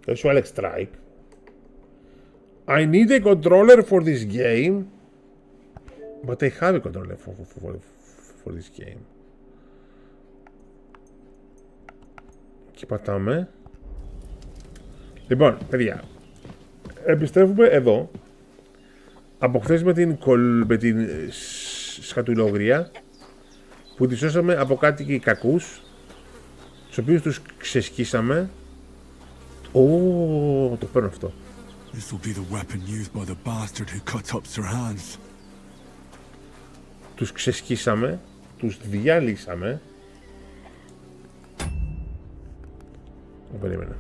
Casual strike. I need a controller for this game. But I have a controller for this game. Και πατάμε. Λοιπόν, παιδιά, επιστρέφουμε εδώ. Από χθες με την σχατουλόγρια που τη σώσαμε από κάτι κακούς, τους οποίους τους ξεσκίσαμε. Το παίρνω αυτό. This will be the weapon used by the bastard who cut up Sir Hans. Τους ξεσκίσαμε, τους διάλυσαμε. Περίμενα.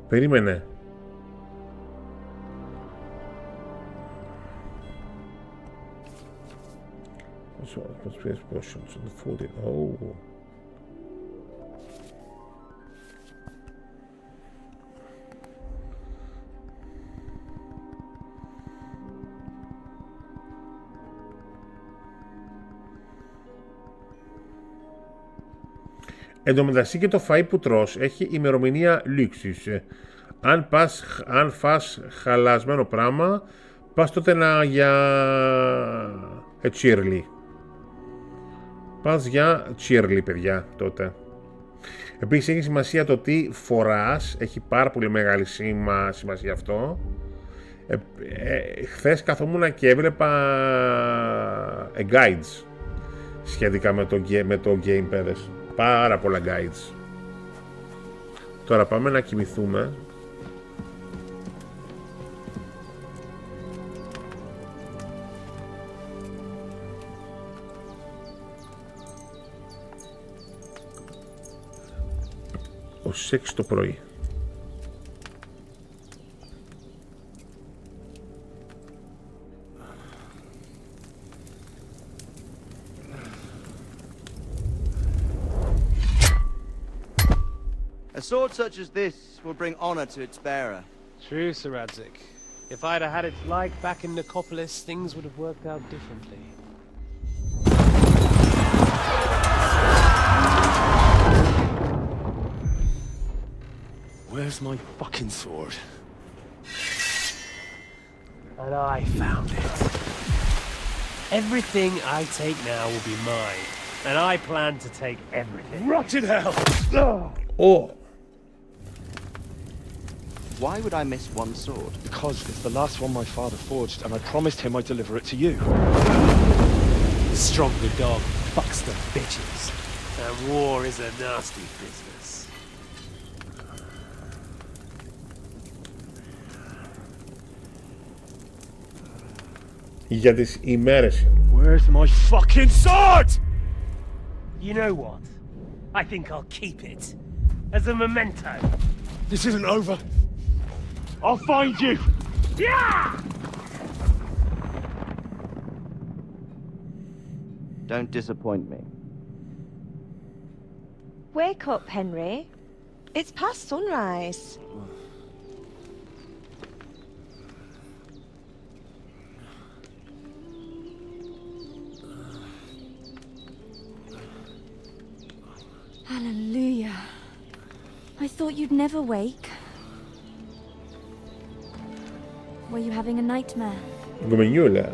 Περίμενε. Εν τω μεταξύ και το φαΐ που τρως έχει ημερομηνία λήξης. Αν φας χαλασμένο πράγμα, πας τότε για cheerly. Πας για cheerly, παιδιά, τότε. Επίσης έχει σημασία το τι φοράς, έχει πάρα πολύ μεγάλη σημασία αυτό. Χθες καθόμουν και έβλεπα guides σχετικά με το game, παιδες. Πάρα πολλά guides. Τώρα πάμε να κοιμηθούμε. Ως 6 το πρωί. A sword such as this will bring honor to its bearer. True, Sir Radzik. If I'd have had its like back in Nicopolis, things would have worked out differently. Where's my fucking sword? And I found it. Everything I take now will be mine. And I plan to take everything. Rotted hell! Oh! Why would I miss one sword? Because it's the last one my father forged, and I promised him I'd deliver it to you. The stronger dog fucks the bitches. And war is a nasty business. Για τις ημέρες. Where's my fucking sword? You know what? I think I'll keep it. As a memento. This isn't over. I'll find you! Yeah! Don't disappoint me. Wake up, Henry. It's past sunrise. Hallelujah. I thought you'd never wake. Were you having a nightmare? Γκομενιούλα.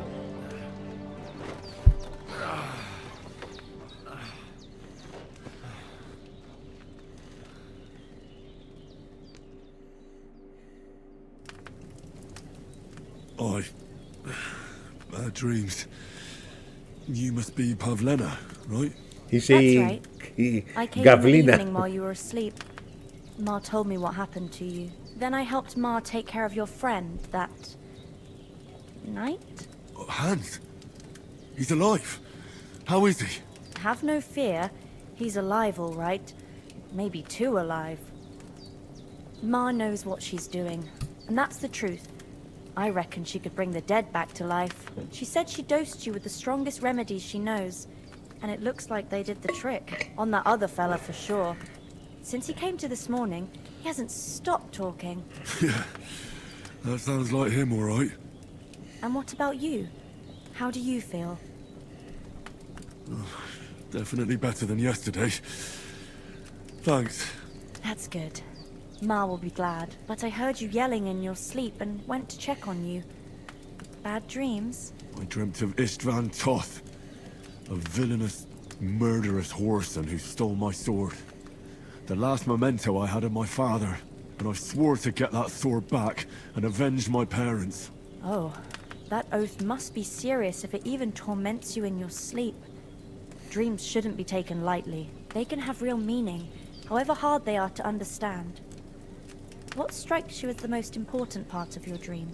Bad dreams. You must be Pavlena, right? Είσαι That's η right. I came in the Gavlina. evening while you were asleep. Ma told me what happened to you. Then I helped Ma take care of your friend that night? Hans? He's alive. How is he? Have no fear. He's alive, all right. Maybe too alive. Ma knows what she's doing, and that's the truth. I reckon she could bring the dead back to life. She said she dosed you with the strongest remedies she knows. And it looks like they did the trick. On that other fella for sure. Since he came to this morning, he hasn't stopped talking. Yeah, that sounds like him, all right. And what about you? How do you feel? Definitely better than yesterday. Thanks. That's good. Ma will be glad, but I heard you yelling in your sleep and went to check on you. Bad dreams? I dreamt of Istvan Toth, a villainous, murderous whoreson who stole my sword. The last memento I had of my father, and I swore to get that sword back and avenge my parents. Oh, that oath must be serious if it even torments you in your sleep. Dreams shouldn't be taken lightly. They can have real meaning, however hard they are to understand. What strikes you as the most important part of your dream?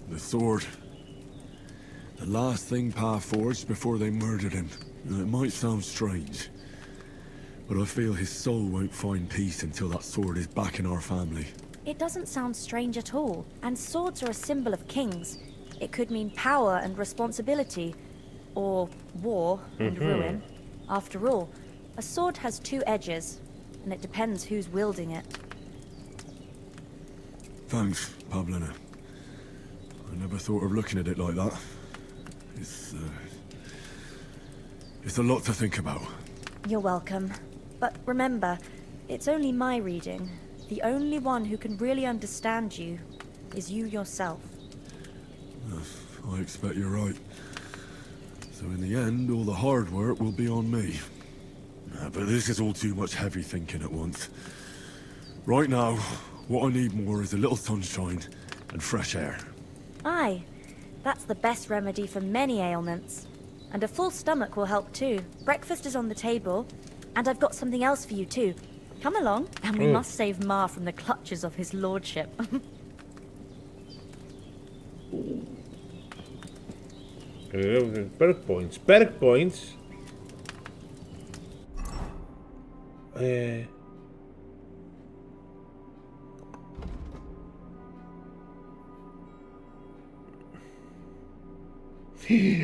The sword. The last thing Pa forged before they murdered him. It might sound strange, but I feel his soul won't find peace until that sword is back in our family. It doesn't sound strange at all, and swords are a symbol of kings. It could mean power and responsibility, or war and ruin. After all, a sword has two edges, and it depends who's wielding it. Thanks, Pavlena. I never thought of looking at it like that. It's a lot to think about. You're welcome. But remember, it's only my reading. The only one who can really understand you is you yourself. I expect you're right. So in the end, all the hard work will be on me. But this is all too much heavy thinking at once. Right now, what I need more is a little sunshine and fresh air. Aye, that's the best remedy for many ailments. And a full stomach will help too. Breakfast is on the table, and I've got something else for you too. Come along, and we must save Ma from the clutches of his lordship. Perk points. Perk points.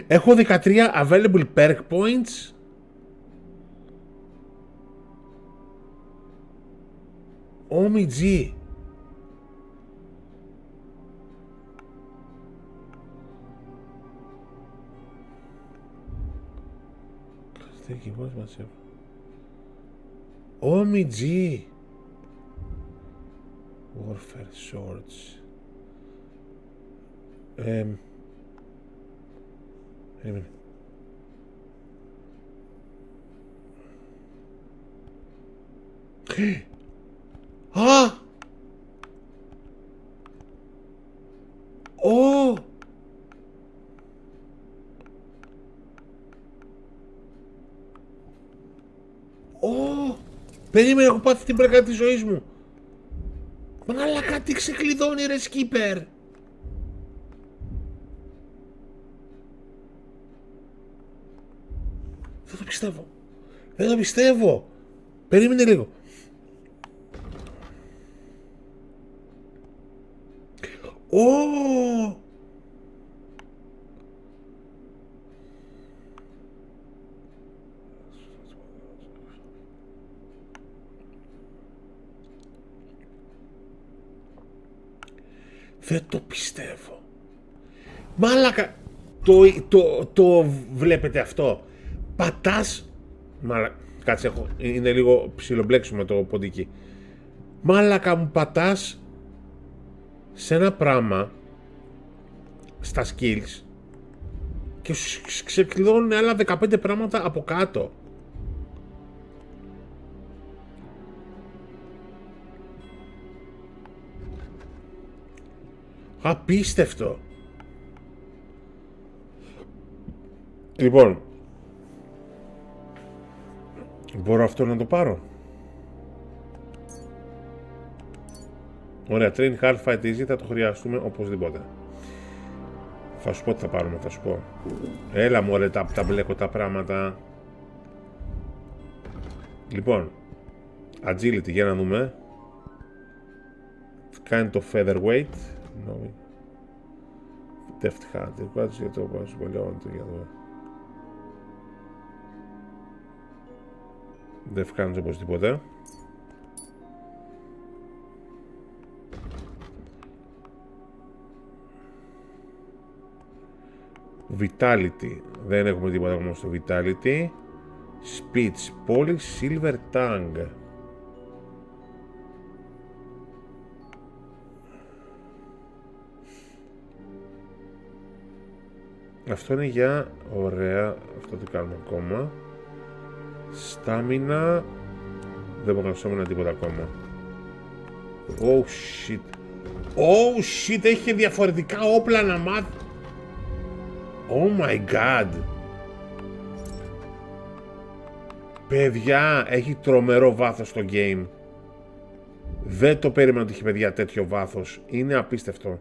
Έχω 13 available perk points. OMG. OMG. Warfare swords. Περίμενε. Α! Ω! Ω! Περίμενε, έχω πάθει την πλάκα της ζωής μου. Μαλάκα, τι ξεκλειδώνει ρε σκύπερ. Δεν το πιστεύω. Δεν το πιστεύω. Περίμενε λίγο. Ω! Δεν το πιστεύω. Μάλακα. Το βλέπετε αυτό. Πατάς. Μάλακα. Κάτσε, είναι λίγο ψιλομπλέξουμε το ποντίκι. Μάλακα μου πατάς σε ένα πράγμα στα skills και σου ξεκλειδώνουν άλλα 15 πράγματα από κάτω. Απίστευτο. Λοιπόν, μπορώ αυτό να το πάρω. Ωραία, train hard fight easy, θα το χρειαστούμε οπωσδήποτε. Θα σου πω τι θα πάρουμε, θα σου πω. Έλα μωρέ τα μπλέκω τα πράγματα. Λοιπόν, agility, για να δούμε. Κάνει το featherweight. Deft hand. Κάτσε για το πάνω σου πολύ για το. Deft hand οπωσδήποτε. Vitality. Δεν έχουμε τίποτα ακόμα στο Vitality. Speech. Polish Silver Tongue. Αυτό είναι για... Ωραία. Αυτό τι κάνουμε ακόμα. Στάμινα. Δεν μπορώ να στάμινα τίποτα ακόμα. Oh shit. Oh shit. Έχει διαφορετικά όπλα να μάθει. Oh my god. Παιδιά, έχει τρομερό βάθος το game. Δεν το περίμενα ότι είχε, παιδιά, τέτοιο βάθος. Είναι απίστευτο.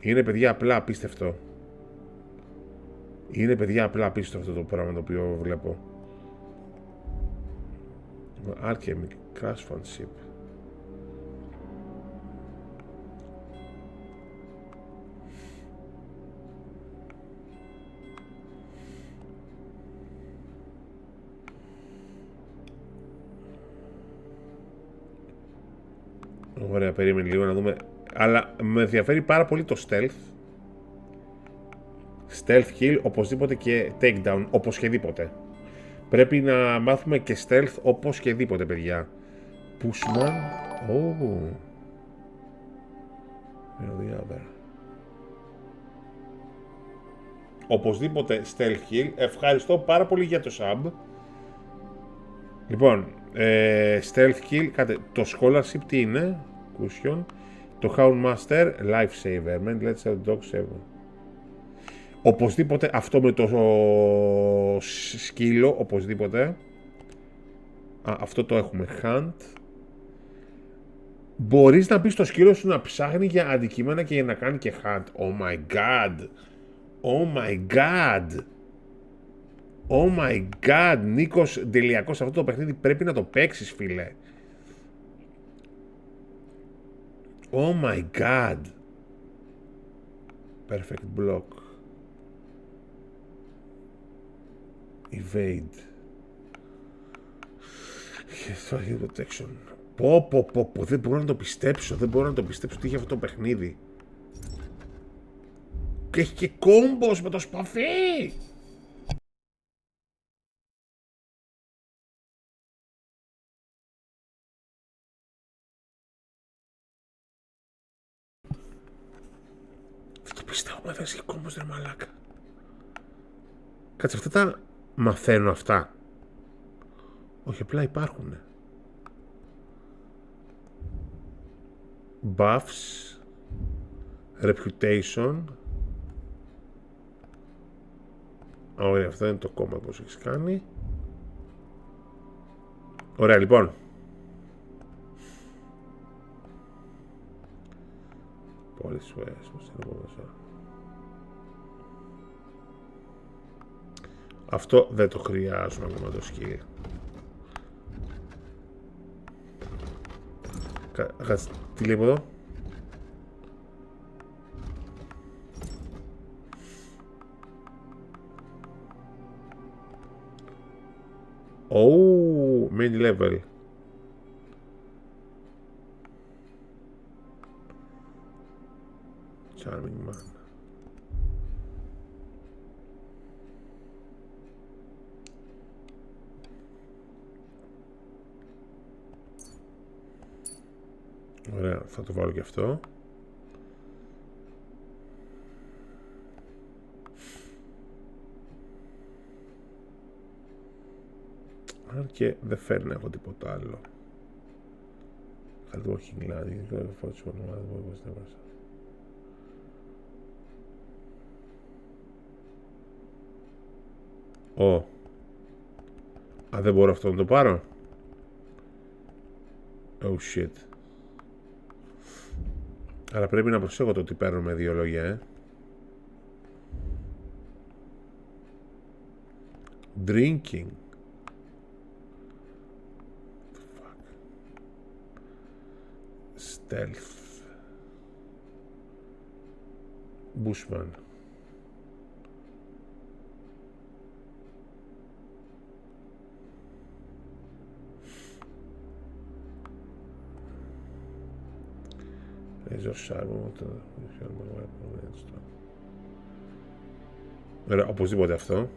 Είναι, παιδιά, απλά απίστευτο. Είναι, παιδιά, απλά απίστευτο αυτό το πράγμα το οποίο βλέπω. Alchemy, craftsmanship. Ωραία, περίμενε λίγο να δούμε. Αλλά με ενδιαφέρει πάρα πολύ το stealth. Stealth kill, οπωσδήποτε, και takedown, οπωσδήποτε. Πρέπει να μάθουμε και stealth οπωσδήποτε, παιδιά. Pushman. Oh. The other. Οπωσδήποτε stealth kill. Ευχαριστώ πάρα πολύ για το sub. Λοιπόν, stealth kill, το scholarship τι είναι? Cushion. Το Houndmaster, lifesaver. Man, let's have dog saver. Οπωσδήποτε αυτό με το σκύλο, οπωσδήποτε. Αυτό το έχουμε. Hunt. Μπορείς να πεις στο σκύλο σου να ψάχνει για αντικείμενα και για να κάνει και hunt. Oh my god. Oh my god. Oh my god. Νίκος Λιακος, αυτό το παιχνίδι πρέπει να το παίξεις, φίλε. Oh my god. Perfect block. Evade. Fire protection. Πω. Δεν μπορώ να το πιστέψω. Δεν μπορώ να το πιστέψω ότι είχε αυτό το παιχνίδι. Και έχει και κόμπος με το σπαθί. Δεν το πιστεύω, μα δεν έχει κόμπος, ρε μαλάκα. Κάτσε, αυτά τα μαθαίνω αυτά. Όχι, απλά υπάρχουνε. Buffs. Reputation. Ωραία, αυτό είναι το κόμμα πως έχεις κάνει. Ωραία, λοιπόν. Πολύ σουές, αυτό δεν το χρειάζομαι ακόμα το σκύλι. Τι λέει από εδώ? Oh, main level. Charming man. Ωραία, θα το βάλω και αυτό. Αν και δεν φέρνει να έχω τίποτα άλλο. Hardworking δηλαδή. Δεν μπορώ αυτό να το πάρω. Oh shit. Άρα πρέπει να προσέχω το ότι παίρνω με δύο λόγια, Drinking. Fuck. Stealth. Bushman. Ωραία, οπωσδήποτε αυτό.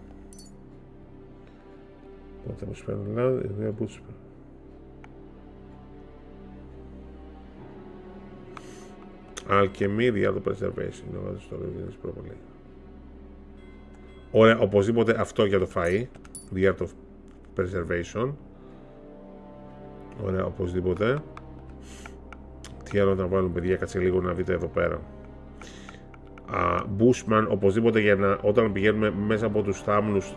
Πότε μου σπέρνει λάδι, Alchemy, The Art of Preservation. Ωραία, οπωσδήποτε αυτό για το φαΐ. The Art of Preservation. Ωραία, οπωσδήποτε. Τι άλλο να βάλουμε, παιδιά, κάτσε λίγο να δείτε εδώ πέρα. Bushman, οπωσδήποτε, για να όταν πηγαίνουμε μέσα από τους θάμνους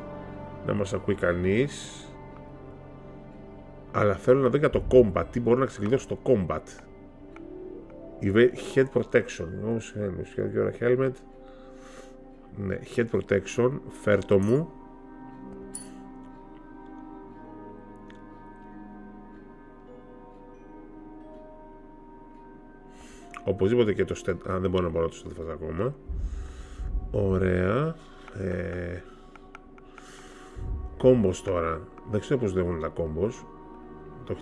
να μας ακούει κανείς. Αλλά θέλω να δω για το combat, τι μπορώ να ξεκλειδώσω στο combat. Head protection, helmet. Ναι, head protection, φέρτο μου. Οπωσδήποτε και το δεν μπορώ να πάρω το steadfast ακόμα. Ωραία. Combos τώρα. Δεν ξέρω πώς δουλεύουν τα combos.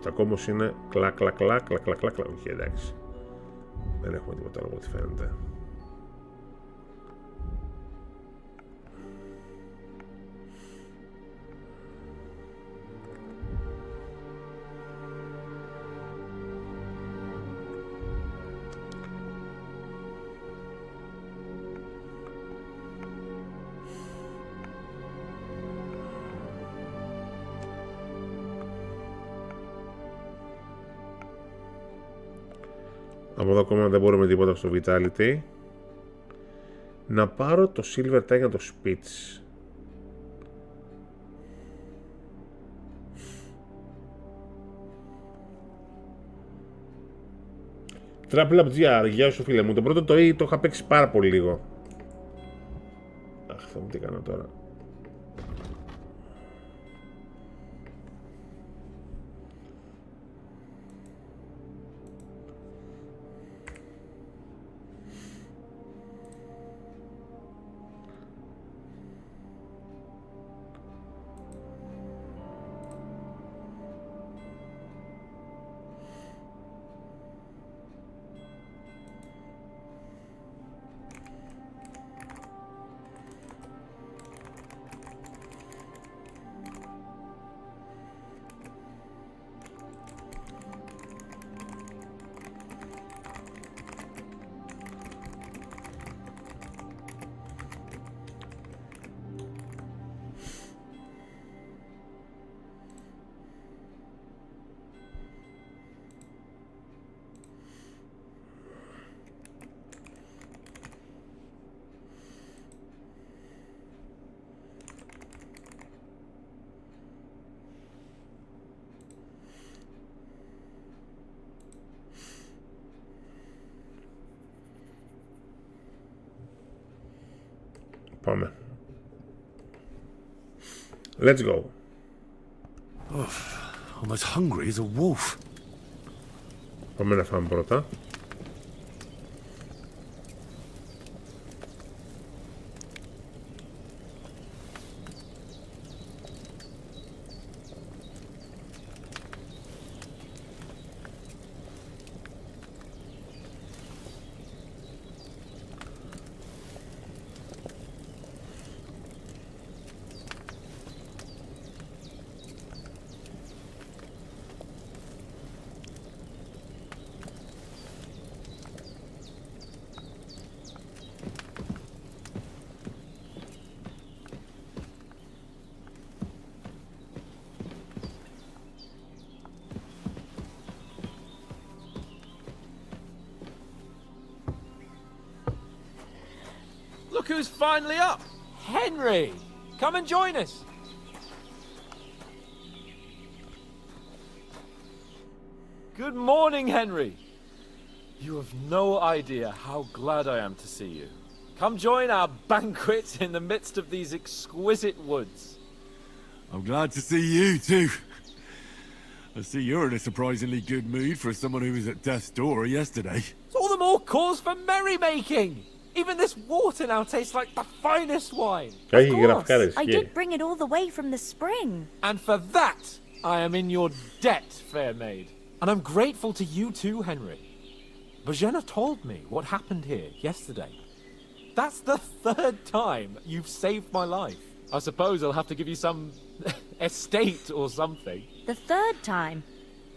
Τα combos είναι κλακ κλακ κλακ κλακ κλακ κλακ. Όχι, εντάξει. Δεν έχουμε τίποτα άλλο από ό,τι φαίνεται. Από εδώ ακόμα δεν μπορούμε τίποτα στο Vitality. Να πάρω το Silver Tag για το Speech. Triple Up GR, γεια σου φίλε μου. Το πρώτο το είχα παίξει πάρα πολύ λίγο. Αχ, θα μου τι κάνω τώρα. Πάμε. Let's go. I'm as hungry as a wolf. Πάμε να φάμε πρώτα. Look who's finally up! Henry! Come and join us! Good morning, Henry! You have no idea how glad I am to see you. Come join our banquet in the midst of these exquisite woods. I'm glad to see you too. I see you're in a surprisingly good mood for someone who was at death's door yesterday. It's all the more cause for merrymaking! Even this water now tastes like the finest wine. Έχει Of γραφικάρες. course, I did bring it all the way from the spring. And for that, I am in your debt, fair maid. And I'm grateful to you too, Henry. Bojena told me what happened here yesterday. That's the third time you've saved my life. I suppose I'll have to give you some estate or something. The third time?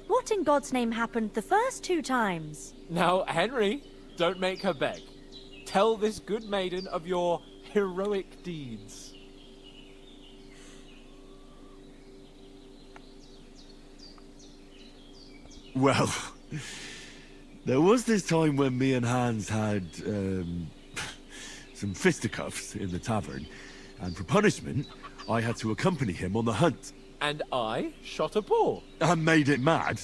What in God's name happened the first 2 times? Now, Henry, don't make her beg. Tell this good maiden of your heroic deeds. Well, there was this time when me and Hans had, some fisticuffs in the tavern, and for punishment, I had to accompany him on the hunt. And I shot a boar. I made it mad,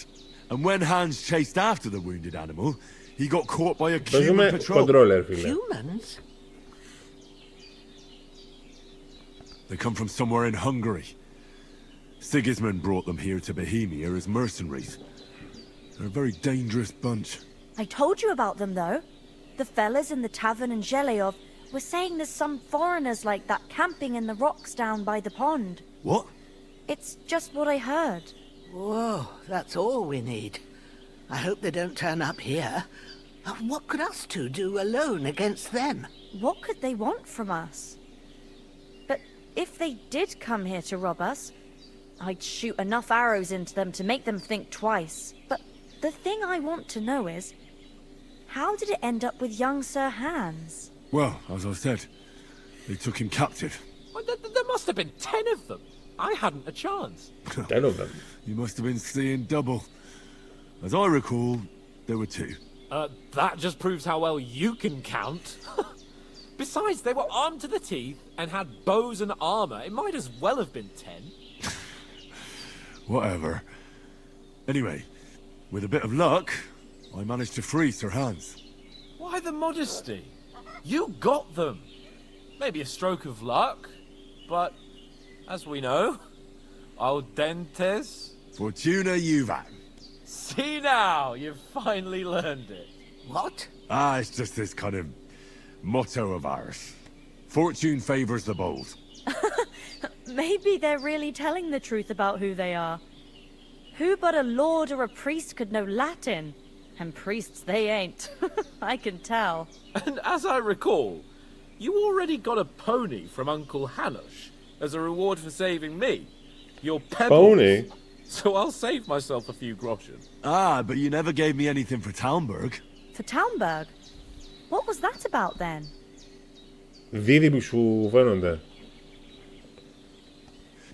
and when Hans chased after the wounded animal, he got caught by a Παίζουμε human patrol. controller, φίλε. Humans? They come from somewhere in Hungary. Sigismund brought them here to Bohemia as mercenaries. They're a very dangerous bunch. I told you about them, though. The fellas in the tavern in Zheleyov were saying there's some foreigners like that camping in the rocks down by the pond. What? It's just what I heard. Whoa, that's all we need. I hope they don't turn up here. What could us two do alone against them? What could they want from us? But if they did come here to rob us, I'd shoot enough arrows into them to make them think twice. But the thing I want to know is, how did it end up with young Sir Hans? Well, as I said, they took him captive. Well, there must have been 10 of them. I hadn't a chance. 10 of them. You must have been seeing double. As I recall, there were 2. That just proves how well you can count. Besides, they were armed to the teeth and had bows and armor. It might as well have been 10. Whatever. Anyway, with a bit of luck, I managed to free Sir Hans. Why the modesty? You got them. Maybe a stroke of luck, but as we know, audentes. Fortuna juvat. See now, you've finally learned it. What? It's just this kind of motto of ours. Fortune favors the bold. Maybe they're really telling the truth about who they are. Who but a lord or a priest could know Latin? And priests they ain't. I can tell. And as I recall, you already got a pony from Uncle Hanush as a reward for saving me. Your pebbles. Pony? So I'll save myself a few groschen. But you never gave me anything for Talmberg. For Talmberg? What was that about then? Δίδυμοι σου φαίνονται.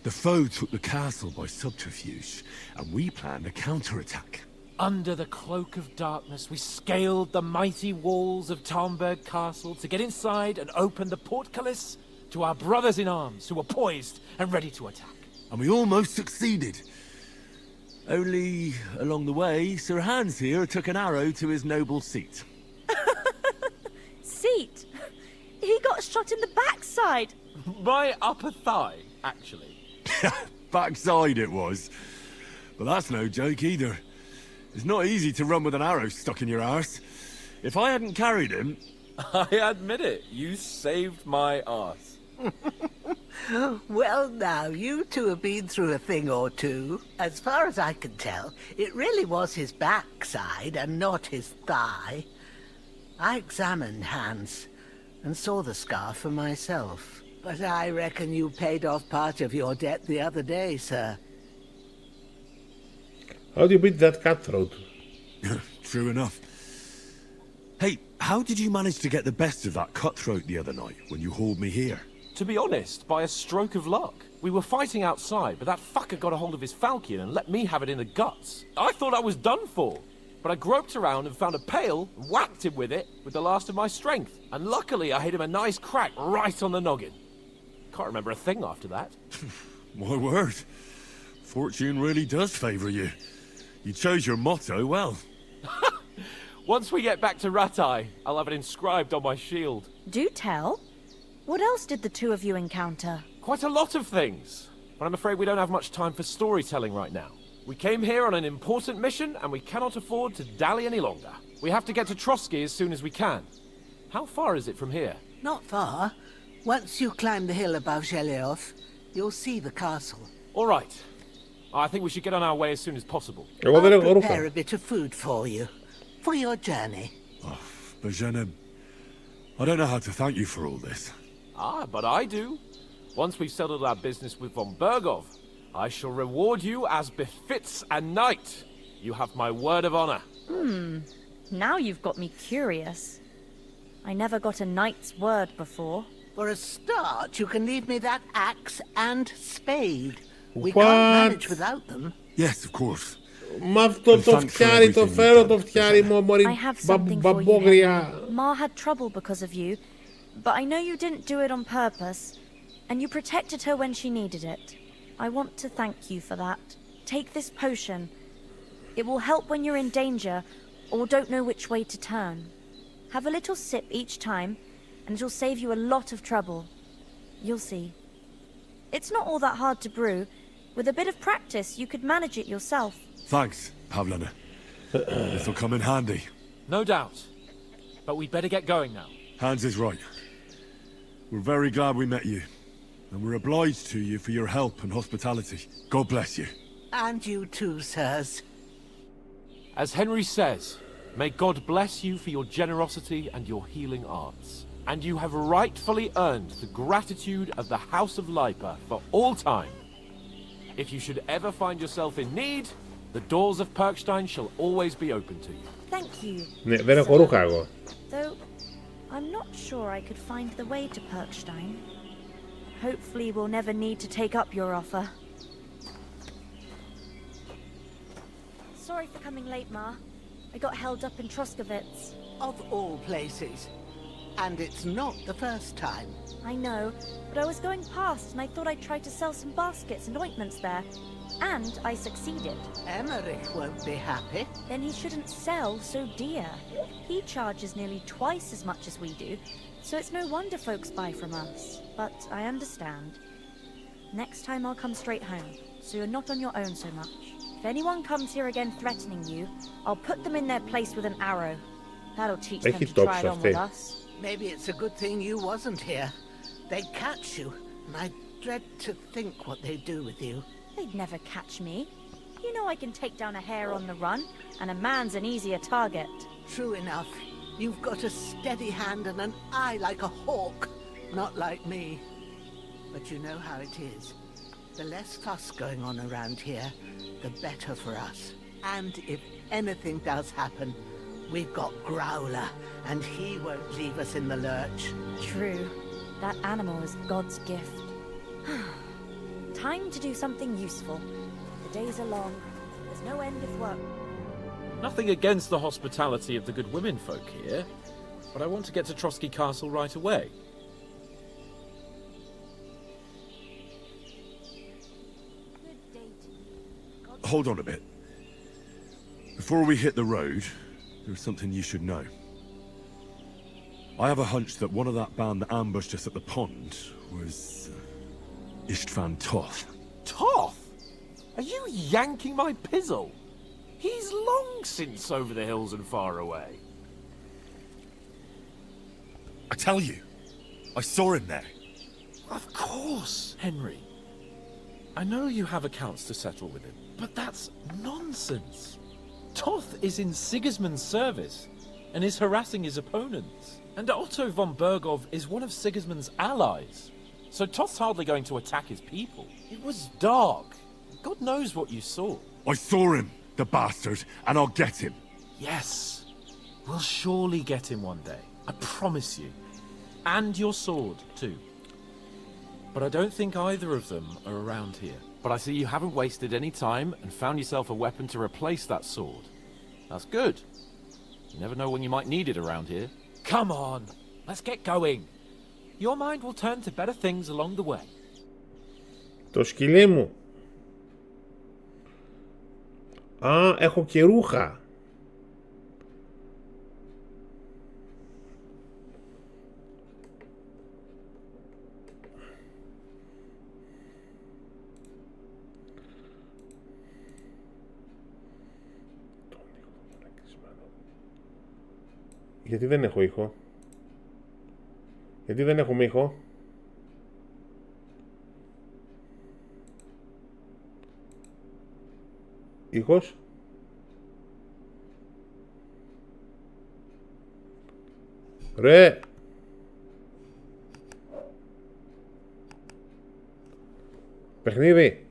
The foe took the castle by subterfuge, and we planned a counterattack. Under the cloak of darkness, we scaled the mighty walls of Talmberg Castle to get inside and open the portcullis to our brothers in arms who were poised and ready to attack. And we almost succeeded. Only, along the way, Sir Hans here took an arrow to his noble seat. Seat? He got shot in the backside. My upper thigh, actually. Backside it was. But that's no joke either. It's not easy to run with an arrow stuck in your arse. If I hadn't carried him... I admit it, you saved my arse. Well, now, you two have been through a thing or two. As far as I can tell, it really was his backside and not his thigh. I examined Hans and saw the scar for myself. But I reckon you paid off part of your debt the other day, sir. How do you beat that cutthroat? True enough. Hey, how did you manage to get the best of that cutthroat the other night when you hauled me here? To be honest, by a stroke of luck. We were fighting outside, but that fucker got a hold of his falchion and let me have it in the guts. I thought I was done for. But I groped around and found a pail, whacked him with it with the last of my strength. And luckily I hit him a nice crack right on the noggin. Can't remember a thing after that. My word. Fortune really does favour you. You chose your motto well. Once we get back to Ratai, I'll have it inscribed on my shield. Do tell. What else did the two of you encounter? Quite a lot of things. But I'm afraid we don't have much time for storytelling right now. We came here on an important mission, and we cannot afford to dally any longer. We have to get to Trosky as soon as we can. How far is it from here? Not far. Once you climb the hill above Gelios, you'll see the castle. All right. I think we should get on our way as soon as possible. Εγώ δεν έχω I'll ρούχα. prepare a bit of food for you. For your journey. Pavlena, I don't know how to thank you for all this. Ah, but I do. Once we've settled our business with von Bergov, I shall reward you as befits a knight. You have my word of honor. Now you've got me curious. I never got a knight's word before. For a start, you can leave me that axe and spade. We What? can't manage without them. Yes, of course. Μ' αυτό το φτιάρι, το φέρω το φτιάρι μου, μωρή I have something for you, μπαμπόγρια. Henry. Ma had trouble because of you, but I know you didn't do it on purpose, and you protected her when she needed it. I want to thank you for that. Take this potion. It will help when you're in danger or don't know which way to turn. Have a little sip each time, and it'll save you a lot of trouble. You'll see. It's not all that hard to brew. With a bit of practice, you could manage it yourself. Thanks, Pavlena. This'll come in handy. No doubt. But we'd better get going now. Hans is right. We're very glad we met you. And we're obliged to you for your help and hospitality. God bless you. And you too, sirs. As Henry says, may God bless you for your generosity and your healing arts. And you have rightfully earned the gratitude of the House of Lipa for all time. If you should ever find yourself in need, the doors of Perkstein shall always be open to you. Thank you. Ναι, δεν έχω ρούχα εγώ. Though, I'm not sure I could find the way to Perkstein. Hopefully we'll never need to take up your offer. Sorry for coming late, Ma. I got held up in Troskowitz. Of all places. And it's not the first time. I know, but I was going past and I thought I'd try to sell some baskets and ointments there. And I succeeded. Emmerich won't be happy. Then he shouldn't sell so dear. He charges nearly twice as much as we do, so it's no wonder folks buy from us. But I understand. Next time I'll come straight home, so you're not on your own so much. If anyone comes here again threatening you, I'll put them in their place with an arrow. That'll teach them to try it on with us. Maybe it's a good thing you wasn't here. They'd catch you, and I dread to think what they'd do with you. They'd never catch me. You know I can take down a hare on the run, and a man's an easier target. True enough. You've got a steady hand and an eye like a hawk. Not like me. But you know how it is. The less fuss going on around here, the better for us. And if anything does happen, we've got Growler, and he won't leave us in the lurch. True. That animal is God's gift. Time to do something useful. The days are long. There's no end of work. Nothing against the hospitality of the good women folk here, but I want to get to Trosky Castle right away. Good day to you. Hold on a bit. Before we hit the road, there's something you should know. I have a hunch that one of that band that ambushed us at the pond was Istvan Toth. Toth? Are you yanking my pizzle? He's long since over the hills and far away. I tell you, I saw him there. Of course, Henry. I know you have accounts to settle with him, but that's nonsense. Toth is in Sigismund's service and is harassing his opponents. And Otto von Bergov is one of Sigismund's allies. So Toth's hardly going to attack his people. It was dark. God knows what you saw. I saw him, the bastard, and I'll get him. Yes. We'll surely get him one day. I promise you. And your sword, too. But I don't think either of them are around here. But I see you haven't wasted any time and found yourself a weapon to replace that sword. That's good. You never know when you might need it around here. Come on, let's get going. Your mind will turn to better things along the way. Το σκυλί μου. Α, έχω και ρούχα. Γιατί δεν έχω ήχο. Γιατί δεν έχουμε ήχο? Ήχος? Ρε! Παιχνίδι!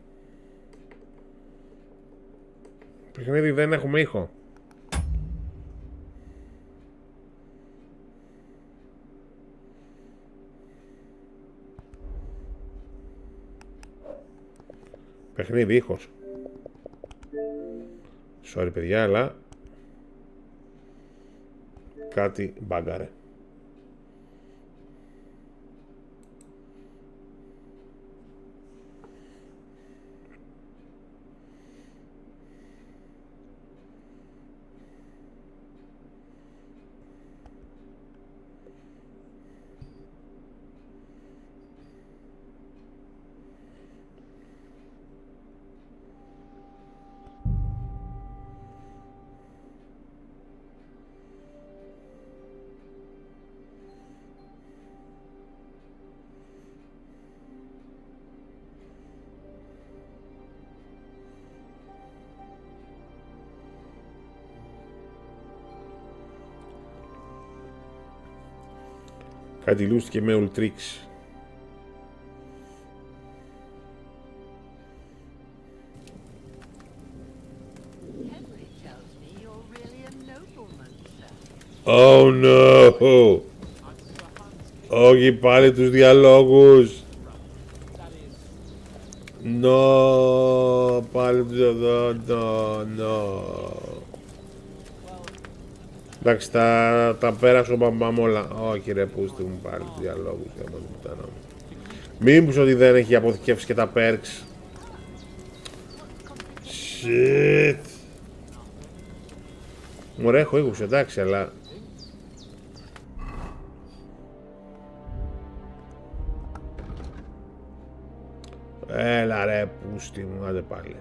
Παιχνίδι, δεν έχουμε ήχο. Παιχνίδι, ήχος. Sorry παιδιά, αλλά κάτι μπάγκαρε. Κάτι λούστηκε με Ultrix. Oh no! Όχι πάλι τους διαλόγους. No! Πάλι τους εδώ. No! Εντάξει, τα πέρασε ο μπαμπάμ όλα. Όχι ρε, πούστε μου πάλι τους διαλόγους. Μην πεις ότι δεν έχει αποθηκεύσει και τα perks. Shit. Μωρέ, έχω ήχους, εντάξει, αλλά... Έλα ρε, πούστη μου, άντε πάλι.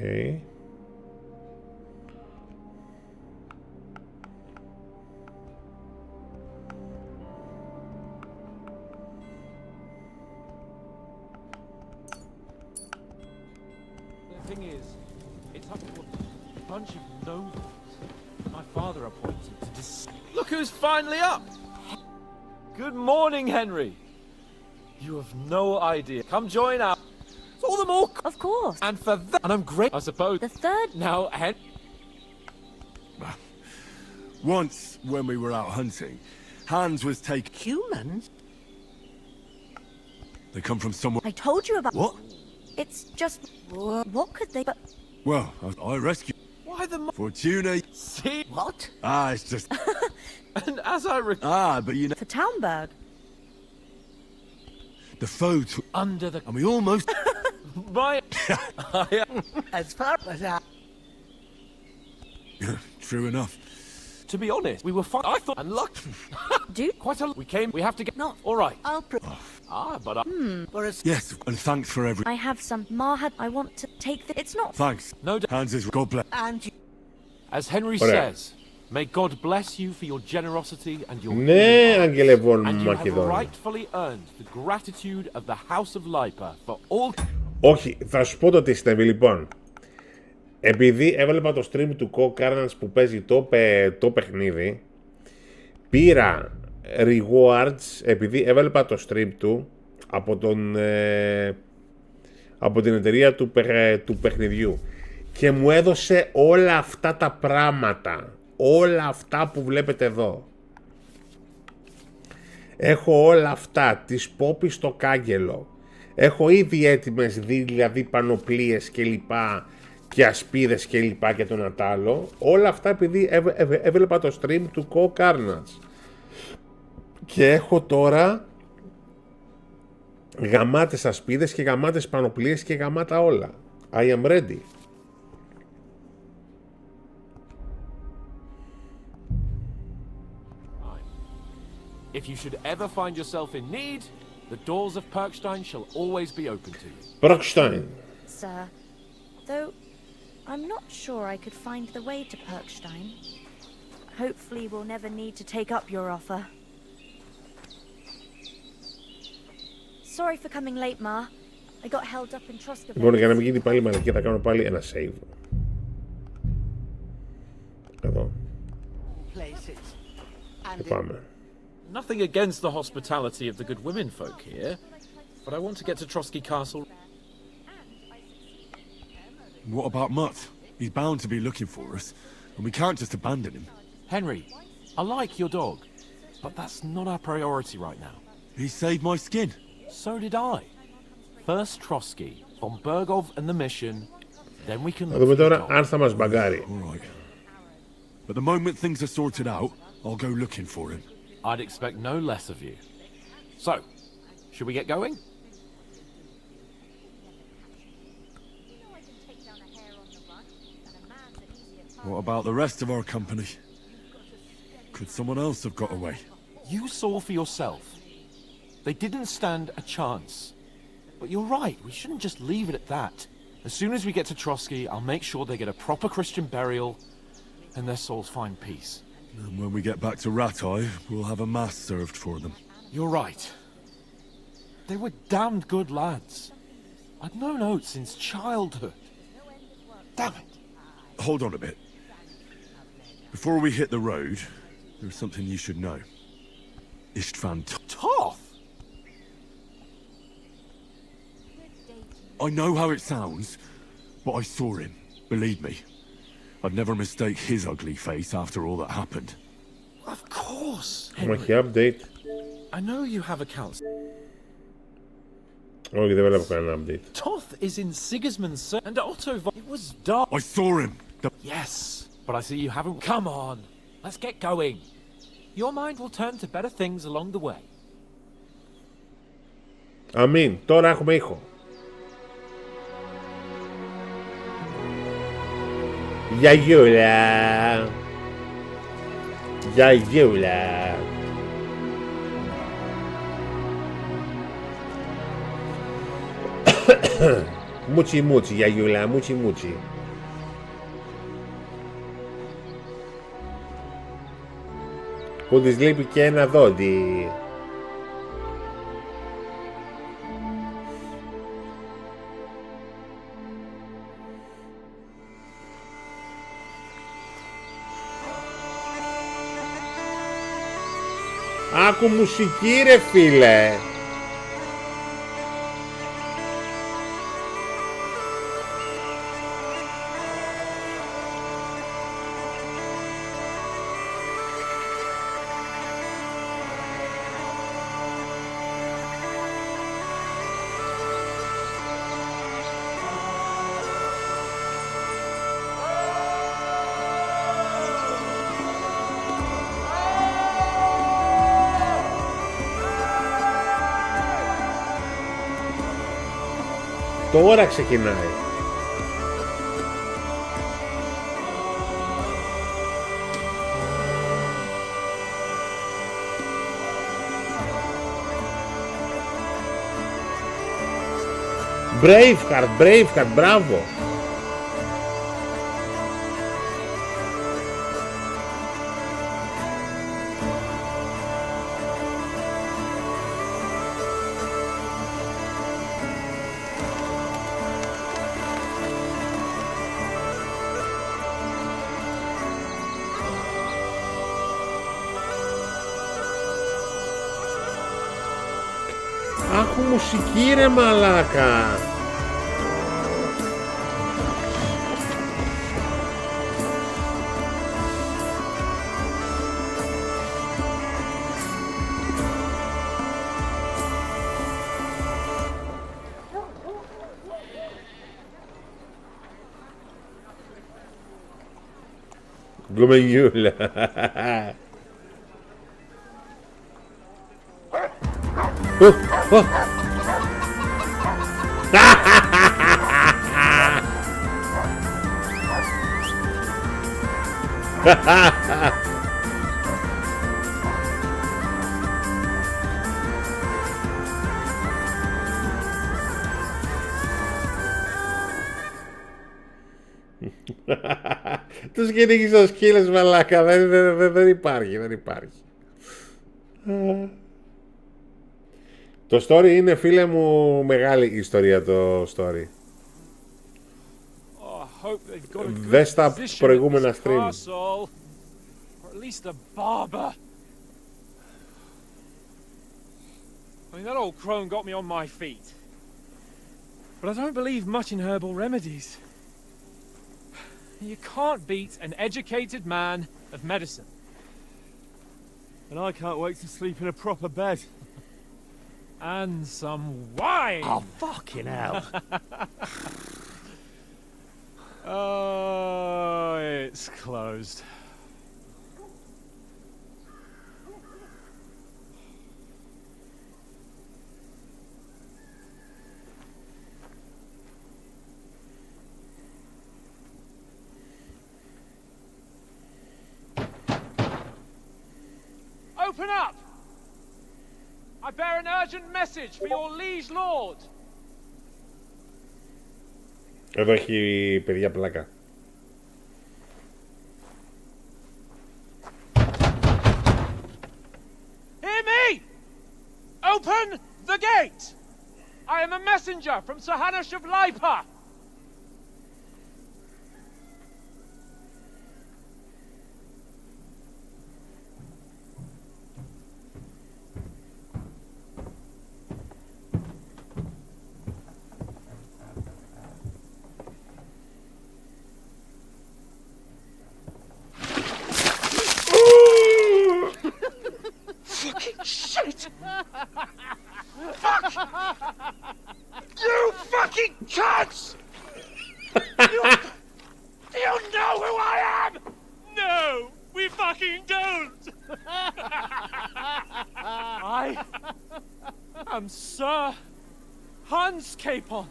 Okay. The thing is, it's up to a bunch of nobles my father appointed to Look who's finally up! Good morning, Henry. You have no idea. Come join us. All the more. Of course. And for that, and I'm great, I suppose. The third. Now, Once, when we were out hunting, Hans was taken... Humans? They come from somewhere... I told you about. What? It's just. What could they? But Well, I rescued... why the Fortuna... See? What? Ah, it's just... And as I but you know... for Townberg. The foe took Under the... and we almost... My... As far as I... True enough. To be honest, we were fine. I thought... And luck... Dude, Quite a... We came... We have to get... No. All right. I'll But I... for a Yes, and thanks for every... I have some. Marhad, I want to take the. It's not. Thanks. No doubt. Hans is... God bless. and you. As Henry Ωραία. says, may God bless you for your generosity and your... Ναι, Άγγελε Βον And you have Μακεδόνη. rightfully earned the gratitude of the House of Lipa for all... Όχι, θα σου πω το τι συνέβη λοιπόν. Επειδή έβλεπα το stream του Carnage που παίζει το παιχνίδι, πήρα rewards επειδή έβλεπα το stream του από την εταιρεία του παιχνιδιού και μου έδωσε όλα αυτά τα πράγματα, όλα αυτά που βλέπετε εδώ. Έχω όλα αυτά, τις πόπεις στο κάγκελο. Έχω ήδη έτοιμες δηλαδή πανοπλίες και λοιπά και ασπίδες και λοιπά και τον ατάλο. Όλα αυτά επειδή έβλεπα το stream του Carnage. Και έχω τώρα γαμάτες ασπίδες και γαμάτες πανοπλίες και γαμάτα όλα. I am ready. If you should ever find yourself in need, the doors of Perkstein shall always be open to you. Perkstein. Sir, though I'm not sure I could find the way to Perkstein. Hopefully we'll never need to take up your offer. Sorry for coming late, Ma. I got held up in Trosky Λοιπόν, για να μην γίνει πάλι μαλακία θα κάνω πάλι ένα save. Εδώ. Places. Και πάμε. Nothing against the hospitality of the good women folk here, but I want to get to Trosky Castle. What about Mutt? He's bound to be looking for us, and we can't just abandon him. Henry, I like your dog, but that's not our priority right now. He saved my skin. So did I. First Trosky, von Bergov and the mission, then we can Να look δούμε for the τώρα dog. αν θα μας μπαγκάρει. All right. But the moment things are sorted out, I'll go looking for him. I'd expect no less of you. So, should we get going? What about the rest of our company? Could someone else have got away? You saw for yourself. They didn't stand a chance. But you're right, we shouldn't just leave it at that. As soon as we get to Trosky, I'll make sure they get a proper Christian burial and their souls find peace. And when we get back to Ratai, we'll have a mass served for them. You're right. They were damned good lads. I'd known Oates since childhood. Damn it. Hold on a bit. Before we hit the road, there's something you should know. Istvan Toth! I know how it sounds, but I saw him. Believe me. I'd never mistake his ugly face after all that happened. Of course, Έχουμε Henry. και update. I know you have accounts. Όχι, δεν βλέπω κανένα update. Toth is in Sigismund's and Otto. It was dark. I saw him! Yes, but I see you haven't. Come on, let's get going. Your mind will turn to better things along the way. Αμήν, τώρα έχουμε ήχο. Γιαγιούλα. Γιαγιούλα. Μούτσι μούτσι, γιαγιούλα, μούτσι μούτσι. Που της λείπει και ένα δόντι. Άκου μουσική ρε φίλε. Τώρα ξεκινάει. Braveheart, μπράβο. Άκου μουσική ρε μαλάκα. Γκομενιούλα. Τους κυνήγεις ο σκύλος μαλάκα. Δεν υπάρχει. Το story είναι, φίλε μου, μεγάλη ιστορία το story. Δες τα προηγούμενα stream. I mean, that old crone got me on my feet. But I don't believe much in herbal remedies. You can't beat an educated man of medicine. And I can't wait to sleep in a proper bed. And some wine! Oh, fucking hell. Oh, it's closed. Open up! I bear an urgent message for your liege lord. Εδώ έχει παιδιά πλάκα. Hear me! Open the gate! I am a messenger from Sir Hanush of Lipa. Shit! Fuck! You fucking cunts! Do you know who I am? No, we fucking don't! I am Sir Hans Capon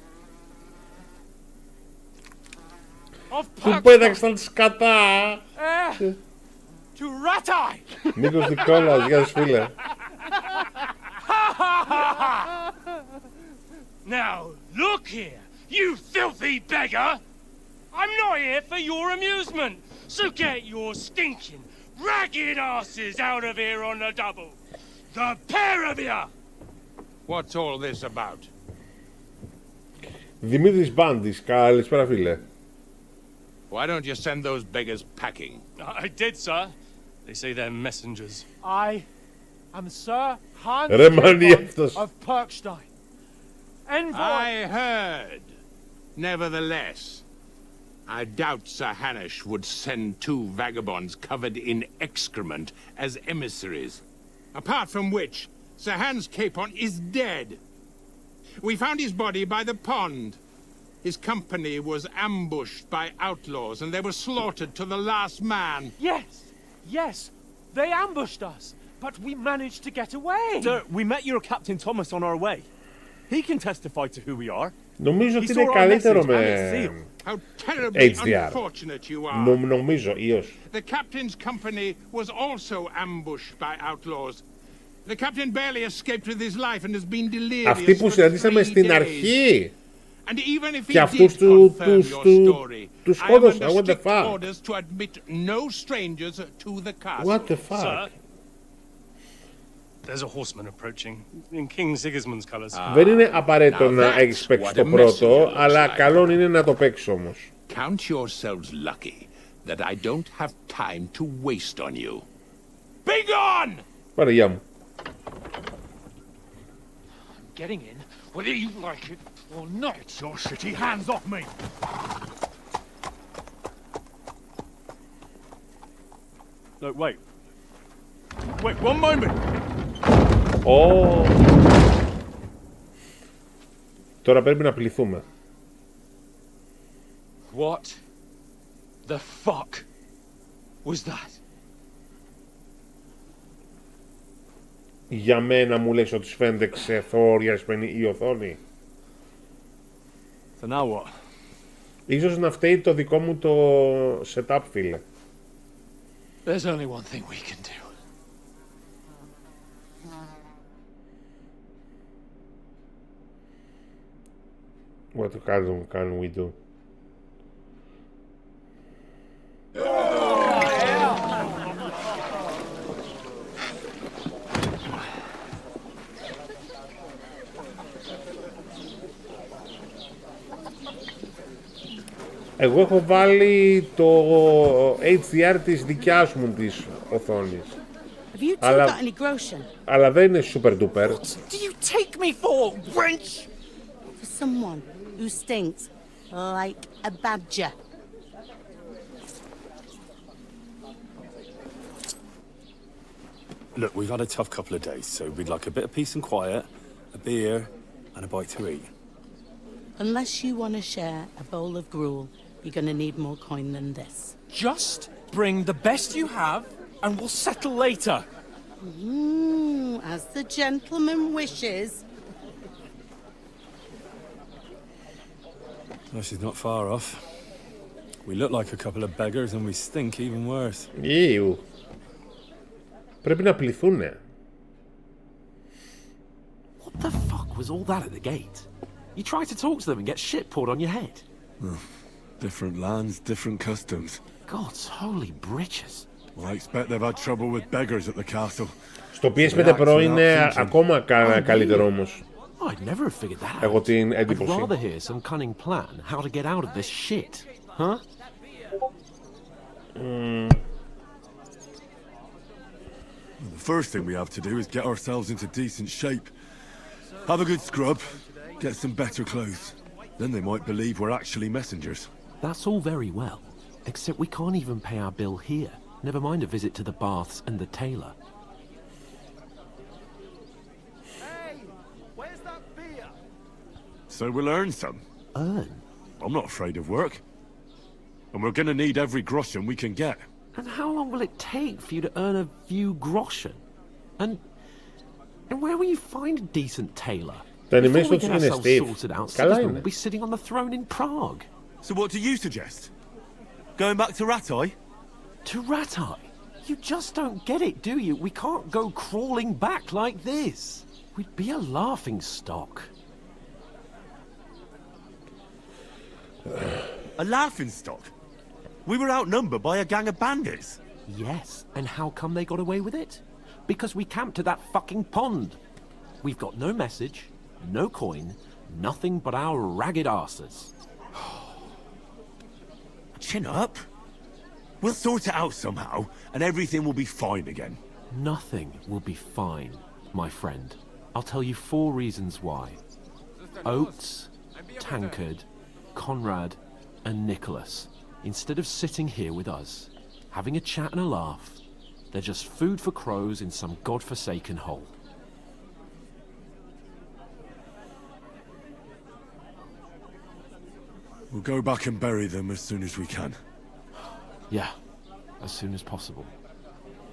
of Του πέταξαν τα σκατά. To Ratai! Νίκος Νικόλαος, γεια σου φίλε. Now, look here, you filthy beggar! I'm not here for your amusement, so get your stinking, ragged asses out of here on the double. The pair of you! What's all this about? Δημήτρης Μπάντης, καλησπέρα φίλε. Why don't you send those beggars packing? I did, sir. They say they're messengers. I am Sir Hans Capon of Perkstein. Envoy. I heard. Nevertheless, I doubt Sir Hanush would send two vagabonds covered in excrement as emissaries. Apart from which, Sir Hans Capon is dead. We found his body by the pond. His company was ambushed by outlaws and they were slaughtered to the last man. Yes, they ambushed us, but we managed to get away. Sir, we met your Captain Thomas on our way. He can testify to who we are. Νομίζω He ότι saw είναι our καλύτερο message and με it's sealed. How terribly HDR. unfortunate you are. Νομίζω, ίως. The captain's company was also ambushed by outlaws. The captain barely escaped with his life and has been delirious Αυτοί που for συναντήσαμε 3 στην days. αρχή. And even if he Και αυτούς did του confirm your story, τους I am σκότωσαν. under What the strict fuck? orders to admit no strangers to the castle. What the fuck? Sir, there's a horseman approaching in King Sigismund's colours. Δεν είναι απαραίτητο Now να that's έχεις παίξει what το a πρώτο, messenger looks αλλά like. καλό είναι να το παίξεις όμως. Count yourselves lucky that I don't have time to waste on you. Be gone! Πάρε, γεια μου. Getting in, whether you like it or not. Get your shitty hands off me! No, wait. Wait, one moment! Τώρα πρέπει να πληθούμε. What the fuck was that? Για μένα μου λες ότι σου φαίνεται ξεθόριασμένη η οθόνη. So now what? Ίσως να φταίει το δικό μου το setup, φίλε. There's only one thing we can do. What can we do? Εγώ έχω βάλει το HDR της δικιάς μου της οθόνης. Have you two got any groschen? Αλλά δεν είναι super duper. Do you take me for, wench? For someone who stinks like a badger. Look, we've had a tough couple of days, so we'd like a bit of peace and quiet, a beer, and a bite to eat. Unless you want to share a bowl of gruel, you're going to need more coin than this. Just bring the best you have, and we'll settle later. As the gentleman wishes. Well, she's not far off. We look like a couple of beggars, and we stink even worse. Ew. Πρέπει να πληθούνε. What the fuck was all that at the gate? You tried to talk to them and get shit poured on your head. Different lands, different customs. God's holy britches. Well, I expect they've had trouble with beggars at the castle. Στο PS5 Pro είναι ακόμα καλύτερο όμως. I'd never have figured that out. Έχω την I'd εντύπωση. rather hear some cunning plan how to get out of this shit. Huh? The first thing we have to do is get ourselves into decent shape. Have a good scrub, get some better clothes. Then they might believe we're actually messengers. That's all very well, except we can't even pay our bill here. Never mind a visit to the baths and the tailor. Hey, where's that beer? So we'll earn some. Earn? I'm not afraid of work. And we're gonna need every groschen we can get. And how long will it take for you to earn a few groschen? And where will you find a decent tailor? Το Before animation we τους get είναι ourselves Steve. sorted out, Καλά Sigismund είναι. will be sitting on the throne in Prague. So what do you suggest? Going back to Ratai? To Ratai? You just don't get it, do you? We can't go crawling back like this. We'd be a laughing stock. A laughing stock? We were outnumbered by a gang of bandits. Yes, and how come they got away with it? Because we camped at that fucking pond. We've got no message, no coin, nothing but our ragged arses. Chin up. We'll sort it out somehow, and everything will be fine again. Nothing will be fine, my friend. I'll tell you 4 reasons why. Oates, Tankard, Conrad, and Nicholas, instead of sitting here with us, having a chat and a laugh, they're just food for crows in some godforsaken hole. We'll go back and bury them as soon as we can. Yeah, as soon as possible.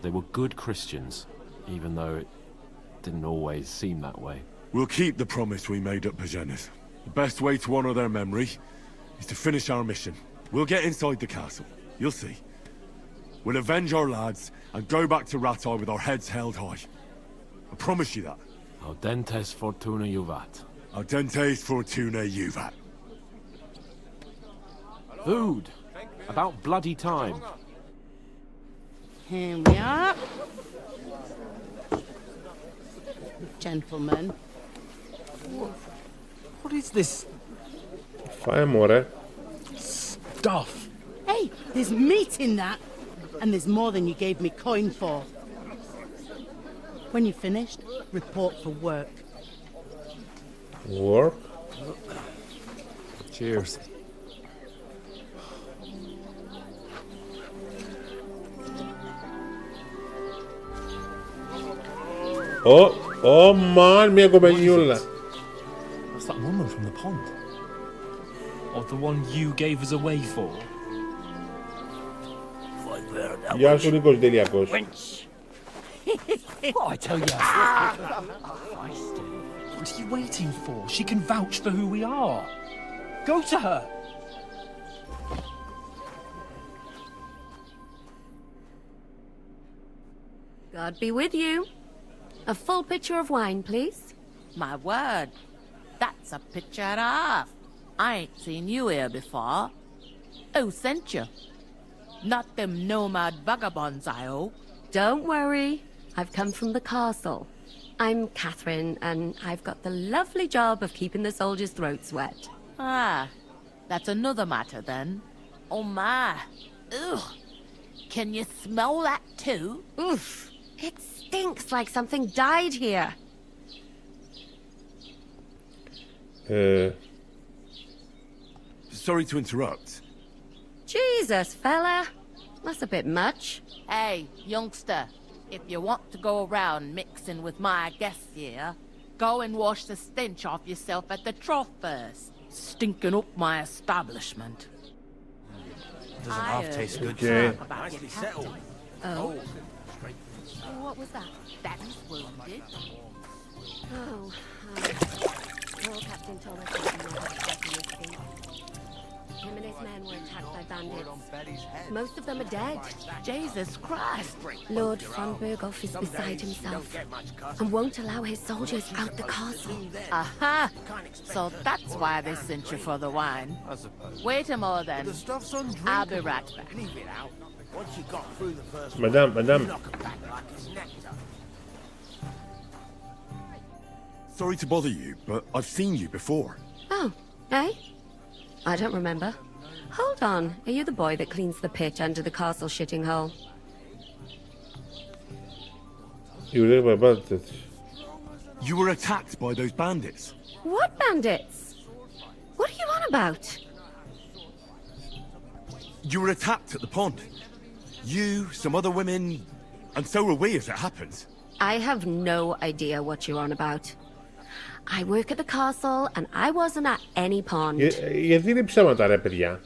They were good Christians, even though it didn't always seem that way. We'll keep the promise we made at Pagenis. The best way to honor their memory is to finish our mission. We'll get inside the castle. You'll see. We'll avenge our lads and go back to Ratai with our heads held high. I promise you that. Audentes fortuna juvat. Audentes fortuna juvat. Food! About bloody time. Here we are. Gentlemen. What is this Φάε μωρέ. stuff? Hey, there's meat in that. And there's more than you gave me coin for. When you're finished, report for work. Work. Cheers. Oh man, μια κοπελιούλα. What's that woman from the pond? Or the one you gave us away for? Γεια σου Νίκος Λιακος. What I tell you? What are you waiting for? She can vouch for who we are. Go to her. God be with you. A full pitcher of wine, please. My word, that's a picture and a half. I ain't seen you here before. Who sent you? Not them nomad vagabonds, I hope. Don't worry. I've come from the castle. I'm Catherine, and I've got the lovely job of keeping the soldiers' throats wet. Ah, that's another matter then. Oh my. Ugh. Can you smell that too? Oof. It stinks like something died here. Sorry to interrupt. Jesus, fella. That's a bit much. Hey, youngster, if you want to go around mixing with my guests here, go and wash the stench off yourself at the trough first. Stinking up my establishment. Doesn't half taste good. Okay. Nicely settled. Oh. What was that? That's wounded. Oh. Poor Captain told us that he never had to his feet. Him and his men were attacked by bandits. Most of them are dead. Jesus Christ. Lord von Berghoff is beside himself and won't allow his soldiers out the castle. Aha! So that's why they sent you for the wine. Wait a moment then. I'll be right back. Madame. Sorry to bother you, but I've seen you before. Oh, eh? I don't remember. Hold on. Are you the boy that cleans the pit under the castle shitting hole? You were attacked by those bandits. What bandits? What are you on about? You were attacked at the pond. You, some other women, and so were we as it happens. I have no idea what you're on about. I work at the castle and I wasn't at any pond. Γιατί είναι ψέματα ρε παιδιά.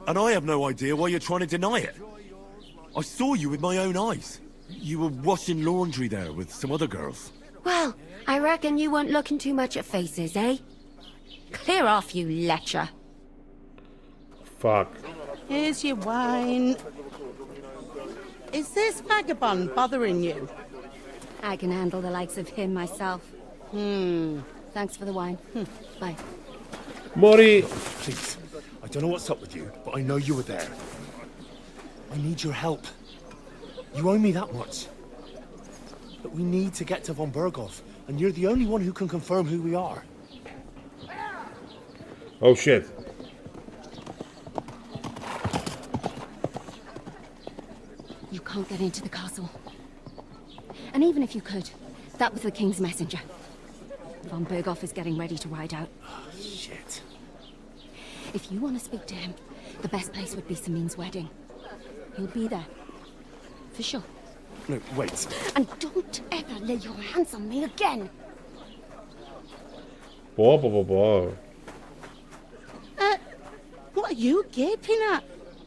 And I have no idea why you're trying to deny it. I saw you with my own eyes. You were washing laundry there with some other girls. Well, I reckon you weren't looking too much at faces, eh? Clear off, you lecher. Fuck. Here's your wine. Is this vagabond bothering you? I can handle the likes of him myself. Thanks for the wine. Bye. Mori. Please, I don't know what's up with you, but I know you were there. I need your help. You owe me that much. But we need to get to von Berghoff, and you're the only one who can confirm who we are. Oh shit. You can't get into the castle. And even if you could, that was the king's messenger. Von Berghoff is getting ready to ride out. Shit. If you want to speak to him, the best place would be Samin's wedding. He'll be there. For sure. No, wait. And don't ever lay your hands on me again. Πω. What are you gaping at?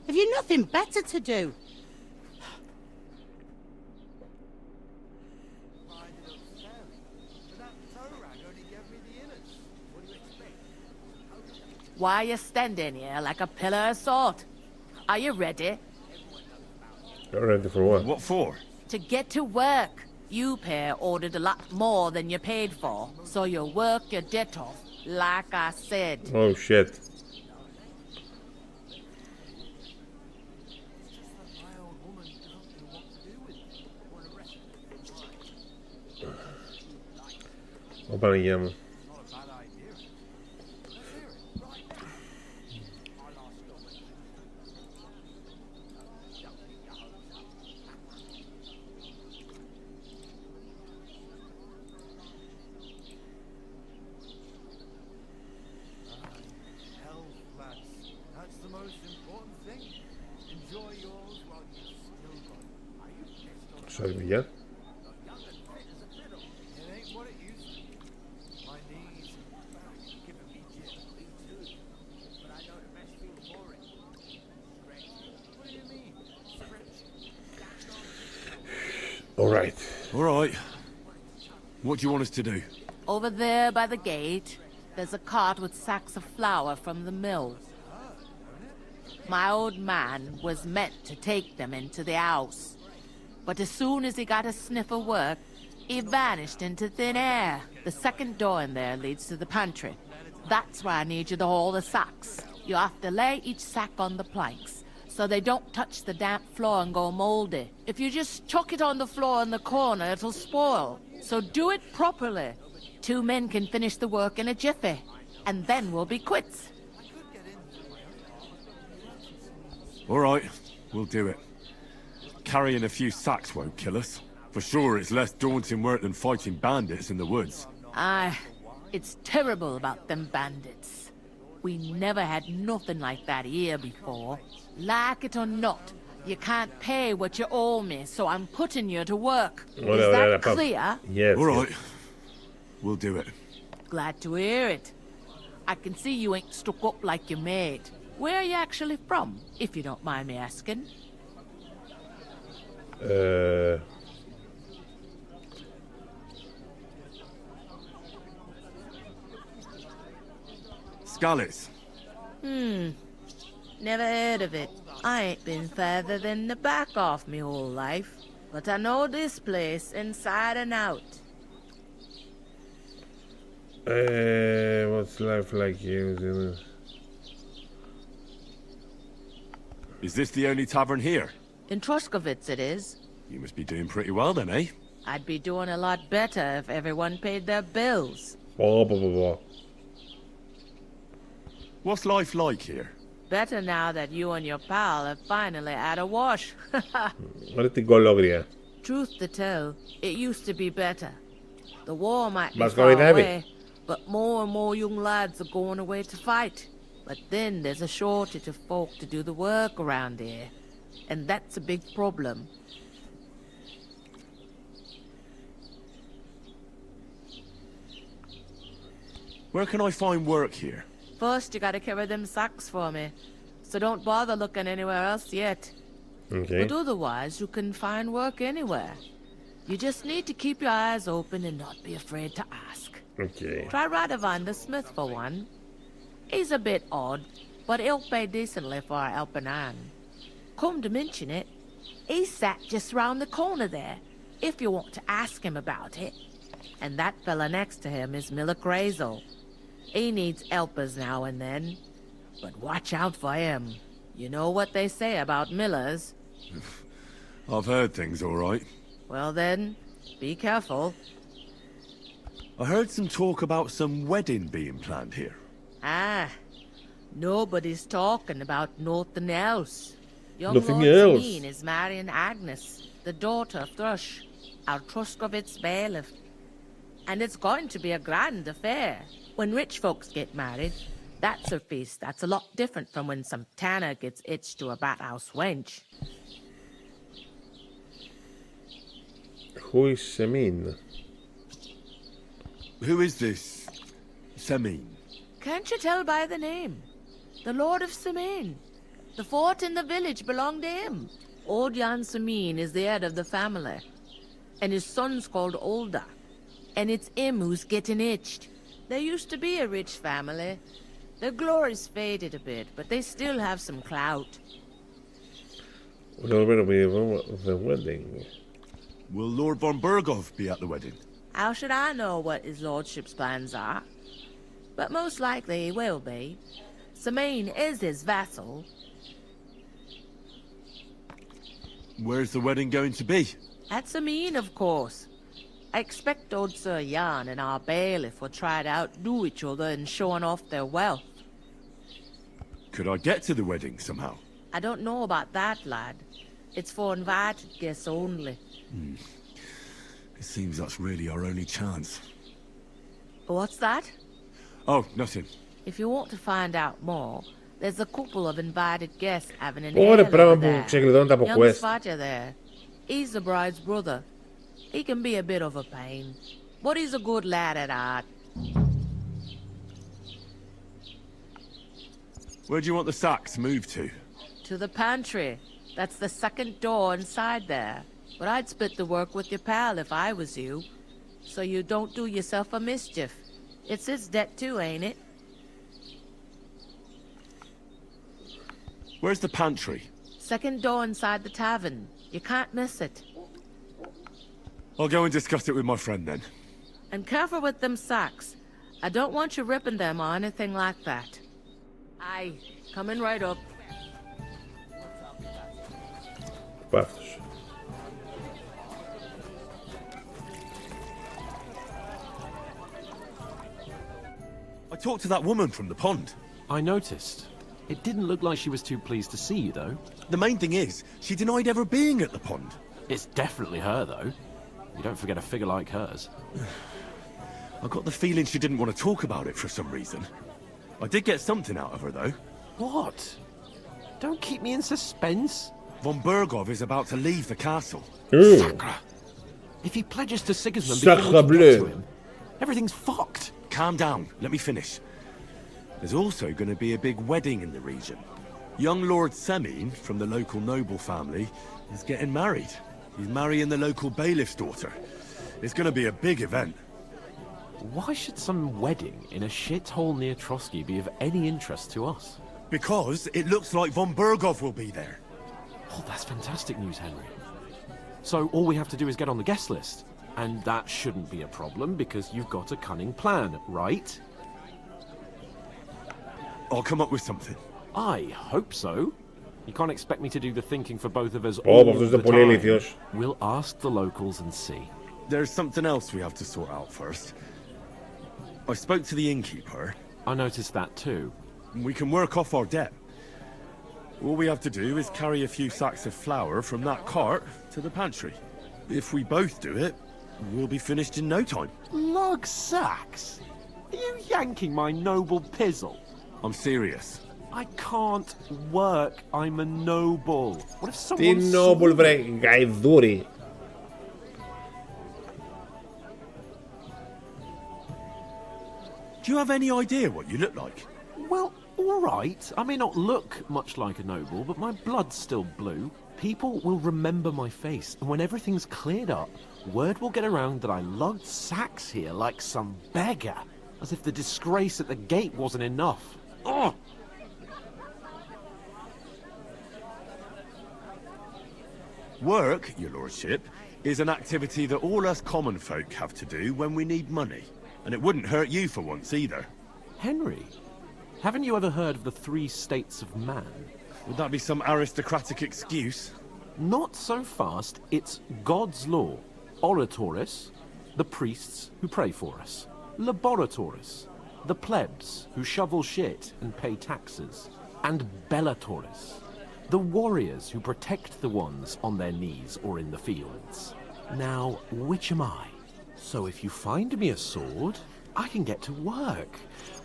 Have you nothing better to do? Why are you standing here like a pillar of salt? Are you ready? You're ready for what? What for? To get to work. You pair ordered a lot more than you paid for, so you'll work your debt off, like I said. Oh shit. Ω Παναγία μου. Sorry, παιδιά. All right. What do you want us to do? Over there by the gate, there's a cart with sacks of flour from the mill. My old man was meant to take them into the house. But as soon as he got a sniff of work, he vanished into thin air. The second door in there leads to the pantry. That's where I need you to haul the sacks. You have to lay each sack on the planks, so they don't touch the damp floor and go moldy. If you just chuck it on the floor in the corner, it'll spoil. So do it properly. 2 men can finish the work in a jiffy, and then we'll be quits. All right, we'll do it. Carrying a few sacks won't kill us. For sure, it's less daunting work than fighting bandits in the woods. Aye, it's terrible about them bandits. We never had nothing like that here before. Like it or not, you can't pay what you owe me, so I'm putting you to work. Is that clear? Yes. All right, we'll do it. Glad to hear it. I can see you ain't stuck up like your mate. Where are you actually from, if you don't mind me asking? Scarlets. Never heard of it. I ain't been further than the back off me whole life. But I know this place inside and out. What's life like here? Is this the only tavern here? In Troskovitz it is. You must be doing pretty well then, eh? I'd be doing a lot better if everyone paid their bills. What's life like here? Better now that you and your pal have finally had a wash. What did go logria? Truth to tell, it used to be better. The war might be Mas far going heavy. away, but more and more young lads are going away to fight. But then there's a shortage of folk to do the work around here. And that's a big problem. Where can I find work here? First, you gotta carry them sacks for me. So don't bother looking anywhere else yet. Okay. But otherwise, you can find work anywhere. You just need to keep your eyes open and not be afraid to ask. Okay. Try Radovan the smith for one. He's a bit odd, but he'll pay decently for a helping hand. Come to mention it, he's sat just round the corner there, if you want to ask him about it. And that fella next to him is Miller Crazel. He needs helpers now and then, but watch out for him. You know what they say about Millers. I've heard things, all right. Well then, be careful. I heard some talk about some wedding being planned here. Ah, nobody's talking about nothing else. Young Nothing Lord else. Semine is marrying Agnes, the daughter of Thrush, our Troskovitz bailiff. And it's going to be a grand affair. When rich folks get married, that's a feast that's a lot different from when some tanner gets hitched to a bat-house wench. Who is Semine? Who is this Semine? Can't you tell by the name? The Lord of Semine. The fort in the village belonged to him. Old Jan Semine is the head of the family. And his son's called Olda. And it's him who's getting hitched. There used to be a rich family, Their glory's faded a bit, but they still have some clout. The wedding. Will Lord von Berghoff be at the wedding? How should I know what his lordship's plans are? But most likely he will be. Samine is his vassal. Where's the wedding going to be? At Samine, of course. I expect old Sir Jan and our bailiff will try to outdo each other in showing off their wealth. Could I get to the wedding somehow? I don't know about that, lad. It's for invited guests only. It seems that's really our only chance. What's that? Oh, nothing. If you want to find out more, there's a couple of invited guests having an Ωραία ale πράγμα over που there. ξεκλειδώνει τα από Young quest. Svaja there. He's the bride's brother. He can be a bit of a pain, but he's a good lad at heart. Where do you want the sacks moved to? To the pantry. That's the second door inside there. But I'd split the work with your pal if I was you. So you don't do yourself a mischief. It's his debt too, ain't it? Where's the pantry? Second door inside the tavern. You can't miss it. I'll go and discuss it with my friend then. And careful with them sacks. I don't want you ripping them or anything like that. Aye, coming right up. Παύτος. I talked to that woman from the pond. I noticed. It didn't look like she was too pleased to see you, though. The main thing is, she denied ever being at the pond. It's definitely her, though. You don't forget a figure like hers. I got the feeling she didn't want to talk about it for some reason. I did get something out of her, though. What? Don't keep me in suspense. Von Berghoff is about to leave the castle. Sacre. If he pledges to Sigismund before Sacre we bleu. get to him, everything's fucked. Calm down. Let me finish. There's also going to be a big wedding in the region. Young Lord Semine, from the local noble family, is getting married. He's marrying the local bailiff's daughter. It's going to be a big event. Why should some wedding in a shithole near Trosky be of any interest to us? Because it looks like von Berghoff will be there. Oh, that's fantastic news, Henry. So all we have to do is get on the guest list. And that shouldn't be a problem because you've got a cunning plan, right? I'll come up with something. I hope so. You can't expect me to do the thinking for both of us Oh, all αυτός the είναι πολύ time. ηλίθιος. We'll ask the locals and see. There's something else we have to sort out first. I spoke to the innkeeper. I noticed that too. We can work off our debt. All we have to do is carry a few sacks of flour from that cart to the pantry. If we both do it, we'll be finished in no time. Lug sacks? Are you yanking my noble pizzle? I'm serious. I can't work. I'm a noble. What if Τι someone noble saw βρε, me? γαϊδούρι. Do you have any idea what you look like? Well, all right. I may not look much like a noble, but my blood's still blue. People will remember my face, and when everything's cleared up, word will get around that I lugged sacks here like some beggar, as if the disgrace at the gate wasn't enough. Ugh! Work, your lordship, is an activity that all us common folk have to do when we need money. And it wouldn't hurt you for once either. Henry, haven't you ever heard of the 3 states of man? Would that be some aristocratic excuse? Not so fast. It's God's law. Oratoris, the priests who pray for us. Laboratoris, the plebs who shovel shit and pay taxes. And Bellatoris, the warriors who protect the ones on their knees or in the fields. Now, which am I? So if you find me a sword, I can get to work.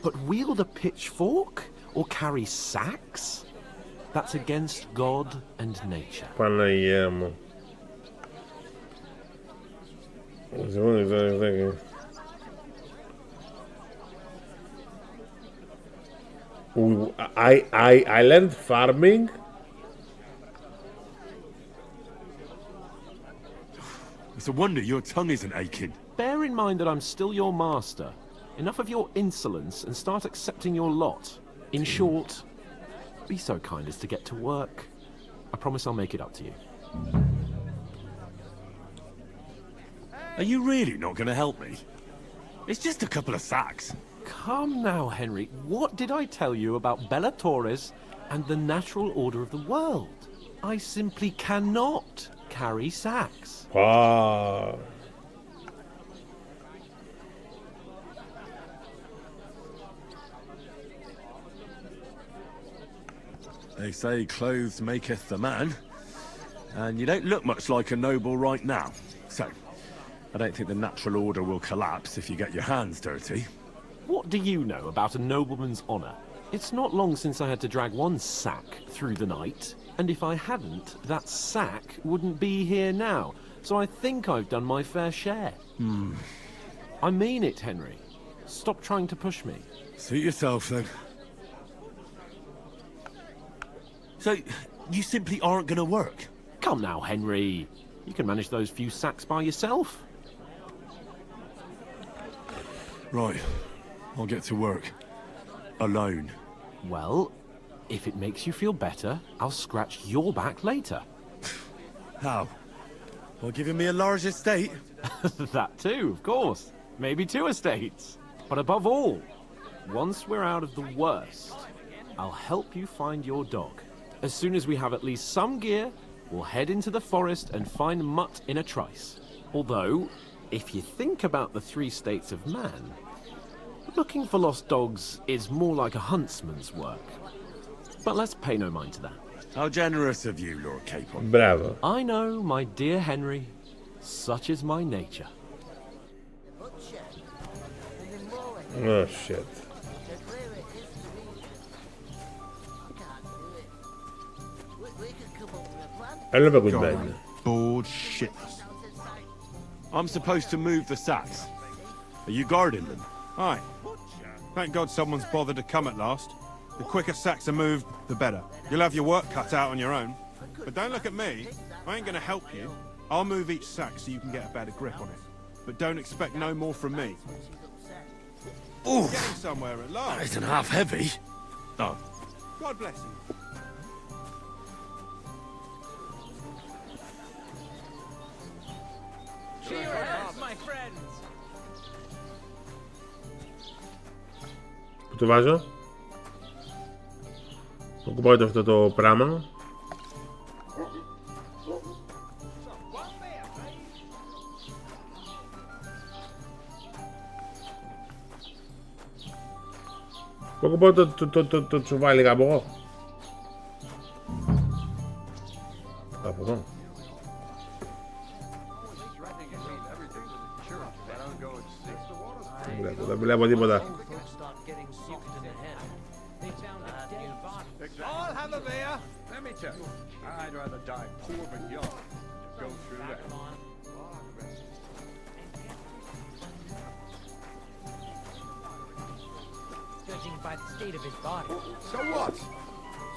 But wield a pitchfork or carry sacks? That's against God and nature. Παναγία μου. I learned farming. It's a wonder your tongue isn't aching. Bear in mind that I'm still your master. Enough of your insolence and start accepting your lot. In short, be so kind as to get to work. I promise I'll make it up to you. Are you really not going to help me? It's just a couple of sacks. Come now, Henry. What did I tell you about Bella Torres and the natural order of the world? I simply cannot carry sacks. Ah. They say clothes maketh the man, and you don't look much like a noble right now. So, I don't think the natural order will collapse if you get your hands dirty. What do you know about a nobleman's honour? It's not long since I had to drag one sack through the night, and if I hadn't, that sack wouldn't be here now. So I think I've done my fair share. I mean it, Henry. Stop trying to push me. Suit yourself, then. So, you simply aren't going to work? Come now, Henry. You can manage those few sacks by yourself. Right. I'll get to work. Alone. Well, if it makes you feel better, I'll scratch your back later. How? By giving me a large estate? That too, of course. Maybe 2 estates. But above all, once we're out of the worst, I'll help you find your dog. As soon as we have at least some gear, we'll head into the forest and find Mutt in a trice. Although, if you think about the 3 states of man, looking for lost dogs is more like a huntsman's work. But let's pay no mind to that. How generous of you, Lord Capon. Μπράβο. I know, my dear Henry. Such is my nature. Oh shit. I love a good man. Bored shitless. I'm supposed to move the sacks. Are you guarding them? Aye. Thank God someone's bothered to come at last. The quicker sacks are moved, the better. You'll have your work cut out on your own. But don't look at me. I ain't gonna help you. I'll move each sack so you can get a better grip on it. But don't expect no more from me. Ooh, Getting somewhere at last. that isn't half heavy. Oh. God bless you. Cheers, my friends. Πού το βάζω? Κουμπάω αυτό το πράγμα. Πού κουμπάω το τσουβάλι από εγώ? Από εδώ. Δεν βλέπω τίποτα. I'll have a beer. Let me tell you, I'd rather die poor but young than go through that. Judging by the state of his body. So what?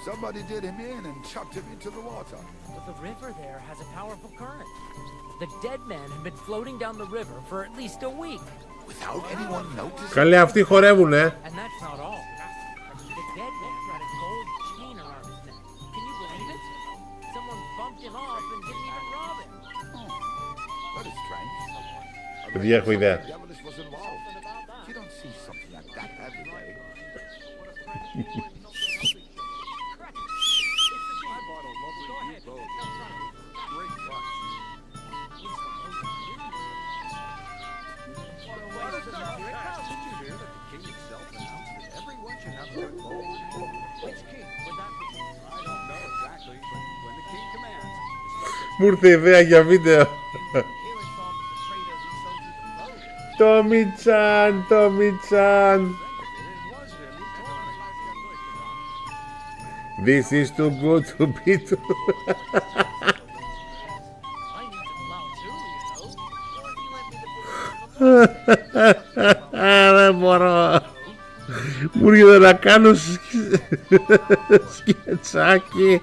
Somebody did him in and chucked him into the water. But the river there has a powerful current. The dead man had been floating down the river for at least a week. Without anyone noticing. Καλέ, αυτοί χορεύουνε. And that's not all. The dead man had a gold chain around his neck. Can you believe it? Someone bumped him off and didn't even rob him. That is strange. Παιδιά, έχω ιδέα. Devilish was involved. You don't see something like that every day. Μου ήρθε ιδέα για βίντεο. Τόμι-τσαν, Τόμι-τσαν. This is too good to be true. Δεν μπορώ. Μου έρχεται να κάνω σκετσάκι.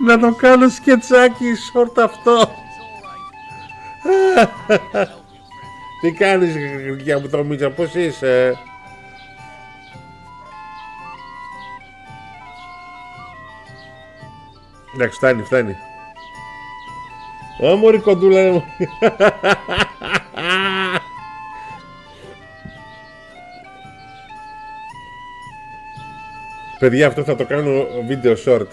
Να το κάνω σκετσάκι short αυτό. Τι κάνεις γλυκιά μου το Μίτσα, πώς είσαι? Εντάξει, φτάνει. Μωρή κοντούλα μου. Παιδιά, αυτό θα το κάνω βίντεο short.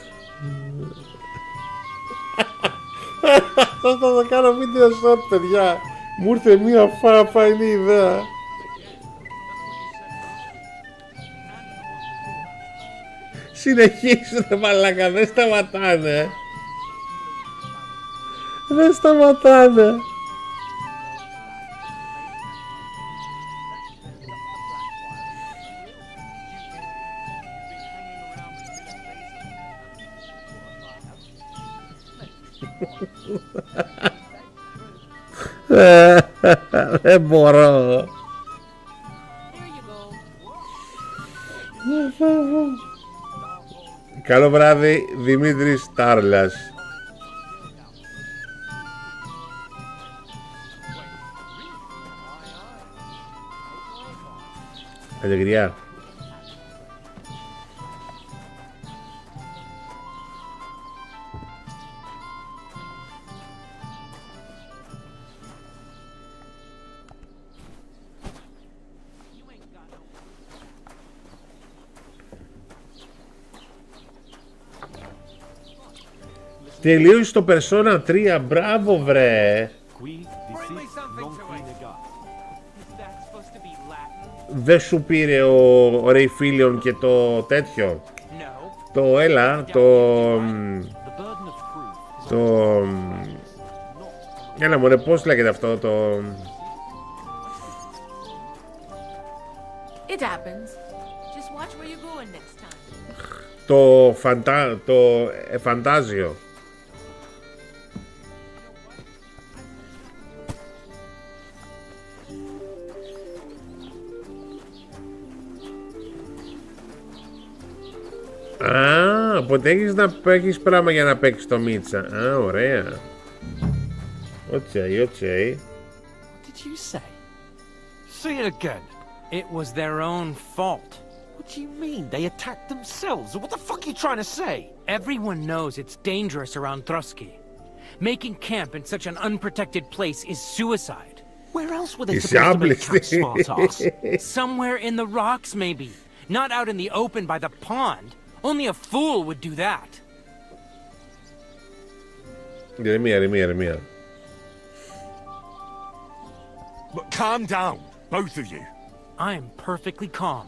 Αυτό θα το κάνω βίντεο short, παιδιά. Μου ήρθε μία φαϊνή ιδέα. Συνεχίζουνε μαλάκα, δεν σταματάνε. Δεν σταματάνε. Δεν μπορώ. Καλό βράδυ, Δημήτρης Τάρλας. Αλεγριά. Τελείωσε το Persona 3, μπράβο βρε. Δεν σου πήρε ο Ρέι Φίλιον και το τέτοιο? Το έλα, έλα μωρέ, πώς λέγεται αυτό το... It happens. Just watch where you're going next time. Το φαντάζιο. Α, οπότε έχεις πράγμα για να παίξεις το Μίτσα. Α, ωραία. Okay. What did you say? Say it again. It was their own fault. What do you mean? They attacked themselves? What the fuck are you trying to say? Everyone knows it's dangerous around Trosky. Making camp in such an unprotected place is suicide. Where else were they supposed to make camp, smart-ass? Somewhere in the rocks, maybe. Not out in the open by the pond. Only a fool would do that. Ηρεμία. But calm down, both of you. I am perfectly calm.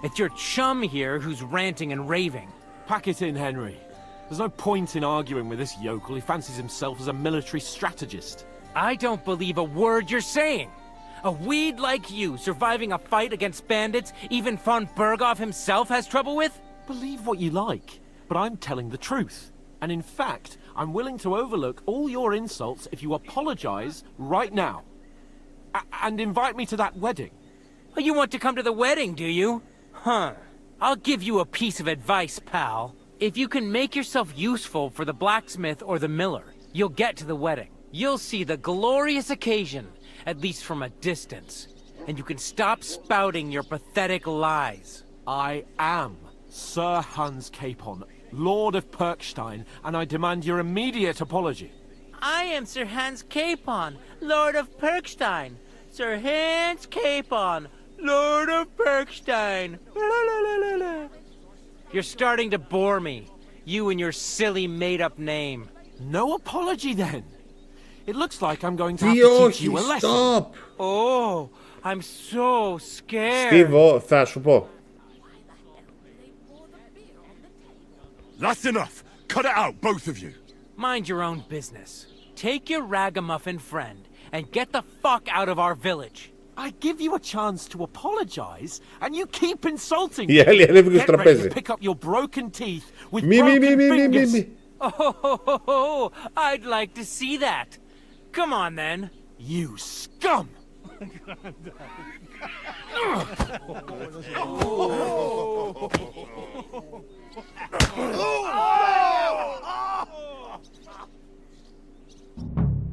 It's your chum here who's ranting and raving. Pack it in, Henry. There's no point in arguing with this yokel. He fancies himself as a military strategist. I don't believe a word you're saying. A weed like you surviving a fight against bandits even von Berghoff himself has trouble with? Believe what you like, but I'm telling the truth. And in fact, I'm willing to overlook all your insults if you apologize right now. And invite me to that wedding. Oh, you want to come to the wedding, do you? Huh. I'll give you a piece of advice, pal. If you can make yourself useful for the blacksmith or the miller, you'll get to the wedding. You'll see the glorious occasion, at least from a distance. And you can stop spouting your pathetic lies. I am Sir Hans Capon, Lord of Perkstein, and I demand your immediate apology. I am Sir Hans Capon, Lord of Perkstein. Sir Hans Capon, Lord of Perkstein. You're starting to bore me. You and your silly made-up name. No apology then. It looks like I'm going to have to teach you a lesson. Stop! Oh, I'm so scared. Steve, θα σου πω. That's enough. Cut it out, both of you. Mind your own business. Take your ragamuffin friend and get the fuck out of our village. I give you a chance to apologize, and you keep insulting me. Η άλλη ανέβηκε στο Get ready τραπέζι. to pick up your broken teeth with broken fingers. Oh, I'd like to see that. Come on then. You scum!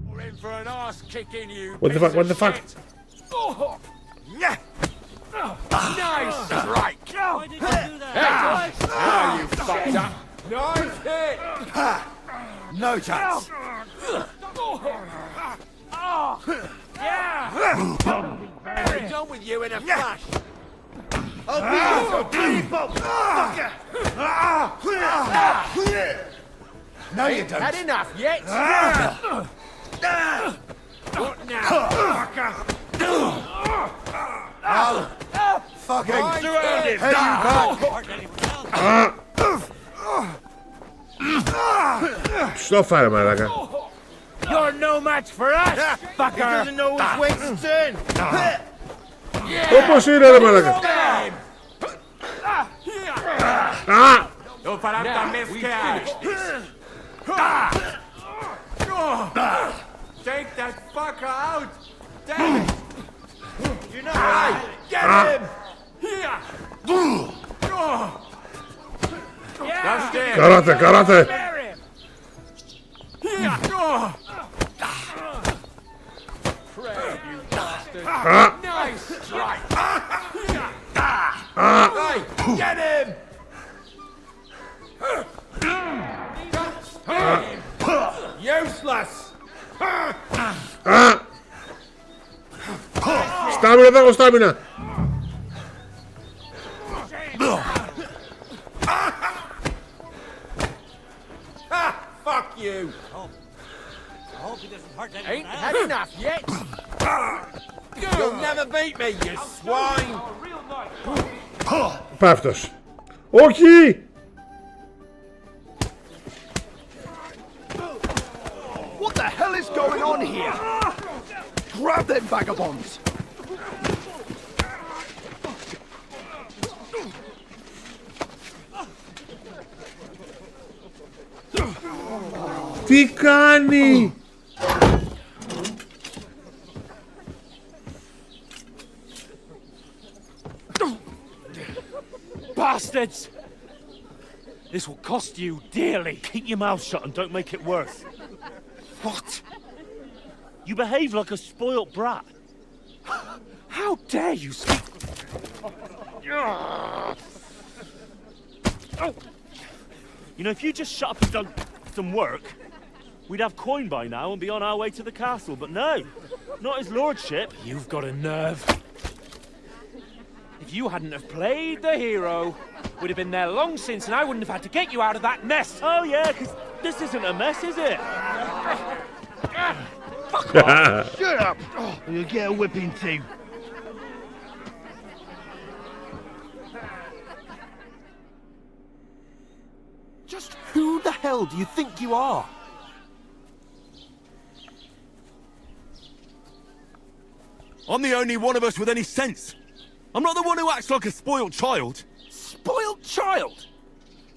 We're in for an arse kicking, you. What the fuck? Nice strike! Why did you do that? Now you fucked up! Nice hit! No chance. We're done with you in a flash! I'll be your fucker! No, you don't. Had enough yet? What now, fucker? Fucking Surrounded! head you back. Στο φάρε μαλάκα. You're no match for us, fucker! He doesn't know which way to turn! Όπως είναι ρε μαλάκα. Non farà da meschiare! Take that fucker out! Damn it! You're not right! Get him! Here! That's it! Καράτε, καράτε. Here! Craig, you bastard! Nice strike! Here! Hey, get him! Useless! Στάμινα, θα έχω στάμινα. Fuck you! Ain't had enough yet? You'll never beat me, you swine! Πάυτος. Όχι! What the hell is going on here? Grab them vagabonds! Τι κάνει! Bastards! This will cost you dearly. Keep your mouth shut and don't make it worse. What? You behave like a spoilt brat. How dare you speak... You know, if you just shut up and done some work, we'd have coin by now and be on our way to the castle, but no, not his lordship. You've got a nerve. If you hadn't have played the hero, we'd have been there long since and I wouldn't have had to get you out of that nest. Oh yeah, because this isn't a mess, is it? Fuck off! Shut up! Or you'll get a whipping too. Just who the hell do you think you are? I'm the only one of us with any sense. I'm not the one who acts like a spoiled child. Spoiled child?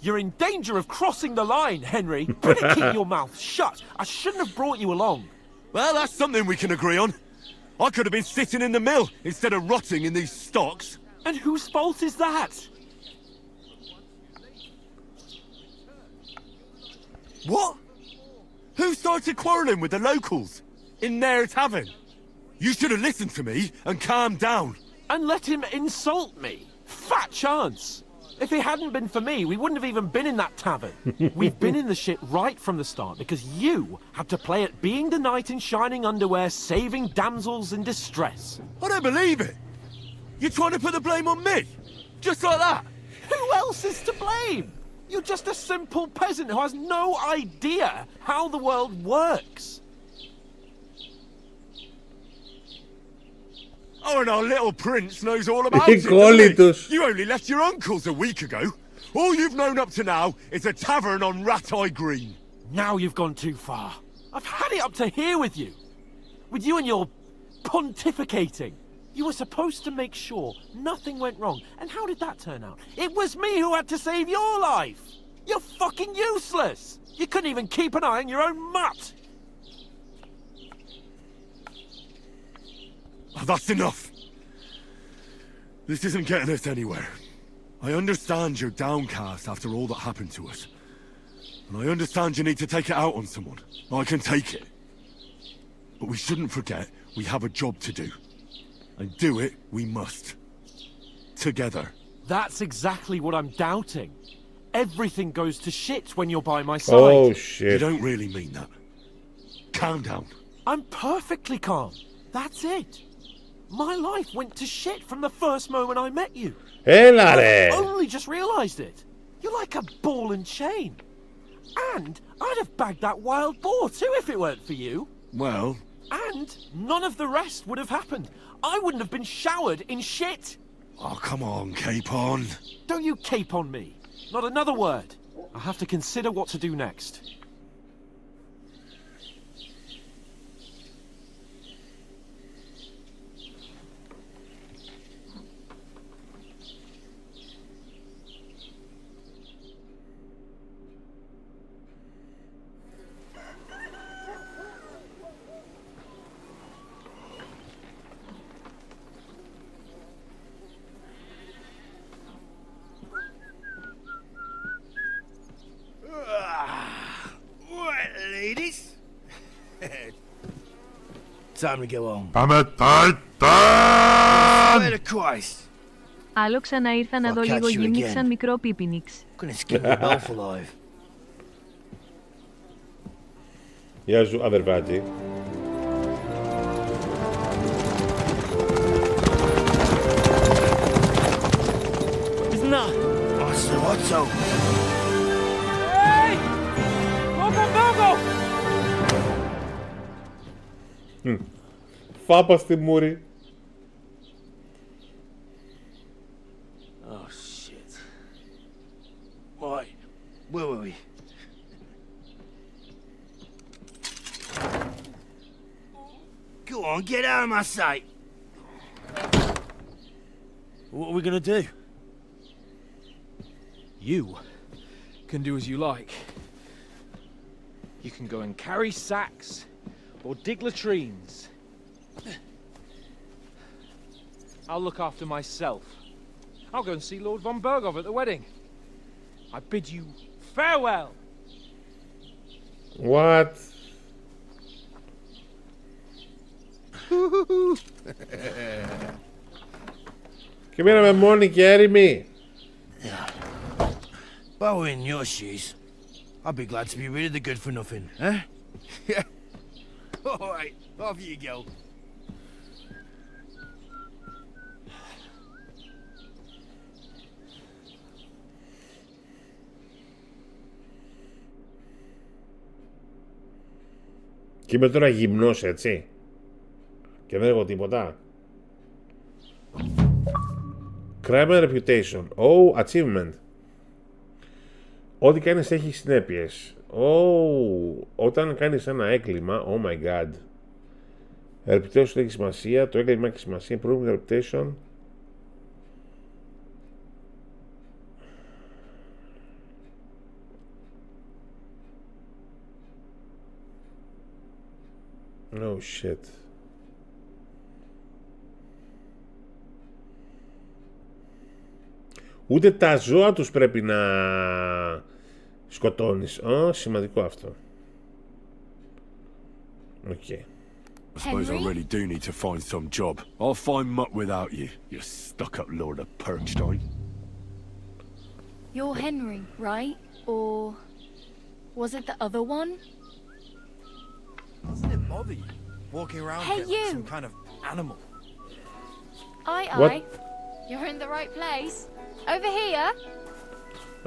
You're in danger of crossing the line, Henry. Better keep your mouth shut. I shouldn't have brought you along. Well, that's something we can agree on. I could have been sitting in the mill instead of rotting in these stocks. And whose fault is that? What? Who started quarrelling with the locals in their tavern? You should have listened to me and calmed down. And let him insult me? Fat chance. If it hadn't been for me, we wouldn't have even been in that tavern. We've been in the shit right from the start because you had to play at being the knight in shining underwear, saving damsels in distress. I don't believe it. You're trying to put the blame on me? Just like that? Who else is to blame? You're just a simple peasant who has no idea how the world works. Oh, and our little prince knows all about it, doesn't he? You only left your uncle's a week ago. All you've known up to now is a tavern on Rat-Eye Green. Now you've gone too far. I've had it up to here with you. With you and your pontificating. You were supposed to make sure nothing went wrong. And how did that turn out? It was me who had to save your life. You're fucking useless. You couldn't even keep an eye on your own mutt. Oh, that's enough. This isn't getting us anywhere. I understand you're downcast after all that happened to us. And I understand you need to take it out on someone. I can take it. But we shouldn't forget we have a job to do. And do it we must. Together. That's exactly what I'm doubting. Everything goes to shit when you're by my side. Oh shit. You don't really mean that. Calm down. I'm perfectly calm. That's it. My life went to shit from the first moment I met you. Έλα ρε. I only just realized it. You're like a ball and chain. And I'd have bagged that wild boar too if it weren't for you. Well... And none of the rest would have happened. I wouldn't have been showered in shit. Oh, come on, Capon. Don't you cape on me. Not another word. I have to consider what to do next. Ladies? Time to go home. Πάμε Titan! Swear to Christ. Άλλο ξαναήρθα να δω λίγο γύμνιξ σαν μικρό πίπινιξ. Γεια σου, αδερφάτσι. Isn't that? What's up? Hey! Go! Φάπα στη μούρη. Oh shit. Why? Where were we? Go on, get out of my sight. What are we gonna do? You can do as you like. You can go and carry sacks or dig latrines. I'll look after myself. I'll go and see Lord von Berghoff at the wedding. I bid you farewell. What? Και μείναμε μόνοι και έρημοι. If I were in your shoes, I'd be glad to be rid of the good for nothing, eh? Yeah. All right, off you go. Και είμαι τώρα γυμνός, έτσι. Και δεν έχω τίποτα. Crime and reputation. Oh, achievement. Ό,τι κάνεις έχει συνέπειες. Oh, όταν κάνεις ένα έγκλημα, oh my god. Reputation έχει σημασία, το έγκλημα έχει σημασία. Improving reputation. Oh shit. Ούτε τα ζώα τους πρέπει να σκοτώνεις. Σημαντικό αυτό. Okay. I suppose I really do need to find some job. I'll find muck without you, you stuck-up lord of Perkstein. You're Henry, right? Or was it the other one? Doesn't it bother you walking around Hey, here like you! some kind of animal? Aye, What? aye. You're in the right place. Over here.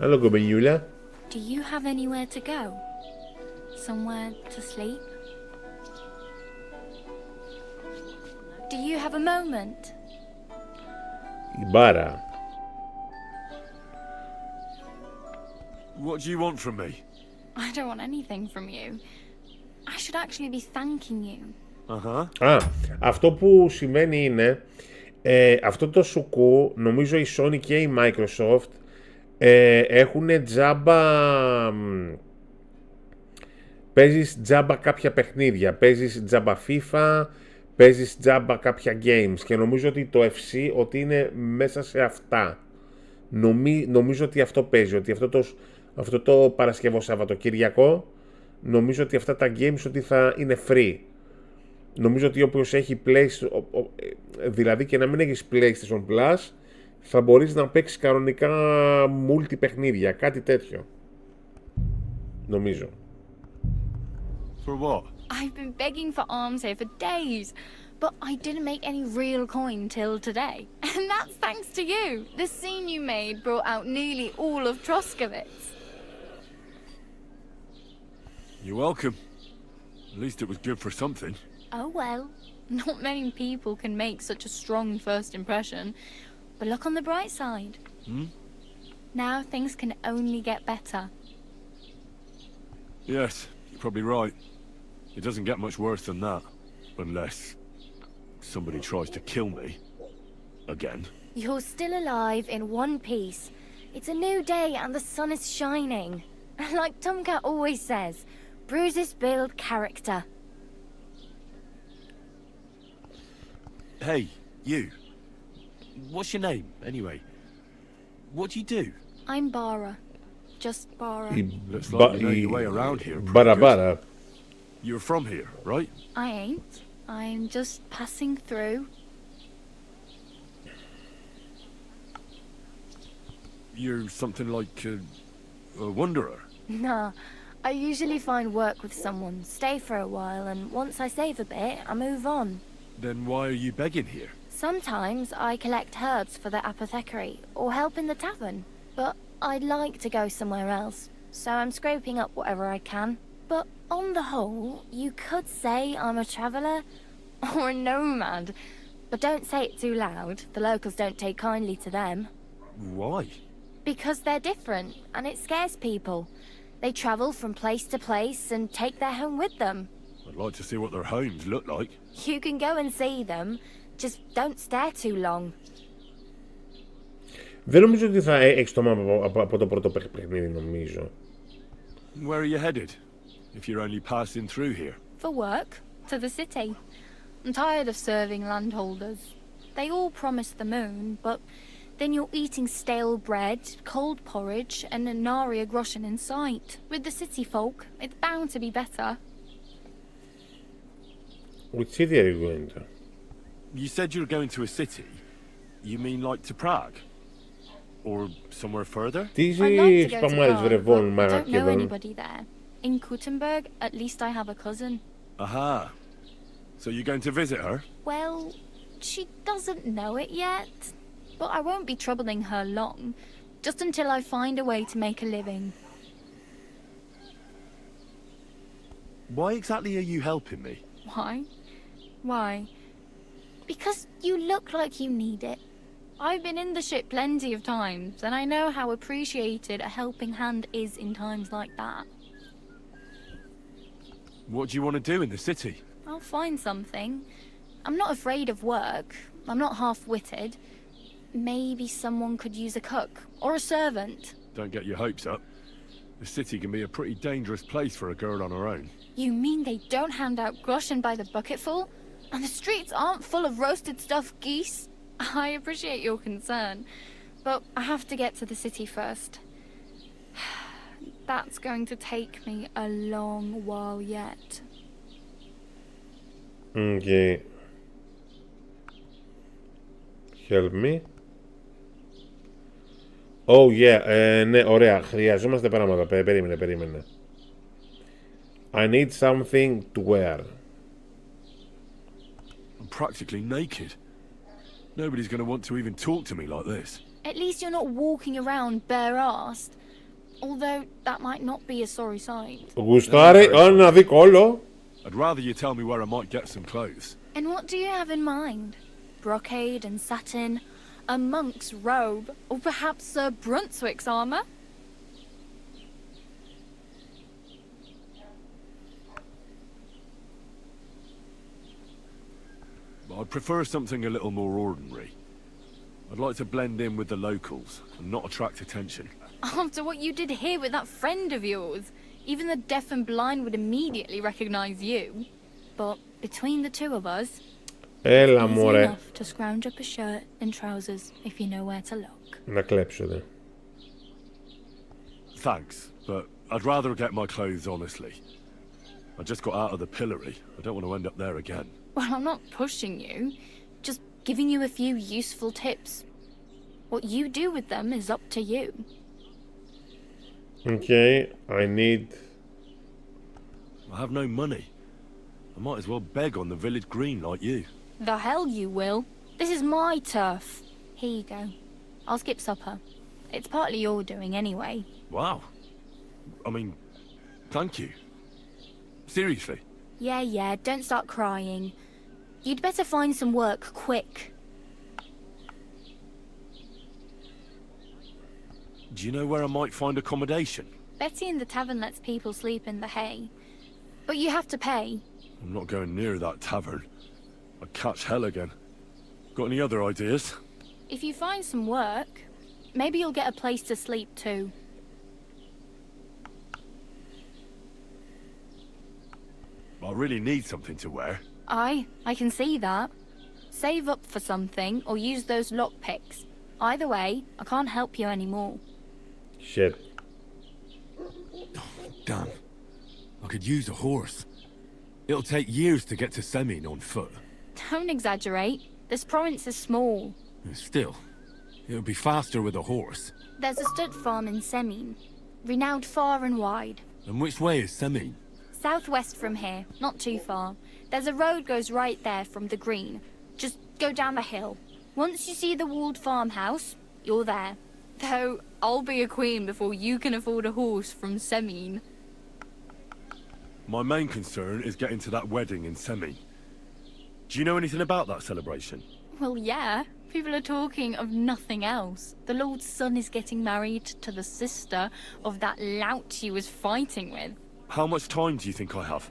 Hello, κομπενιούλα. Do you have anywhere to go? Somewhere to sleep? Do you have a moment? Η μπάρα. What do you want from me? I don't want anything from you. I should actually be thanking you. Α, αυτό που σημαίνει είναι αυτό το σουκού, νομίζω η Sony και η Microsoft έχουν τζάμπα, παίζεις τζάμπα κάποια παιχνίδια, παίζεις τζάμπα FIFA, παίζεις τζάμπα κάποια games και νομίζω ότι το FC ότι είναι μέσα σε αυτά. Νομίζω ότι αυτό παίζει, ότι αυτό το Παρασκευό Σαββατοκύριακο νομίζω ότι αυτά τα games ότι θα είναι free. Νομίζω ότι όποιος έχει PlayStation, δηλαδή και να μην έχεις PlayStation Plus, θα μπορείς να παίξεις κανονικά multi παιχνίδια, κάτι τέτοιο. Νομίζω. For what? I've been begging for arms here for days, but I didn't make any real coin till today. And that's thanks to you. The scene you made brought out nearly all of Troskowitz. You're welcome. At least it was good for something. Oh well, not many people can make such a strong first impression. But look on the bright side. Now things can only get better. Yes, you're probably right. It doesn't get much worse than that. Unless somebody tries to kill me. Again. You're still alive in one piece. It's a new day and the sun is shining. Like Tomcat always says, bruises build character. Hey, you. What's your name, anyway? What do you do? I'm Bara. Just Bara. Looks like you know your way around here. Bara. You're from here, right? I ain't. I'm just passing through. You're something like a wanderer. Nah, I usually find work with someone, stay for a while, and once I save a bit, I move on. Then why are you begging here? Sometimes I collect herbs for the apothecary, or help in the tavern. But I'd like to go somewhere else, so I'm scraping up whatever I can. But on the whole, you could say I'm a traveller, or a nomad. But don't say it too loud, the locals don't take kindly to them. Why? Because they're different, and it scares people. They travel from place to place and take their home with them. I'd like to see what their homes look like. You can go and see them, just don't stare too long. Δεν νομίζω ότι θα έχεις το μάπα από το πρώτο παιχνίδι, νομίζω. Where are you headed, if you're only passing through here? For work, to the city. I'm tired of serving landholders. They all promise the moon, but then you're eating stale bread, cold porridge, and a naria groschen in sight. With the city folk, it's bound to be better. Which city are you going to? You said you're going to a city. You mean like to Prague? Or somewhere further? Τι I'd like to go to σπαμάρες Prague, βρεβών, but I don't know μαρακεδόν. anybody there. In Kuttenberg, at least I have a cousin. Aha. So you're going to visit her? Well, she doesn't know it yet. But I won't be troubling her long. Just until I find a way to make a living. Why exactly are you helping me? Why? Why? Because you look like you need it. I've been in the ship plenty of times, and I know how appreciated a helping hand is in times like that. What do you want to do in the city? I'll find something. I'm not afraid of work. I'm not half-witted. Maybe someone could use a cook, or a servant. Don't get your hopes up. The city can be a pretty dangerous place for a girl on her own. You mean they don't hand out groschen by the bucketful? And the streets aren't full of roasted stuffed geese? I appreciate your concern, but I have to get to the city first. That's going to take me a long while yet. Okay. Help me. Oh yeah, ναι, ωραία. Χρειαζόμαστε πράγματα. Περίμενε. I need something to wear. I'm practically naked. Nobody's going to want to even talk to me like this. At least you're not walking around bare-assed. Although, that might not be a sorry sight. Γουστάρει, να δει κόλλο. I'd rather you tell me where I might get some clothes. And what do you have in mind? Brocade and satin? A monk's robe? Or perhaps Sir Brunswick's armour? I'd prefer something a little more ordinary. I'd like to blend in with the locals and not attract attention. After what you did here with that friend of yours, even the deaf and blind would immediately recognize you. But between the two of us, Έλα, it's easy μωρέ. enough to scrounge up a shirt and trousers if you know where to look. Να κλέψω, δε. Thanks, but I'd rather get my clothes honestly. I just got out of the pillory. I don't want to end up there again. Well, I'm not pushing you, just giving you a few useful tips. What you do with them is up to you. Okay, I need... I have no money. I might as well beg on the village green like you. The hell you will. This is my turf. Here you go. I'll skip supper. It's partly your doing anyway. Wow. I mean, thank you. Seriously. Yeah, don't start crying. You'd better find some work quick. Do you know where I might find accommodation? Betty in the tavern lets people sleep in the hay. But you have to pay. I'm not going near that tavern. I'd catch hell again. Got any other ideas? If you find some work, maybe you'll get a place to sleep too. I really need something to wear. I can see that. Save up for something or use those lockpicks. Either way, I can't help you anymore. Shit. Damn. I could use a horse. It'll take years to get to Semin on foot. Don't exaggerate. This province is small. Still, it'll be faster with a horse. There's a stud farm in Semin, renowned far and wide. And which way is Semin? Southwest from here, not too far. There's a road goes right there from the green. Just go down the hill. Once you see the walled farmhouse, you're there. Though, I'll be a queen before you can afford a horse from Semin. My main concern is getting to that wedding in Semin. Do you know anything about that celebration? Well, yeah. People are talking of nothing else. The Lord's son is getting married to the sister of that lout he was fighting with. How much time do you think I have?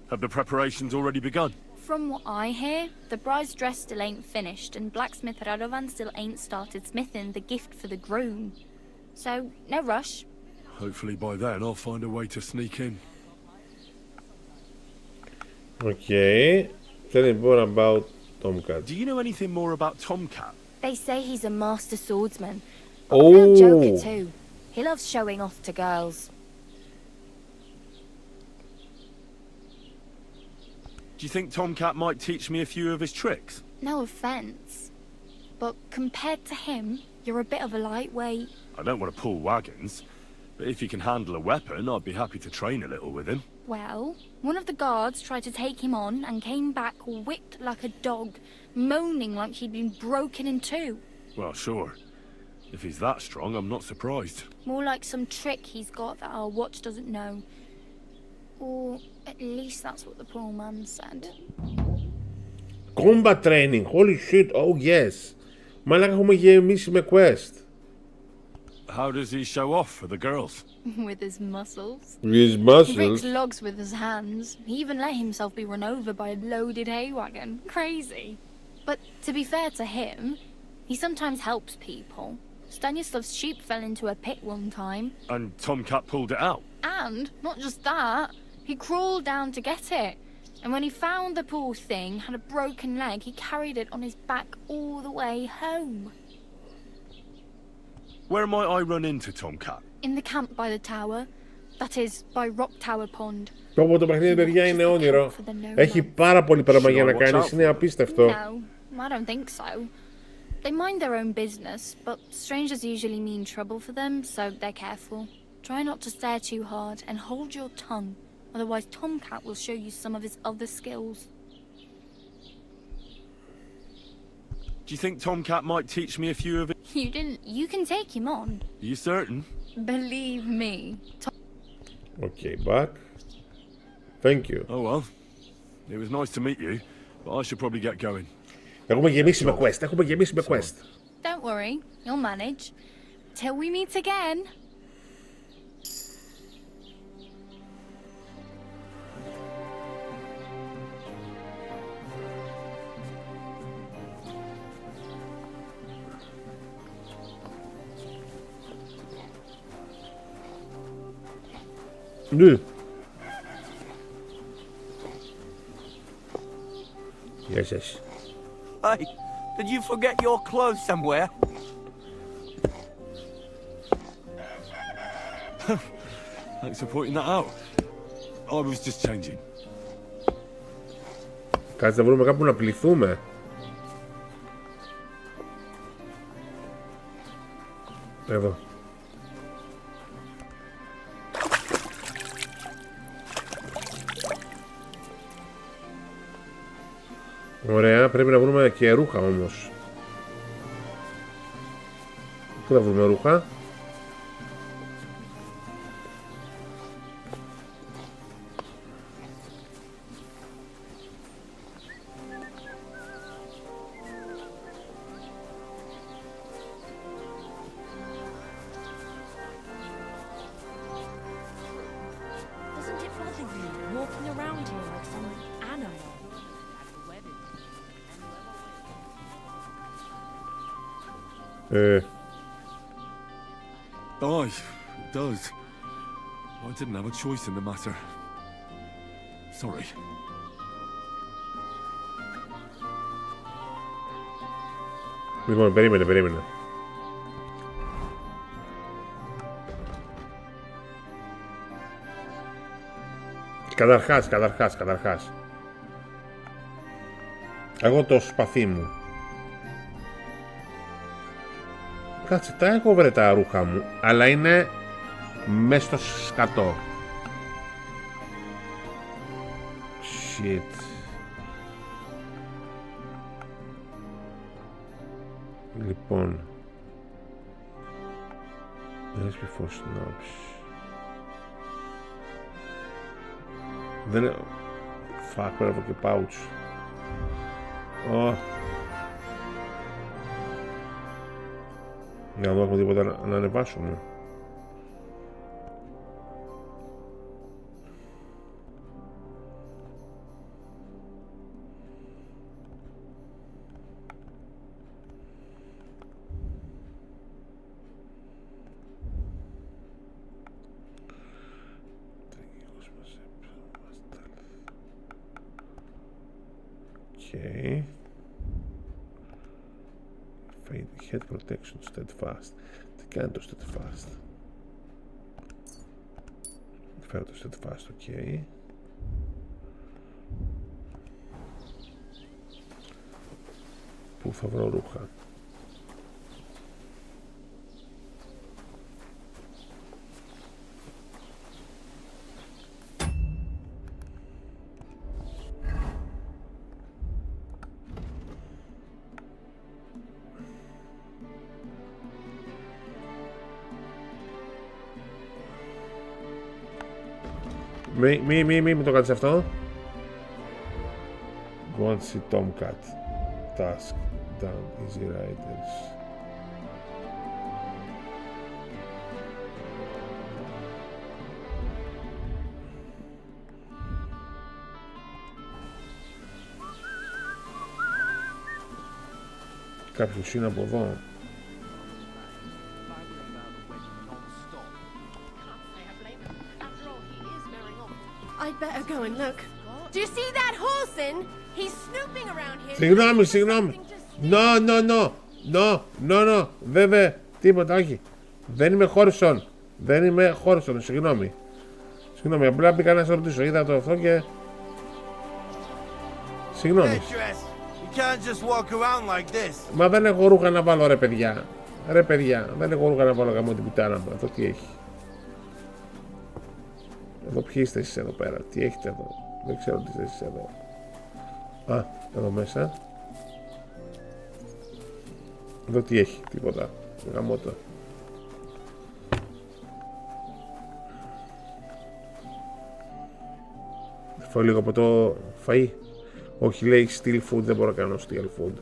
Have the preparations already begun? From what I hear, the bride's dress still ain't finished, and blacksmith Radovan still ain't started smithing the gift for the groom. So, no rush. Hopefully by then I'll find a way to sneak in. Okay. Tell me more about Tomcat. Do you know anything more about Tomcat? They say he's a master swordsman. Oh. A real joker too. He loves showing off to girls. Do you think Tomcat might teach me a few of his tricks? No offense, but compared to him, you're a bit of a lightweight. I don't want to pull wagons, but if he can handle a weapon, I'd be happy to train a little with him. Well, one of the guards tried to take him on and came back whipped like a dog, moaning like he'd been broken in two. Well, sure. If he's that strong, I'm not surprised. More like some trick he's got that our watch doesn't know. Or at least that's what the poor man said. Combat training, holy shit, oh yes. Μαλάκα έχουμε γεμίσει με quest. How does he show off for the girls? With his muscles. His muscles? He breaks logs with his hands. He even let himself be run over by a loaded hay wagon. Crazy. But to be fair to him, he sometimes helps people. Stanislav's sheep fell into a pit one time. And Tomcat pulled it out? And, not just that, he crawled down to get it. And when he found the poor thing had a broken leg, he carried it on his back all the way home. Where might I run into Tomcat? In the camp by the tower. That is, by Rock Tower Pond. Το παιχνίδι, παιδιά, είναι όνειρο. Έχει πάρα πολύ πράγμα για να κάνεις, είναι απίστευτο. No, I don't think so. They mind their own business, but strangers usually mean trouble for them, so they're careful. Try not to stare too hard and hold your tongue, otherwise Tomcat will show you some of his other skills. Do you think Tomcat might teach me a few of it? You didn't. You can take him on. Are you certain? Believe me. Okay, back. Thank you. Oh well. It was nice to meet you, but I should probably get going. Έχουμε γεμίσει με quest, έχουμε γεμίσει με quest. Don't worry, you'll manage. Till we meet again. Ναι. Γεια σας. Hey, did you forget your clothes somewhere? Thanks for pointing that out. I was just changing. Κάτσε να βρούμε κάπου να πληθούμε. Εδώ. Ωραία, πρέπει να βρούμε και ρούχα όμως. Πού θα βρούμε ρούχα? Aye, it does. I didn't have a choice in the matter. Sorry. Λοιπόν, περίμενε. Καταρχάς. Εγώ το σπαθί μου. Κάτσε, τα έχω βρει τα ρούχα μου, αλλά είναι μες στο σκατό. Shit. Λοιπόν. Rest before snaps. Δεν... Fuck, πρέπει και pouch. Για να δω έχουμε τίποτα να ανεβάσουμε. Okay. Head protection steadfast. Τι κάνει το steadfast? Φέρω το steadfast, ok. Πού θα βρω ρούχα? Μη το κάνεις αυτό. Go and see Tomcat. Task done. Easy Riders. Κάποιος είναι από εδώ. I'd better go and look. Do you see that Horson? He's snooping around here. Συγγνώμη. No. Βέβαια, τίποτα, όχι. Δεν είμαι Χόρισον. Συγγνώμη, απλά μπήκα να σε ρωτήσω. Είδα το αυτό και... Συγγνώμη. Μα δεν έχω ρούχα να βάλω, ρε παιδιά. Δεν έχω ρούχα να βάλω γαμώ την πουτάνα μου. Αυτό τι έχει? Εδώ ποιοι είστε εσείς εδώ πέρα? Τι έχετε εδώ? Δεν ξέρω τι είστε εσείς εδώ. Α, εδώ μέσα. Εδώ τι έχει? Τίποτα. Γαμώτο. Φάω λίγο από το φαΐ. Όχι, λέει steal food, δεν μπορώ να κάνω steal food.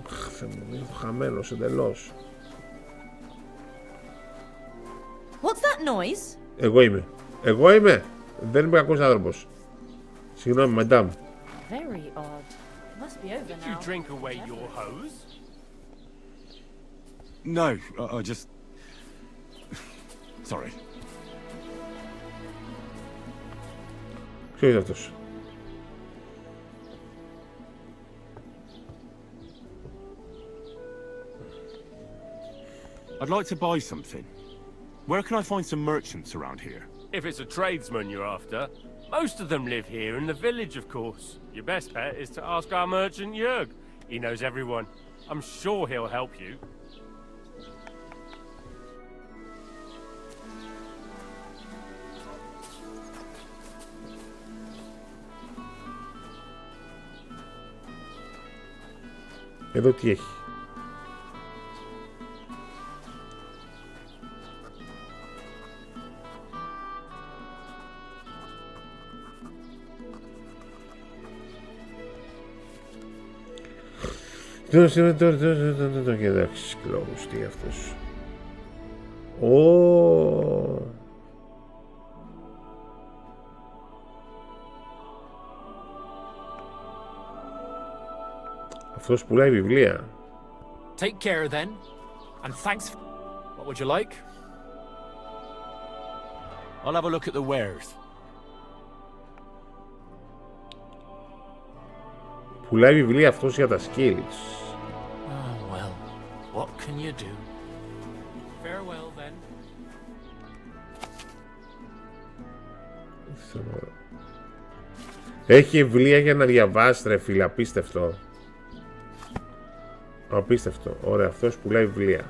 Θεέ μου, είμαι χαμένος εντελώς. What's that noise? Εγώ είμαι. Δεν είμαι κακός άνθρωπος. Συγγνώμη, μαντάμ. Very odd. It must be over now. You drink away your hose? No, I just... Sorry. Ποιο είναι αυτός? I'd like to buy something. Where can I find some merchants around here? If it's a tradesman you're after, most of them live here in the village, of course. Your best bet is to ask our merchant Jörg. He knows everyone. I'm sure he'll help you. Εδώ τι έχει. Τώρα κοιτάξεις κλόγους τι αυτός. Αυτός πουλάει βιβλία. Take care then, and thanks. What would you like? I'll have a look at the wares. Πουλάει βιβλία αυτός για τα skills. Oh well, what can you do? Farewell then. Έχει βιβλία για να διαβάσει, ρε φίλε, απίστευτο. Απίστευτο. Ωραία, αυτός πουλάει βιβλία.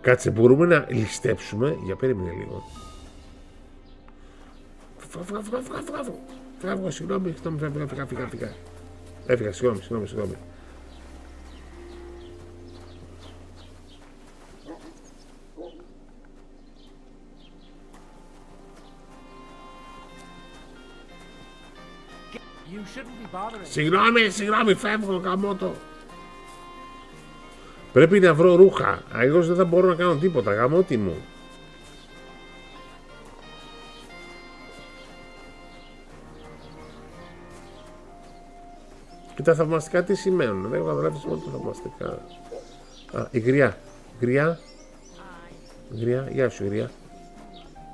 Κάτσε, μπορούμε να ληστέψουμε. Για περίμενε λίγο. Φεύγω, συγγνώμη, φύγα. Έφυγα, συγγνώμη. Συγγνώμη, φεύγω, γαμώτο. Πρέπει να βρω ρούχα, αλλιώς δεν θα μπορώ να κάνω τίποτα, γαμώτη μου. Και τα θαυμαστικά τι σημαίνουν, δεν έχω καταλάβει μόνο τα θαυμαστικά. Α, η γριά, γεια σου γριά.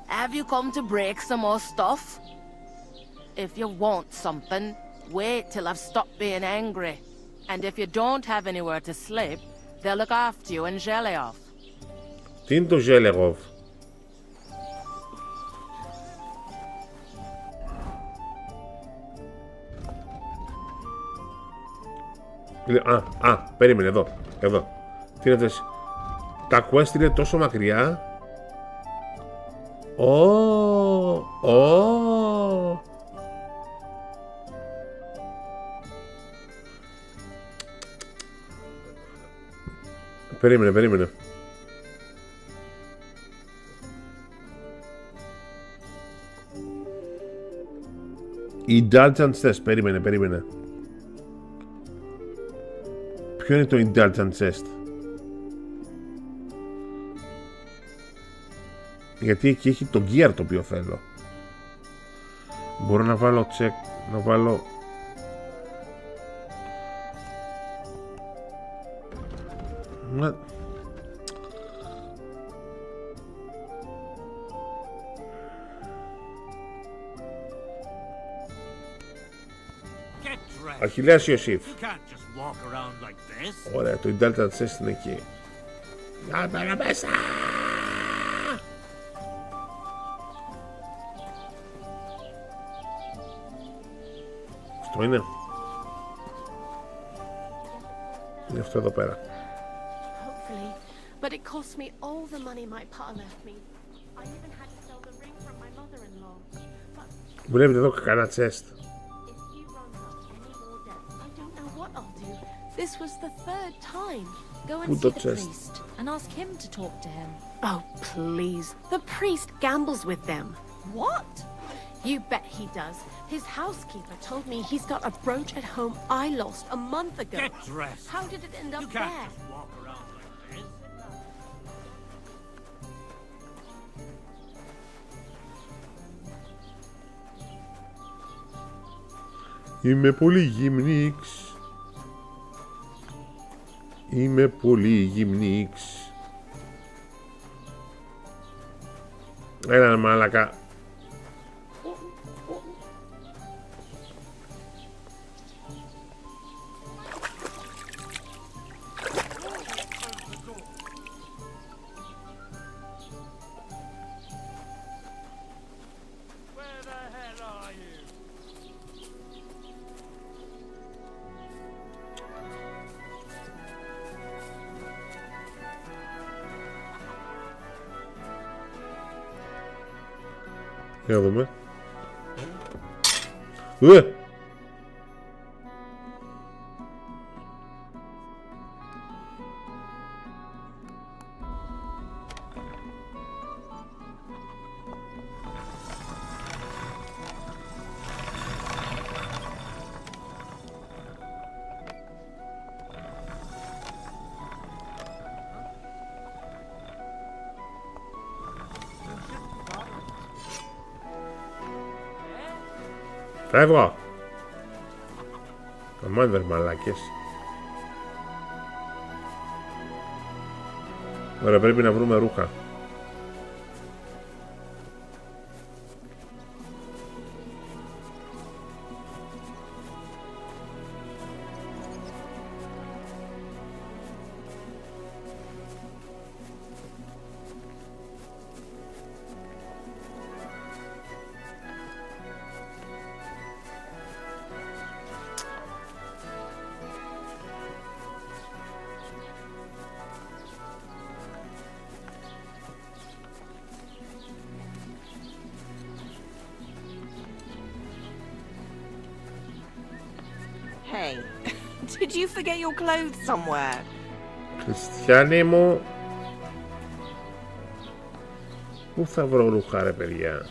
Have you come to break some more stuff? If you want something, wait till I've stopped being angry. And if you don't have anywhere to sleep, they'll look after you in Zheleov. Τι είναι το Zheleov? Περίμενε, εδώ. Τι είναι αυτό? Τα quest είναι τόσο μακριά. Περίμενε. Indulgence test, περίμενε. Ποιο είναι το indulgence test? Γιατί εκεί έχει το gear το οποίο θέλω. Μπορώ να βάλω check, να βάλω... Αχιλλέας Ιωσήφ. Ωραία, το indulgence test είναι εκεί. Να μπαίνω μέσα! Αυτό είναι. Είναι αυτό εδώ πέρα. But it cost me all the money my pa left me. I even had to sell the ring from my mother-in-law. Βλέπετε εδώ κανένα chest. This was the third time. Go and see the priest and ask him to talk to him. Oh, please. The priest gambles with them. What? You bet he does. His housekeeper told me he's got a brooch at home I lost a month ago. Get dressed. How did it end up there? Walk around like this. Είμαι πολύ γυμνίξ. Έλα μάλακα. Για να δούμε. Φεύγω! Αμάν δεν μαλάκες. Ωραία, πρέπει να βρούμε ρούχα. Hey, did you forget your clothes somewhere? Χριστιανή μου, πού θα βρω ρούχα ρε παιδιά?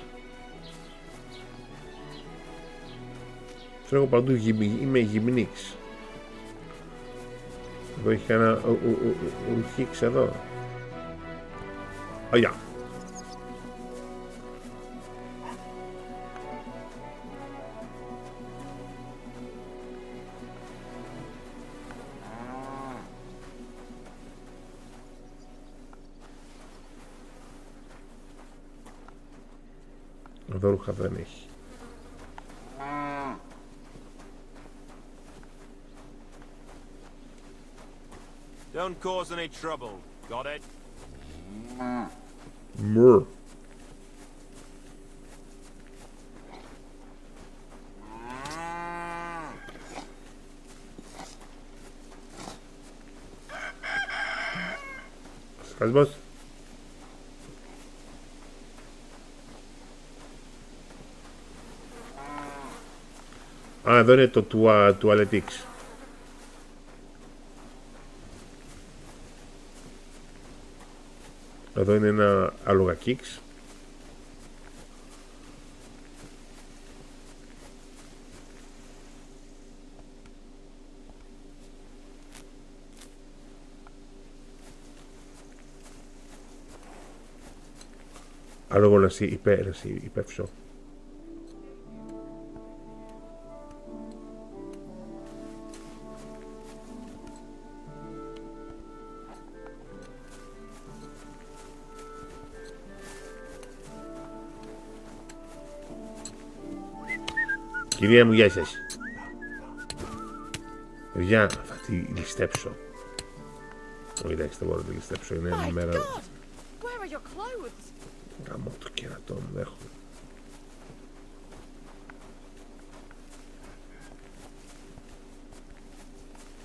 Τρέχω παντού, είμαι γυμνίξ. Εδώ έχει ένα ρουχίξ εδώ. Αγιά. Εδώ ρούχα δεν έχει. Don't cause any trouble. Got it? Mrr. Σκασμός. Α, εδώ είναι το τουαλετίξ. Εδώ είναι ένα αλογακίξ. Άλογο να σι υπεύσω. Κυρία μου, γεια σας. Παιδιά, θα τη ληστέψω. Όχι, εντάξει, δεν μπορώ να τη ληστέψω. Είναι η μέρα... Γαμώ το κερατό μου, δεν έχω.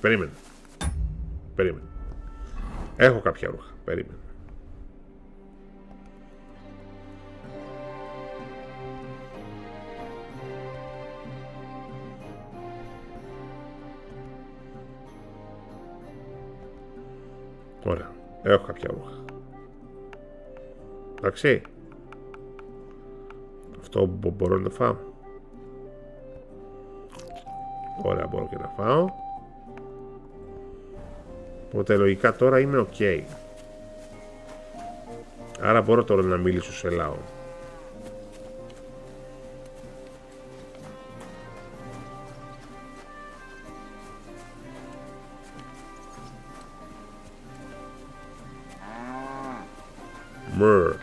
Περίμενε. Περίμενε. Έχω κάποια ρούχα. Περίμενε. Ωραία, έχω κάποια ρούχα. Εντάξει. Αυτό μπορώ να φάω. Ωραία, μπορώ και να φάω. Οπότε λογικά τώρα είμαι ok. Άρα μπορώ τώρα να μιλήσω σε λαό. Μρρ.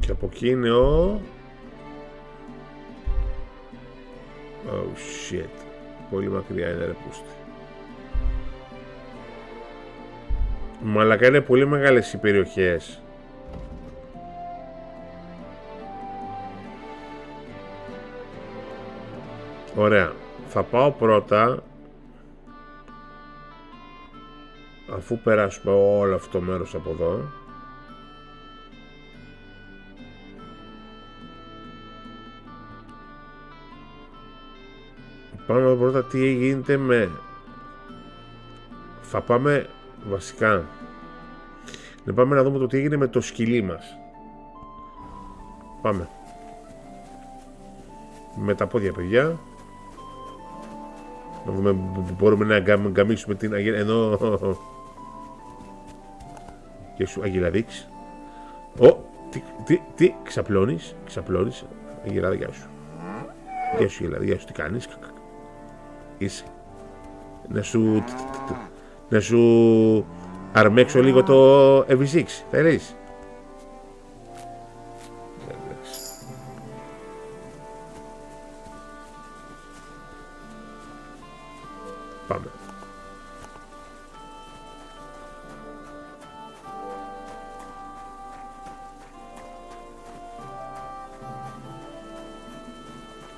Και από εκεί είναι ο... Oh shit. Πολύ μακριά είναι ρε πούστη. Μαλάκα, είναι πολύ μεγάλες οι περιοχές. Ωραία. Θα πάω πρώτα, αφού περάσουμε όλο αυτό το μέρος από εδώ, πάμε να δω πρώτα τι γίνεται με... Θα πάμε βασικά να πάμε να δούμε το τι έγινε με το σκυλί μας. Πάμε με τα πόδια, παιδιά, να δούμε που μπορούμε να γκαμίσουμε την αγγέλα, ενώ και σου αγγελαδίξ. Τι ξαπλώνεις, αγγελάδα, γεια σου, αγγελάδα, γεια σου, τι κάνεις, είσαι, να σου αρμέξω λίγο το MV6, θέλεις? Πάμε.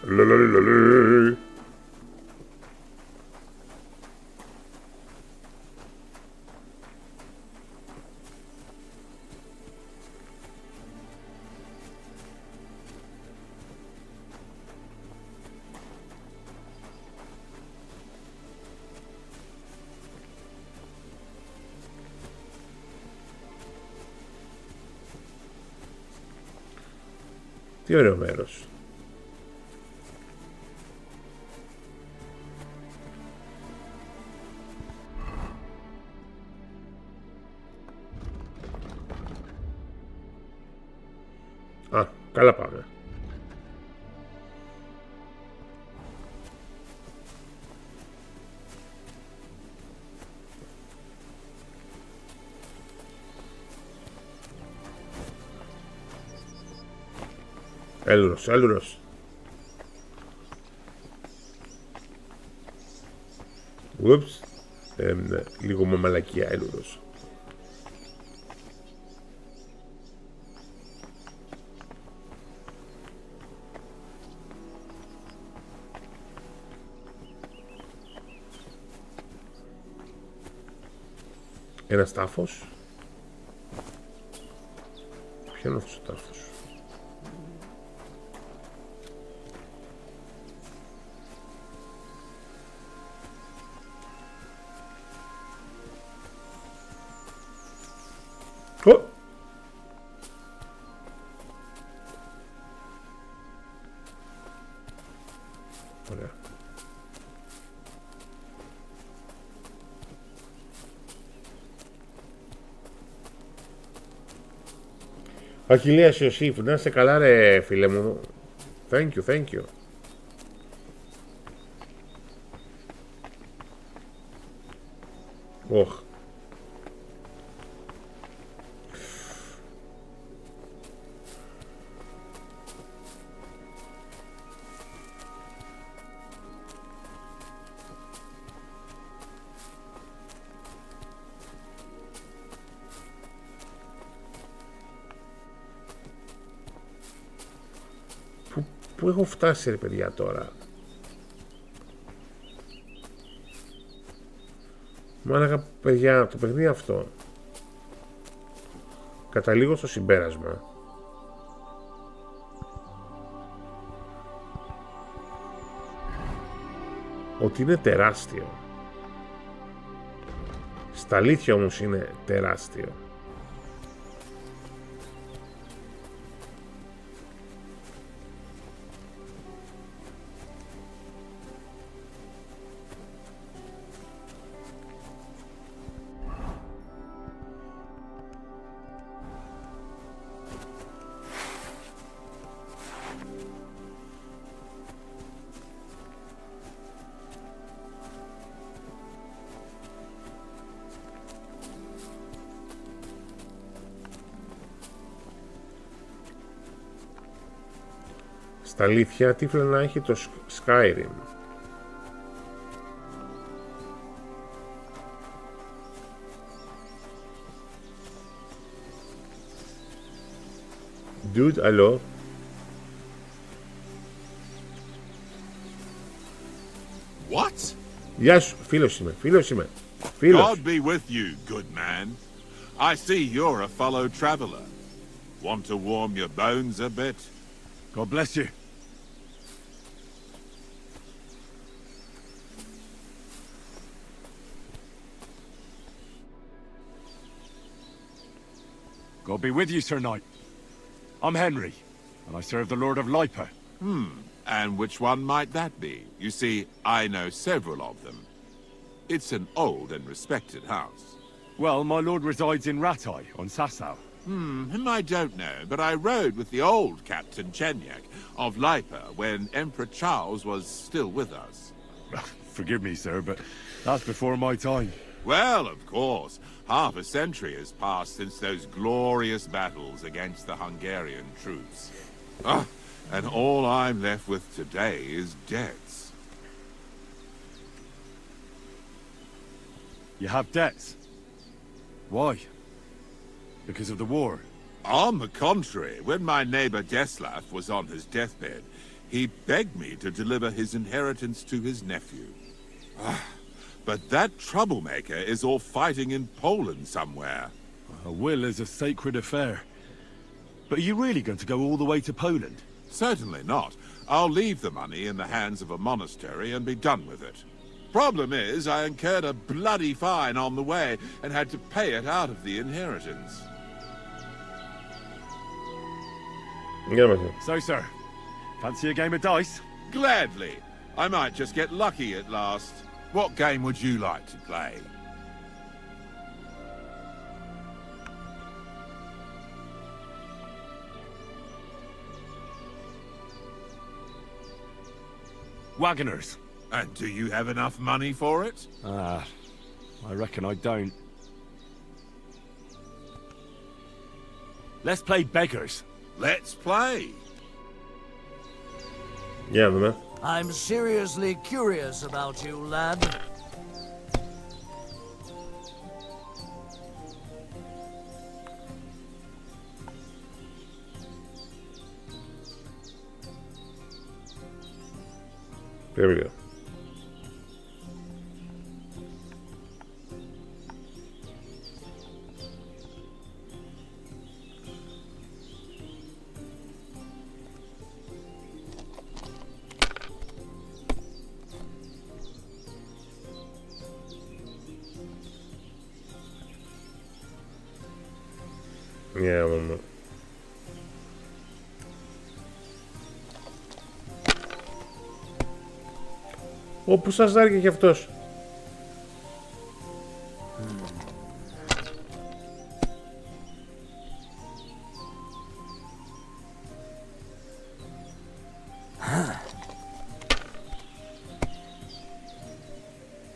Λαλαλαλαλε. Τι ωραίο μέρος. Α, καλά πάμε. Έλουρος. Ούψ. Λίγο με μαλακία, έλουρος. Ένας τάφος. Ποιο είναι αυτός ο τάφος? Ωραία. Αχιλέας Ιωσήφ, να είσαι καλά ρε φίλε μου. Thank you. Οχ. Πού έχω φτάσει ρε παιδιά τώρα? Μάλακα παιδιά, το παιχνίδι αυτό καταλήγω στο συμπέρασμα ότι είναι τεράστιο. Στα αλήθεια όμως είναι τεράστιο. Στα αλήθεια, τι να έχει το Skyrim. Dude, hello. What? Γεια σου, φίλος είμαι. God be with you, good man. I see you're a fellow traveler. Want to warm your bones a bit? God bless you. God be with you, Sir Knight. I'm Henry, and I serve the Lord of Lipa. And which one might that be? You see, I know several of them. It's an old and respected house. Well, my lord resides in Ratai, on Sasau. Him I don't know, but I rode with the old Captain Chenyak of Lipa when Emperor Charles was still with us. Forgive me, sir, but that's before my time. Well, of course. Half a century has passed since those glorious battles against the Hungarian troops. And all I'm left with today is debts. You have debts? Why? Because of the war? On the contrary, when my neighbor Deslav was on his deathbed, he begged me to deliver his inheritance to his nephew. But that troublemaker is all fighting in Poland somewhere. A will is a sacred affair. But are you really going to go all the way to Poland? Certainly not. I'll leave the money in the hands of a monastery and be done with it. Problem is, I incurred a bloody fine on the way and had to pay it out of the inheritance. So, sir, fancy a game of dice? Gladly. I might just get lucky at last. What game would you like to play? Wagoners. And do you have enough money for it? I reckon I don't. Let's play beggars. Let's play. Για να δούμε. I'm seriously curious about you, lad. Πρέπει. Yeah, one more. Όπου σας δάρει και αυτός.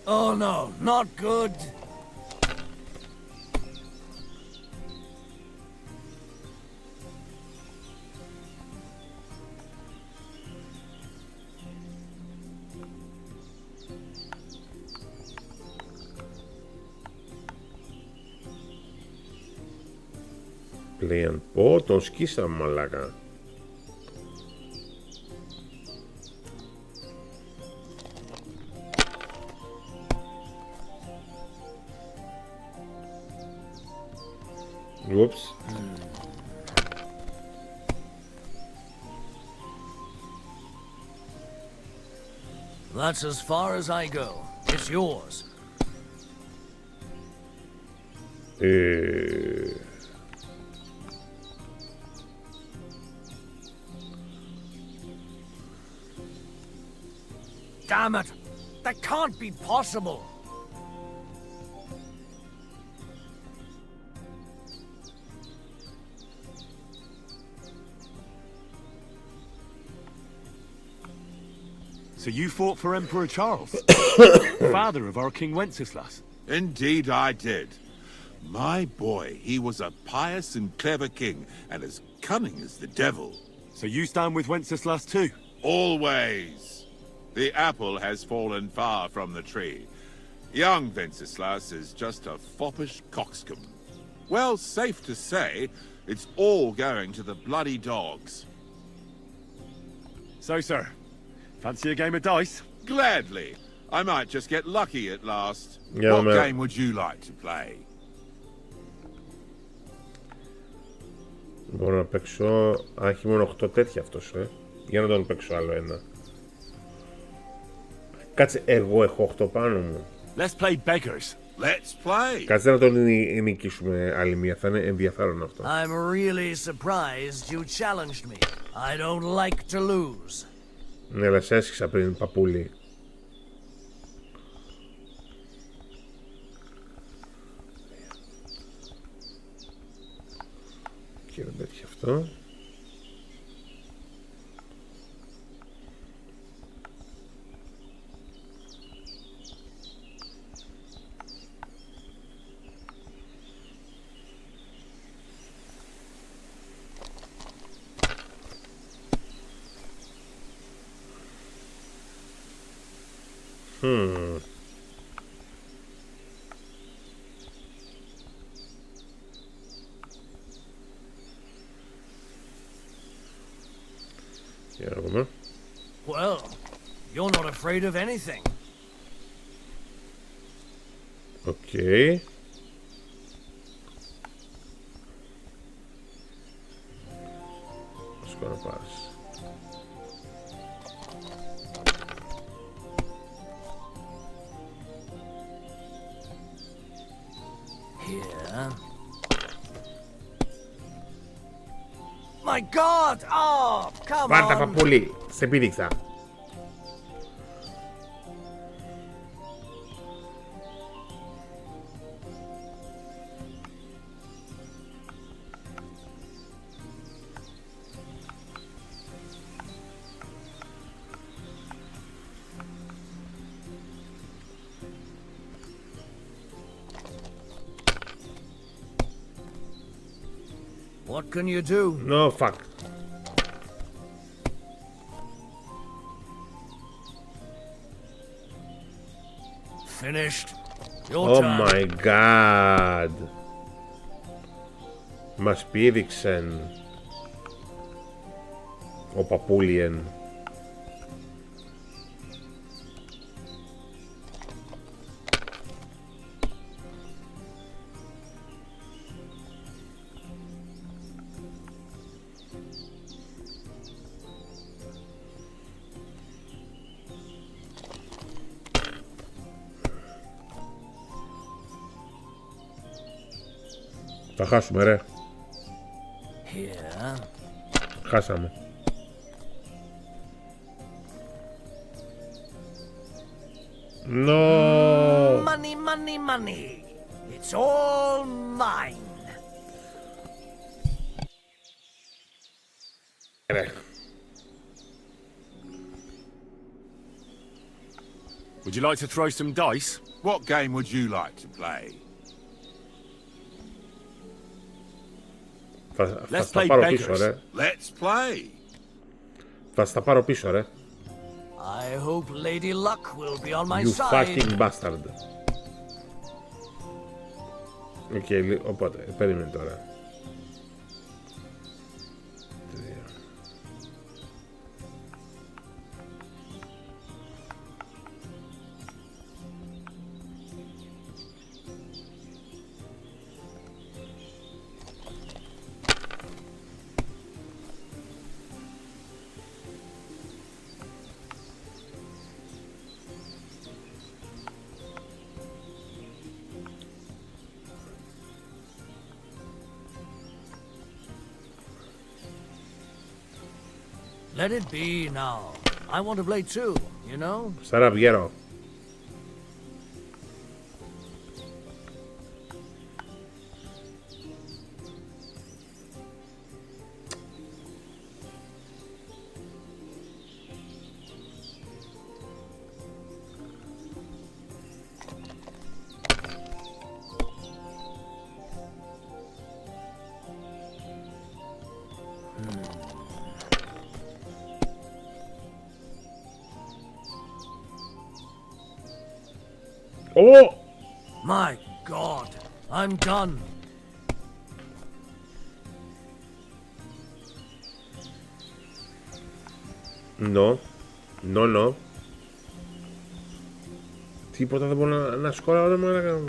Oh no, not good. Πλέον. Πω, τον σκίσαμε μαλάκα. Whoops. That's as far as I go. It's yours. Damn it! That can't be possible! So you fought for Emperor Charles, father of our King Wenceslas? Indeed I did. My boy, he was a pious and clever king, and as cunning as the devil. So you stand with Wenceslas too? Always. The apple has fallen far from the tree. Young Wenceslas is just a foppish coxcomb. Well, safe to say, it's all going to the bloody dogs. So, sir, fancy a game of dice? Gladly. I might just get lucky at last. Yeah, What man. game would you like to play? Μπορώ να παίξω... Α, έχει μόνο 8 τέτοια αυτός, Για να τον παίξω άλλο ένα. Κάτσε, εγώ έχω 8 πάνω μου. Let's play beggars. Let's play. Κάτσε να τον νικήσουμε άλλη μία, θα είναι ενδιαφέρον αυτό. I'm really surprised you challenged me. I don't like to lose. Ναι, αλλά σε έσχισα πριν, παππούλη. Και δεν πέτυχε αυτό. Well, you're not afraid of anything. Okay. What's gonna pass? Here. My God! Oh, come Πάρτα, on! παππούλη, σε πήδηξα. What can you do? No, fuck. Finished. Your Oh turn. my god. Μας πήδηξεν. Ο παππούλιεν. Θα χάσουμε, ρε. Here. Χάσαμε. No. Money, money, money. It's all mine. Ρε. Would you like to throw some dice? What game would you like to play? Θα στα πάρω πίσω, ρε. Let's play. Θα στα πάρω πίσω, ρε. I hope Lady Luck will be on my You side. fucking bastard. Οκ, οπότε, περίμενε τώρα. Let it be now. I want to play too, you know? Σάρα, βγαίνω. My God, I'm done. No. Τίποτα δεν μπορώ να σκοράρω, ρε μαλάκα.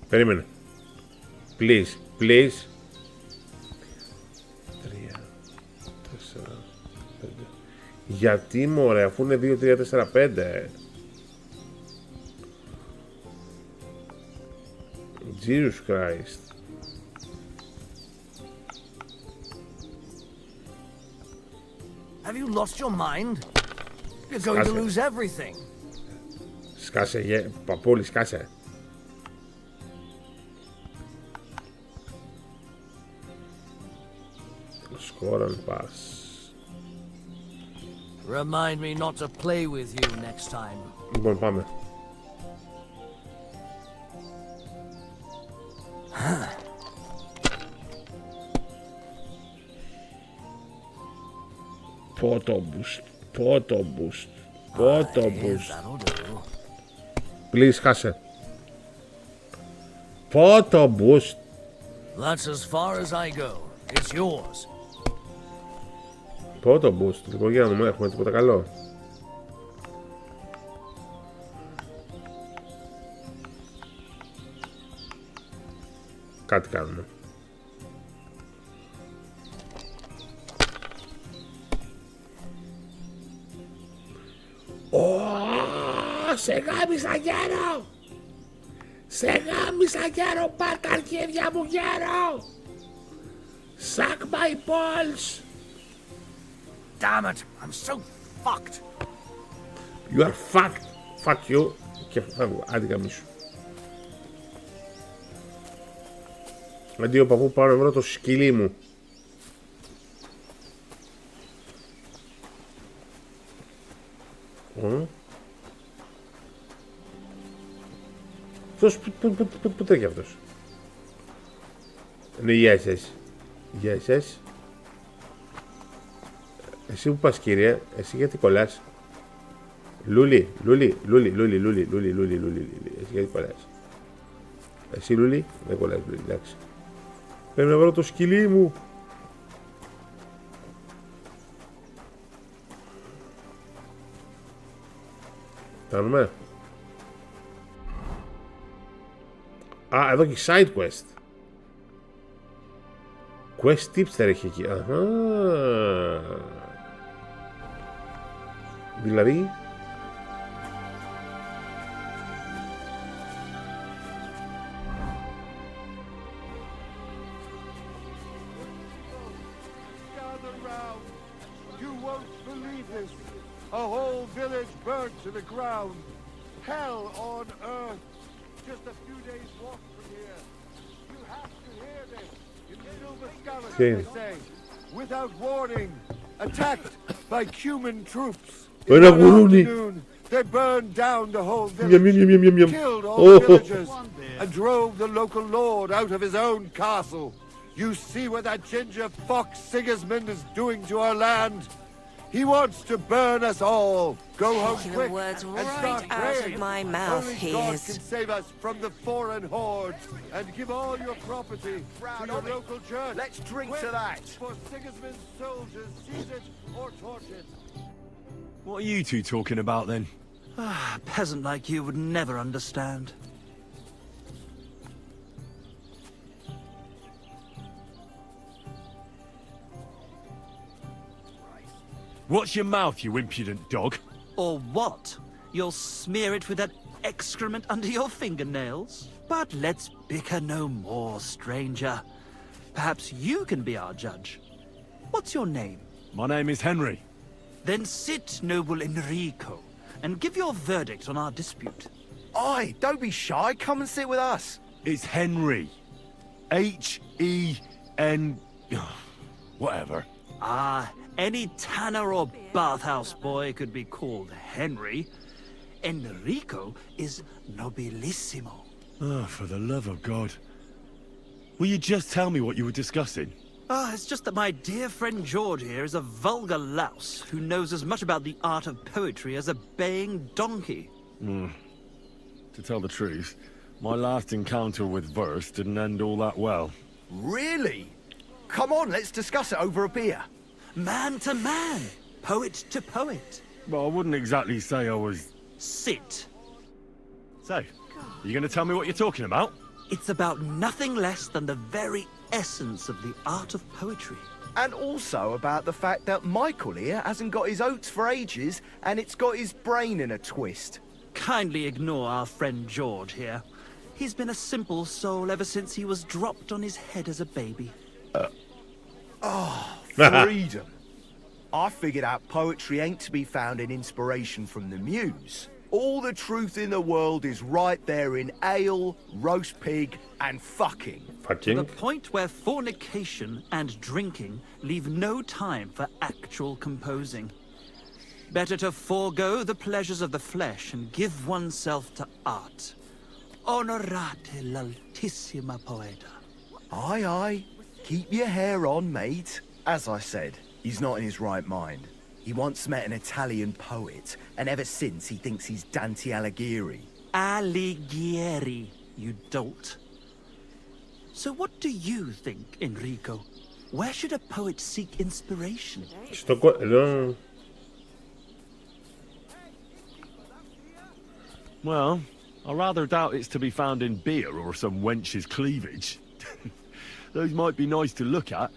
Περίμενε. Please. 3, 4, 5. Γιατί μωρέ, αφού είναι 2, 3, 4, 5. Jesus Christ. Have you lost your mind? You're going to lose everything. Σκάσε, παππούλη, σκάσε. Score and pass. Remind me not to play with you next time. Λοιπόν, πάμε. Photo boost. Please, χάσε. Photo boost. That's as far as I go. It's yours. Photo boost. Λοιπόν, για να δούμε, έχουμε τίποτα καλό. Κάτι κάνουμε. Σε γάμισα γέρο! Σε γάμισα γέρο, πάρ' τα αρχίδια μου γέρο! Suck my balls! Damn it! I'm so fucked! You are fucked! Fuck you! Και φεύγω, άντε καμίσου. Αντίο παππού, πάω να βρω το σκυλί μου. Αυτός, πού τρέχει αυτός? Ναι, γεια σας. Εσύ που πας, κύριε, εσύ γιατί κολλάς? Λούλη, εσύ γιατί κολλάς? Εσύ Λούλη, δεν κολλάς Λούλη, εντάξει. Πρέπει να βρω το σκυλί μου. Κάνουμε. Α, εδώ και side quest. Quest tips έχει εκεί. Αχα. Δηλαδή. A whole village burnt to the ground. Hell on earth. Just a few days walk from here. You have to hear this. In the Silver Scarlet, they say, without warning, attacked by Cuman troops. In one afternoon, they burned down the whole village, killed all the villagers, and drove the local lord out of his own castle. You see what that ginger fox Sigismund is doing to our land? He wants to burn us all. Go home quick words and start right out praying. of my mouth, Only he God is. can save us from the foreign hordes and give all your property to your local church. Let's drink to that. For Sigismund's soldiers, seize it or torch it. What are you two talking about then? A peasant like you would never understand. Watch your mouth, you impudent dog. Or what? You'll smear it with that excrement under your fingernails? But let's bicker no more, stranger. Perhaps you can be our judge. What's your name? My name is Henry. Then sit, noble Enrico, and give your verdict on our dispute. Oi, don't be shy. Come and sit with us. It's Henry. H-E-N... whatever. Ah, any tanner or bathhouse boy could be called Henry. Enrico is nobilissimo. Oh, for the love of God. Will you just tell me what you were discussing? It's just that my dear friend George here is a vulgar louse who knows as much about the art of poetry as a baying donkey. To tell the truth, my last encounter with verse didn't end all that well. Really? Come on, let's discuss it over a beer. Man to man, poet to poet. Well, I wouldn't exactly say I was... Sit. So, you going to tell me what you're talking about? It's about nothing less than the very essence of the art of poetry. And also about the fact that Michael here hasn't got his oats for ages and it's got his brain in a twist. Kindly ignore our friend George here. He's been a simple soul ever since he was dropped on his head as a baby. Freedom. I figured out poetry ain't to be found in inspiration from the muse. All the truth in the world is right there in ale, roast pig, and fucking. To the point where fornication and drinking leave no time for actual composing. Better to forego the pleasures of the flesh and give oneself to art. Honorate l'altissima poeta. Aye, aye. Keep your hair on, mate. As I said, he's not in his right mind. He once met an Italian poet, and ever since he thinks he's Dante Alighieri. Alighieri, you dolt. So what do you think, Enrico? Where should a poet seek inspiration? Well, I rather doubt it's to be found in beer or some wench's cleavage. Those might be nice to look at,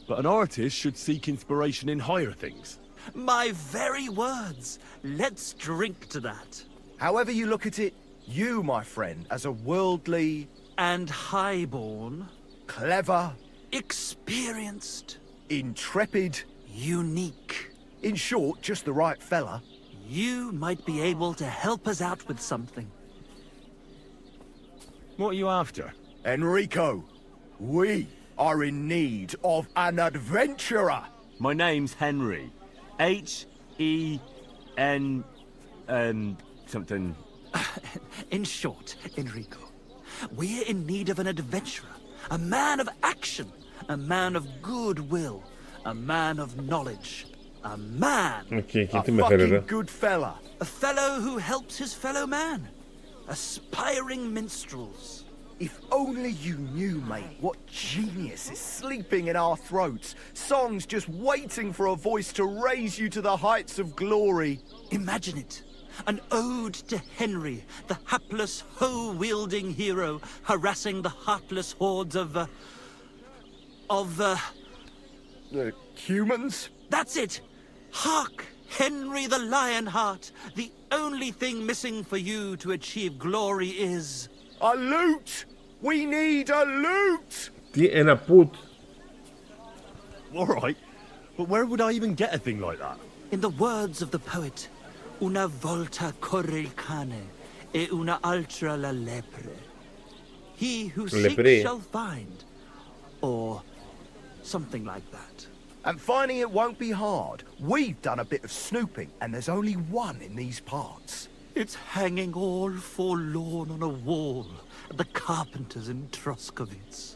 but an artist should seek inspiration in higher things. My very words. Let's drink to that. However you look at it, you, my friend, as a worldly... And highborn. Clever. Experienced. Intrepid. Unique. In short, just the right fella. You might be able to help us out with something. What are you after? Enrico, we are in need of an adventurer. My name's Henry. H-E-N... something. In short, Enrico, we're in need of an adventurer. A man of action. A man of goodwill. A man of knowledge. A man. A fucking good fella. A fellow who helps his fellow man. Aspiring minstrels. If only you knew, mate, what genius is sleeping in our throats. Songs just waiting for a voice to raise you to the heights of glory. Imagine it. An ode to Henry, the hapless, hoe-wielding hero, harassing the heartless hordes of humans? That's it! Hark! Henry the Lionheart! The only thing missing for you to achieve glory is... A loot! We need a loot! And a put. Alright, but where would I even get a thing like that? In the words of the poet, una volta corre il cane, e una altra la lepre. He who seeks shall find. Or something like that. And finding it won't be hard. We've done a bit of snooping, and there's only one in these parts. It's hanging all forlorn on a wall at the carpenter's in Troskowitz.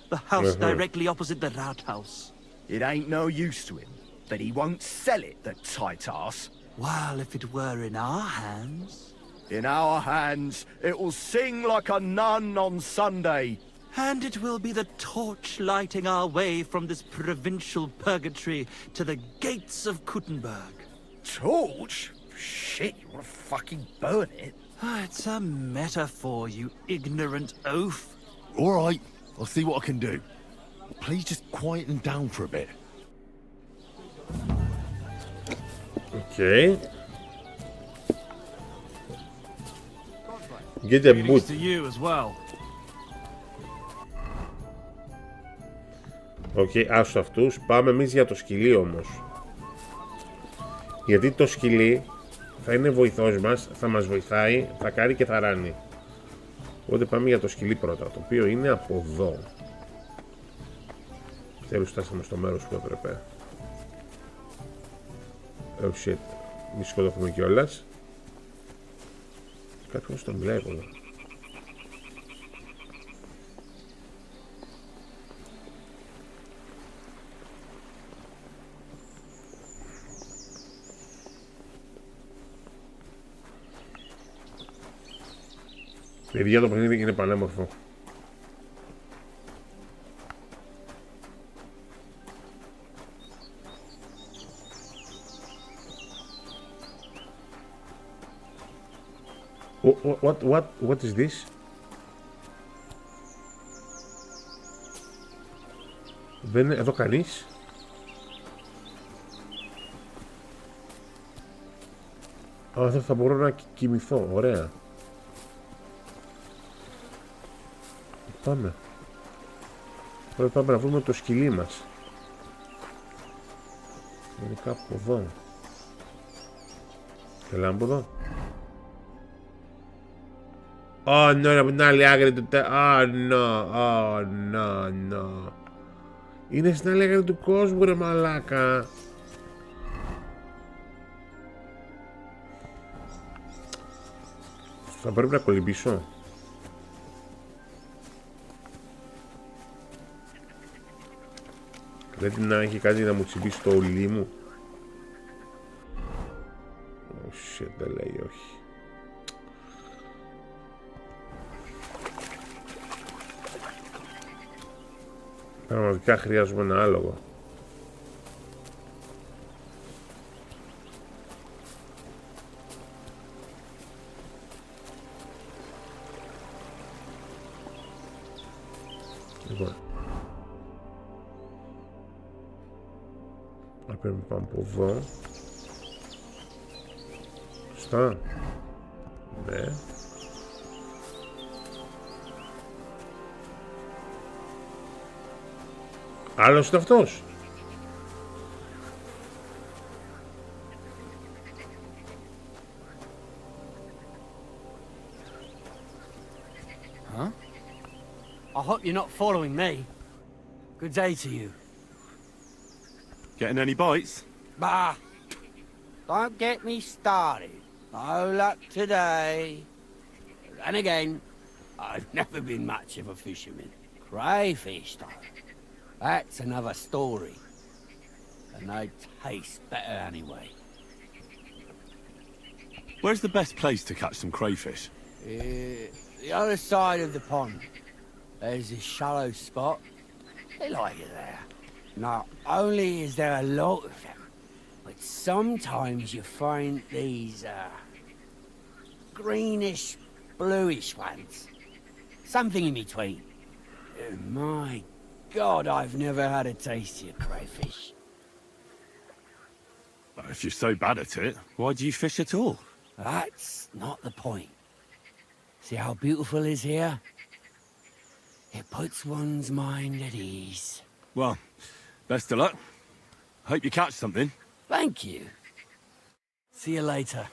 The house directly opposite the Rathaus. It ain't no use to him, but he won't sell it, the tight ass. Well, if it were in our hands... In our hands, it will sing like a nun on Sunday. And it will be the torch lighting our way from this provincial purgatory to the gates of Kuttenberg. Torch? Shit, you want to fucking burn it? It's a metaphor, you ignorant oaf. Alright, I'll see what I can do. Please just quieten down for a bit. Okay. Get a boot. To you as well. Okay, άσου αυτούς. Πάμε εμείς για το σκυλί όμως. Γιατί το σκυλί θα είναι βοηθός μας, θα μας βοηθάει, θα κάνει και θα ράνει. Οπότε πάμε για το σκυλί πρώτα, το οποίο είναι από εδώ. Τέλος φτάσαμε στο μέρος που έπρεπε. Oh shit, μη σκοτώθουμε κιόλας. Κάποιος τον μιλάει από εδώ. Παιδιά, το παιχνίδι είναι πανέμορφο. What is this? Δεν είναι εδώ κανείς. Α, θα μπορώ να κοιμηθώ, ωραία. Πάμε. Τώρα πάμε να βρούμε το σκυλί μας. Είναι κάπου εδώ. Έλα από εδώ. Oh no, από την άλλη άκρη του no. Είναι στην άλλη άκρη του κόσμου, ρε μαλάκα. Θα πρέπει να κολυμπήσω. Πρέπει να έχει κάτι να μου τσιμπήσει το ουλί μου. Oh shit, δεν λέει όχι. Πραγματικά χρειάζομαι ένα άλογο. Λοιπόν. Πρέπει να πάμε από εδώ. Σωστά. Ναι. Άλλος είναι αυτός. Huh? I hope you're not following me. Good day to you. Getting any bites? Bah! Don't get me started. No luck today. And again, I've never been much of a fisherman. Crayfish, though. That's another story. And they taste better anyway. Where's the best place to catch some crayfish? The other side of the pond. There's this shallow spot. They like it there. Not only is there a lot of them, but sometimes you find these, greenish, bluish ones. Something in between. My God, I've never had a taste of crayfish. Well, if you're so bad at it, why do you fish at all? That's not the point. See how beautiful is here? It puts one's mind at ease. Well, best of luck. Hope you catch something. Thank you. See you later.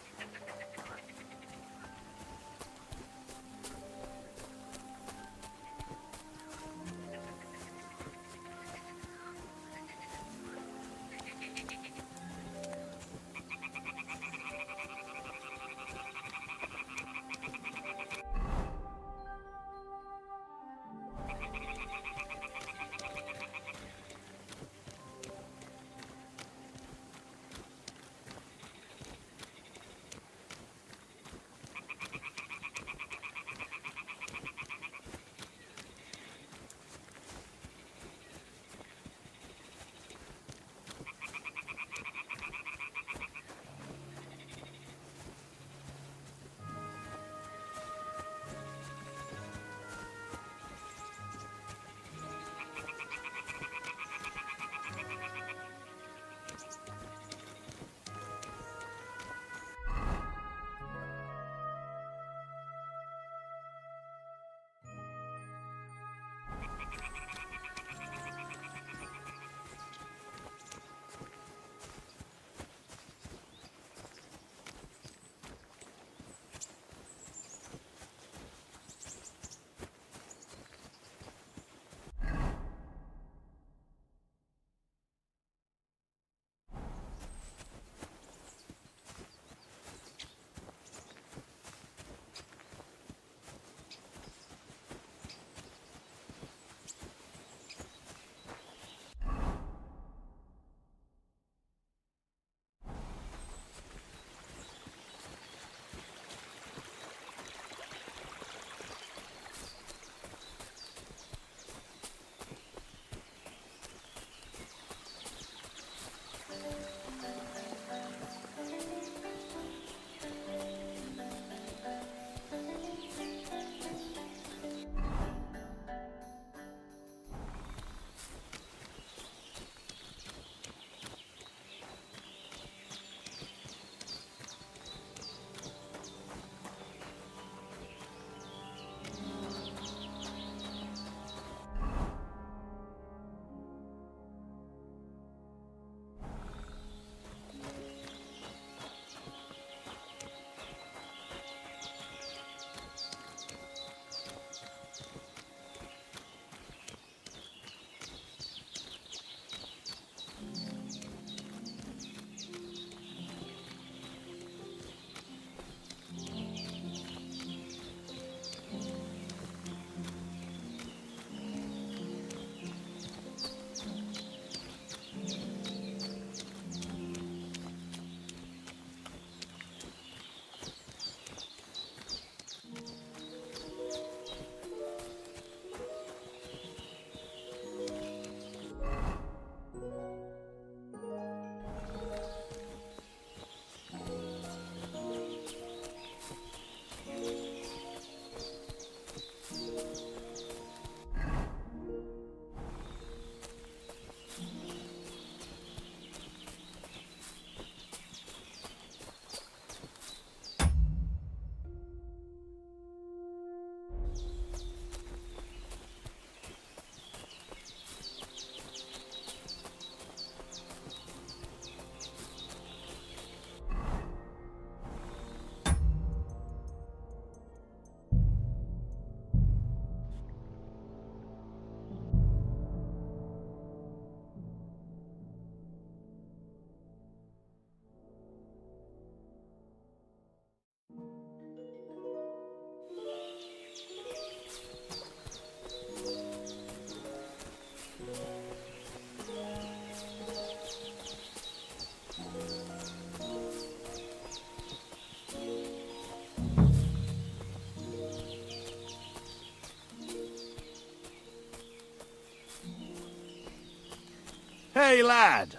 Hey, lad.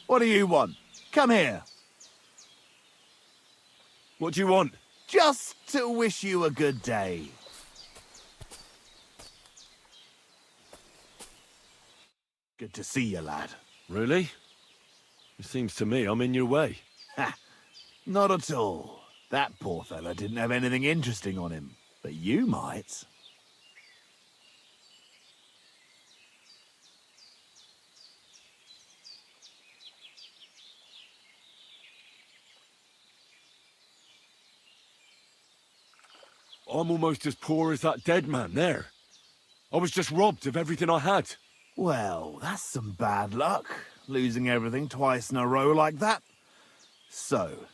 What do you want? Come here. What do you want? Just to wish you a good day. Good to see you, lad. Really? It seems to me I'm in your way. Ha! Not at all. That poor fella didn't have anything interesting on him. But you might. I'm almost as poor as that dead man there. I was just robbed of everything I had. Well, that's some bad luck, losing everything twice in a row like that. So,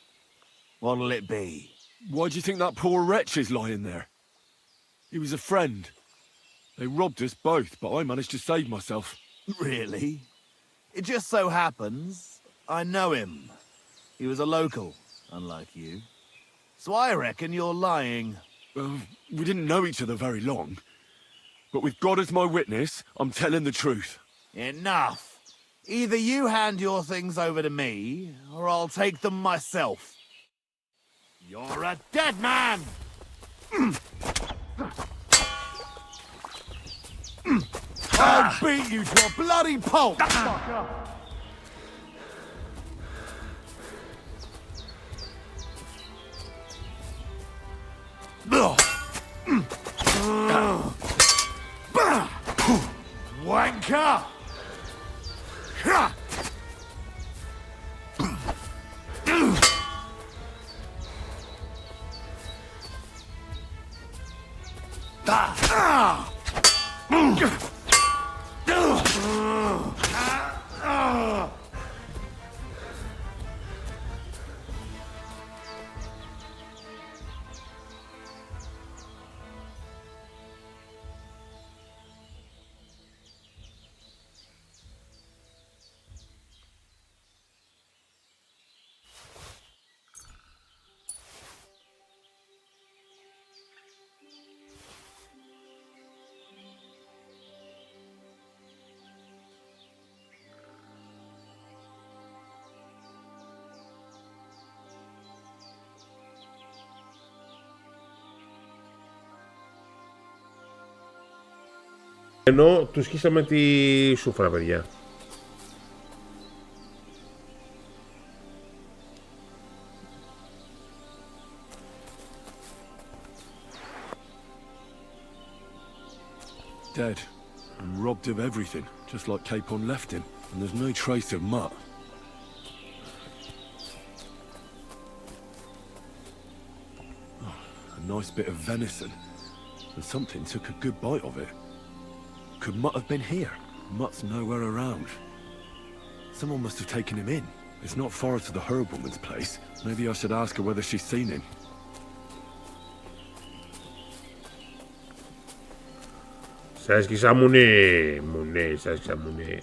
what'll it be? Why do you think that poor wretch is lying there? He was a friend. They robbed us both, but I managed to save myself. Really? It just so happens I know him. He was a local, unlike you. So I reckon you're lying. We didn't know each other very long. But with God as my witness, I'm telling the truth. Enough. Either you hand your things over to me, or I'll take them myself. You're a dead man! I'll beat you to a bloody pulp! Fuck up. Wanker! Ενώ του σκίσαμε τη σούφρα, παιδιά. Dead. And robbed of everything, just like Capon left him. And there's no trace of mutt. Oh, a nice bit of venison. And something took a good bite of it. Could Mutt have been here? Mutt's nowhere around. Someone must have taken him in. It's not far to the herb woman's place. Maybe I should ask her whether she's seen him. Σας έσκυσα μουνί, σας έσκυσα μουνί.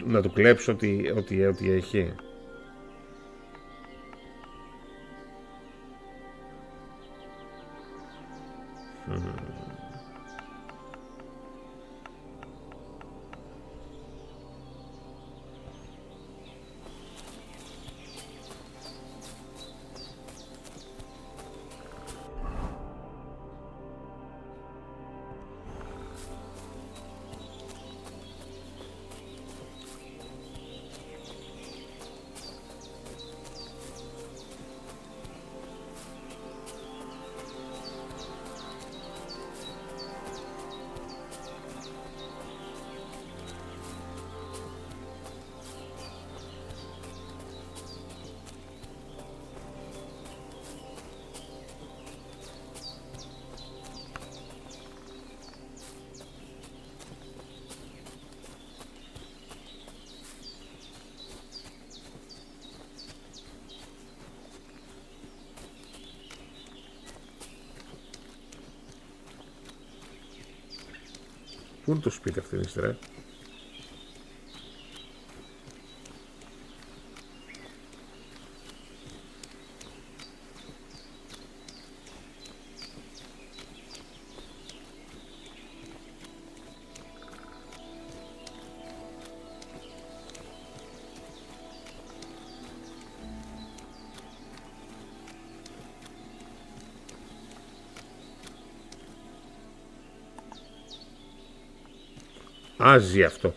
Να του κλέψω ό,τι έχει. Πού είναι το σπίτι αυτή, ύστερα? Άζει αυτό.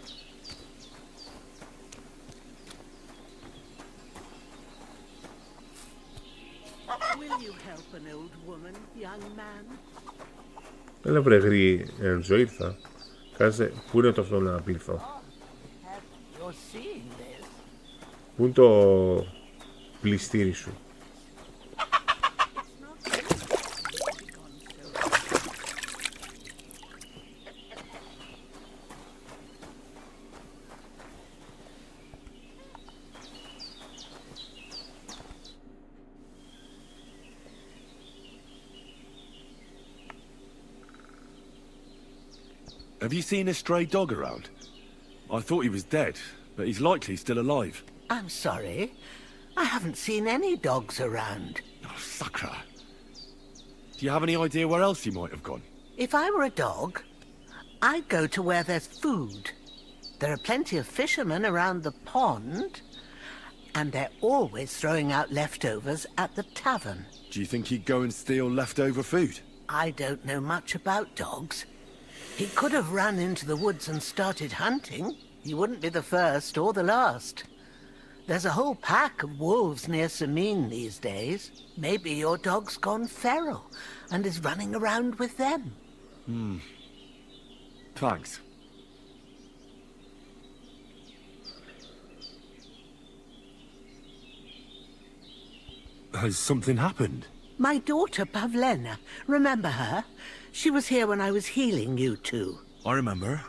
Will you help an old woman, young man? Έλα βρε γρή, Έντζο, ήρθα. Κάτσε, πού είναι το αυτό να πληθώ. You're seeing this? Πού είναι το πληστήρι σου. Have you seen a stray dog around? I thought he was dead, but he's likely still alive. I'm sorry. I haven't seen any dogs around. Oh, sucker. Do you have any idea where else he might have gone? If I were a dog, I'd go to where there's food. There are plenty of fishermen around the pond, and they're always throwing out leftovers at the tavern. Do you think he'd go and steal leftover food? I don't know much about dogs. He could have run into the woods and started hunting. He wouldn't be the first or the last. There's a whole pack of wolves near Samin these days. Maybe your dog's gone feral and is running around with them. Thanks. Has something happened? My daughter Pavlena, remember her? She was here when I was healing you two. I remember.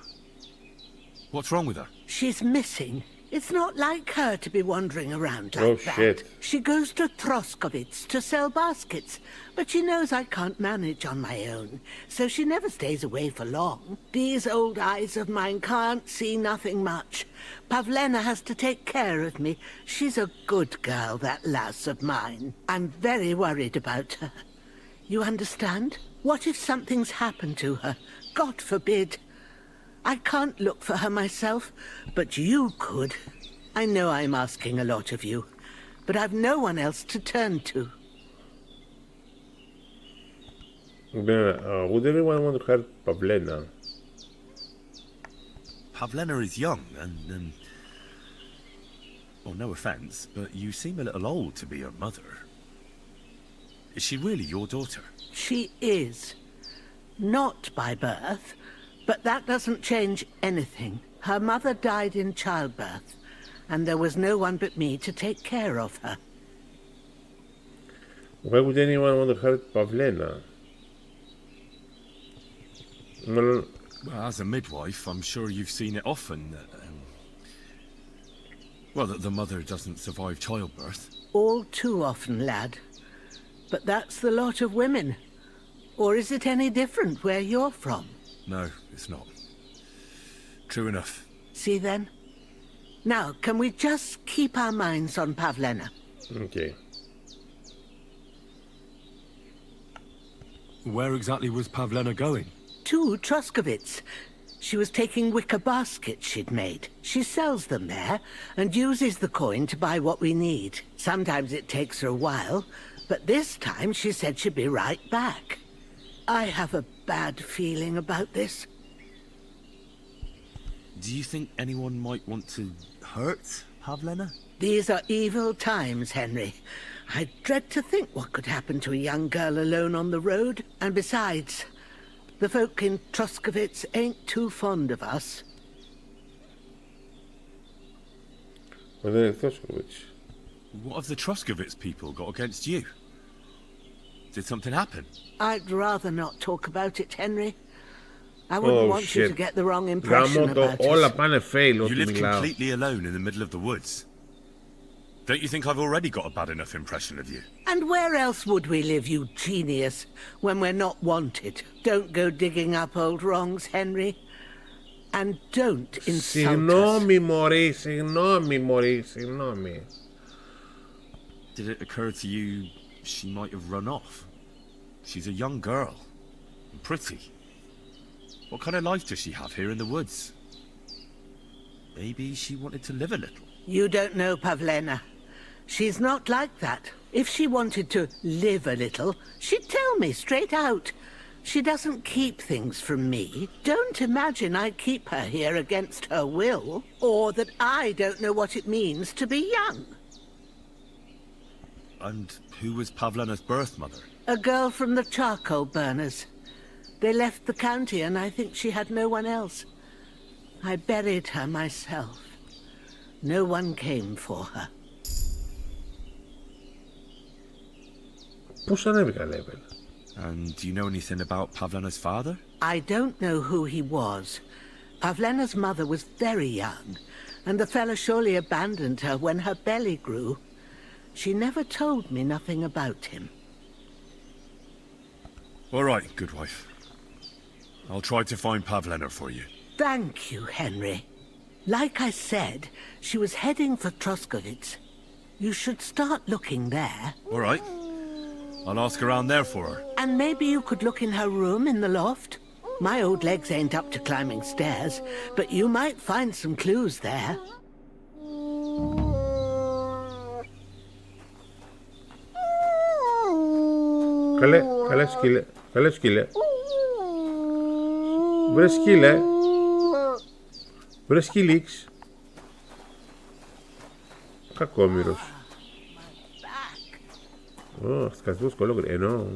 What's wrong with her? She's missing. It's not like her to be wandering around like that. Shit. She goes to Troskovitz to sell baskets, but she knows I can't manage on my own, so she never stays away for long. These old eyes of mine can't see nothing much. Pavlena has to take care of me. She's a good girl, that lass of mine. I'm very worried about her. You understand? What if something's happened to her? God forbid. I can't look for her myself, but you could. I know I'm asking a lot of you, but I've no one else to turn to. Would everyone want to help Pavlena? Pavlena is young and, well, no offense, but you seem a little old to be her mother. Is she really your daughter? She is. Not by birth, but that doesn't change anything. Her mother died in childbirth, and there was no one but me to take care of her. Why would anyone want to hurt Pavlena? Well, as a midwife, I'm sure you've seen it often that, that the mother doesn't survive childbirth. All too often, lad. But that's the lot of women. Or is it any different where you're from? No, it's not. True enough. See then? Now, can we just keep our minds on Pavlena? Okay. Where exactly was Pavlena going? To Troskovitz. She was taking wicker baskets she'd made. She sells them there and uses the coin to buy what we need. Sometimes it takes her a while, but this time she said she'd be right back. I have a bad feeling about this. Do you think anyone might want to hurt Pavlena? These are evil times, Henry. I dread to think what could happen to a young girl alone on the road. And besides, the folk in Troskovitz ain't too fond of us. What have the Troskovitz people got against you? Did something happen? I'd rather not talk about it, Henry. I wouldn't want you to get the wrong impression about us. You live completely alone in the middle of the woods. Don't you think I've already got a bad enough impression of you? And where else would we live, you genius, when we're not wanted? Don't go digging up old wrongs, Henry. And don't insult us. Συγγνώμη. Did it occur to you she might have run off? She's a young girl. And pretty. What kind of life does she have here in the woods? Maybe she wanted to live a little. You don't know Pavlena. She's not like that. If she wanted to live a little, she'd tell me straight out. She doesn't keep things from me. Don't imagine I keep her here against her will, or that I don't know what it means to be young. And who was Pavlena's birth mother? A girl from the charcoal burners. They left the county and I think she had no one else. I buried her myself. No one came for her. Πώς ανέβηκα level? And do you know anything about Pavlena's father? I don't know who he was. Pavlena's mother was very young, and the fella surely abandoned her when her belly grew. She never told me nothing about him. All right, good wife. I'll try to find Pavlena for you. Thank you, Henry. Like I said, she was heading for Troskovitz. You should start looking there. All right. I'll ask around there for her. And maybe you could look in her room in the loft. My old legs ain't up to climbing stairs, but you might find some clues there. Καλέ σκύλε, καλέ σκύλε. Βρε σκύλε. Βρε σκύλιξ. Κακόμοιρος. Χτυκασμός κολόγρι, ενώ...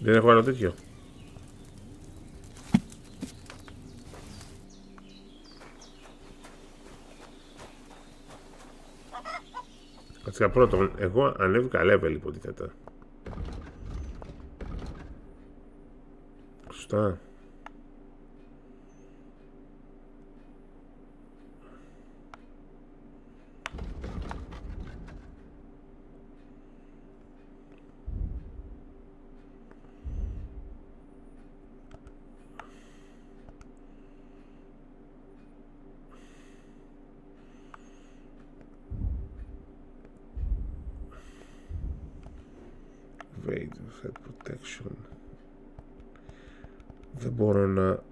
Δεν έχω άλλο τέτοιο. Κάτσε πρώτον, εγώ ανέβηκα level υποτίθεται. Σωστά. Head protection. Δεν μπορώ να...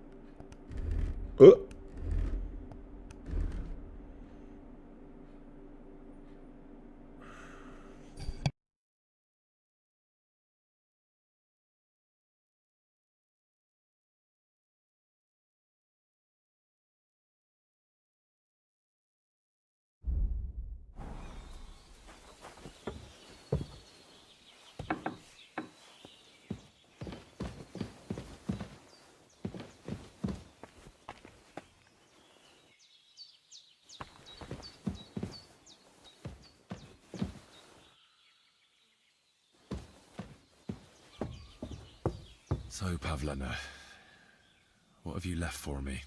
So, Pavlena, what have you left for me?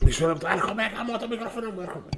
Μισό λεπτό, έρχομαι, γαμώ το μικρόφωνο μου, έρχομαι.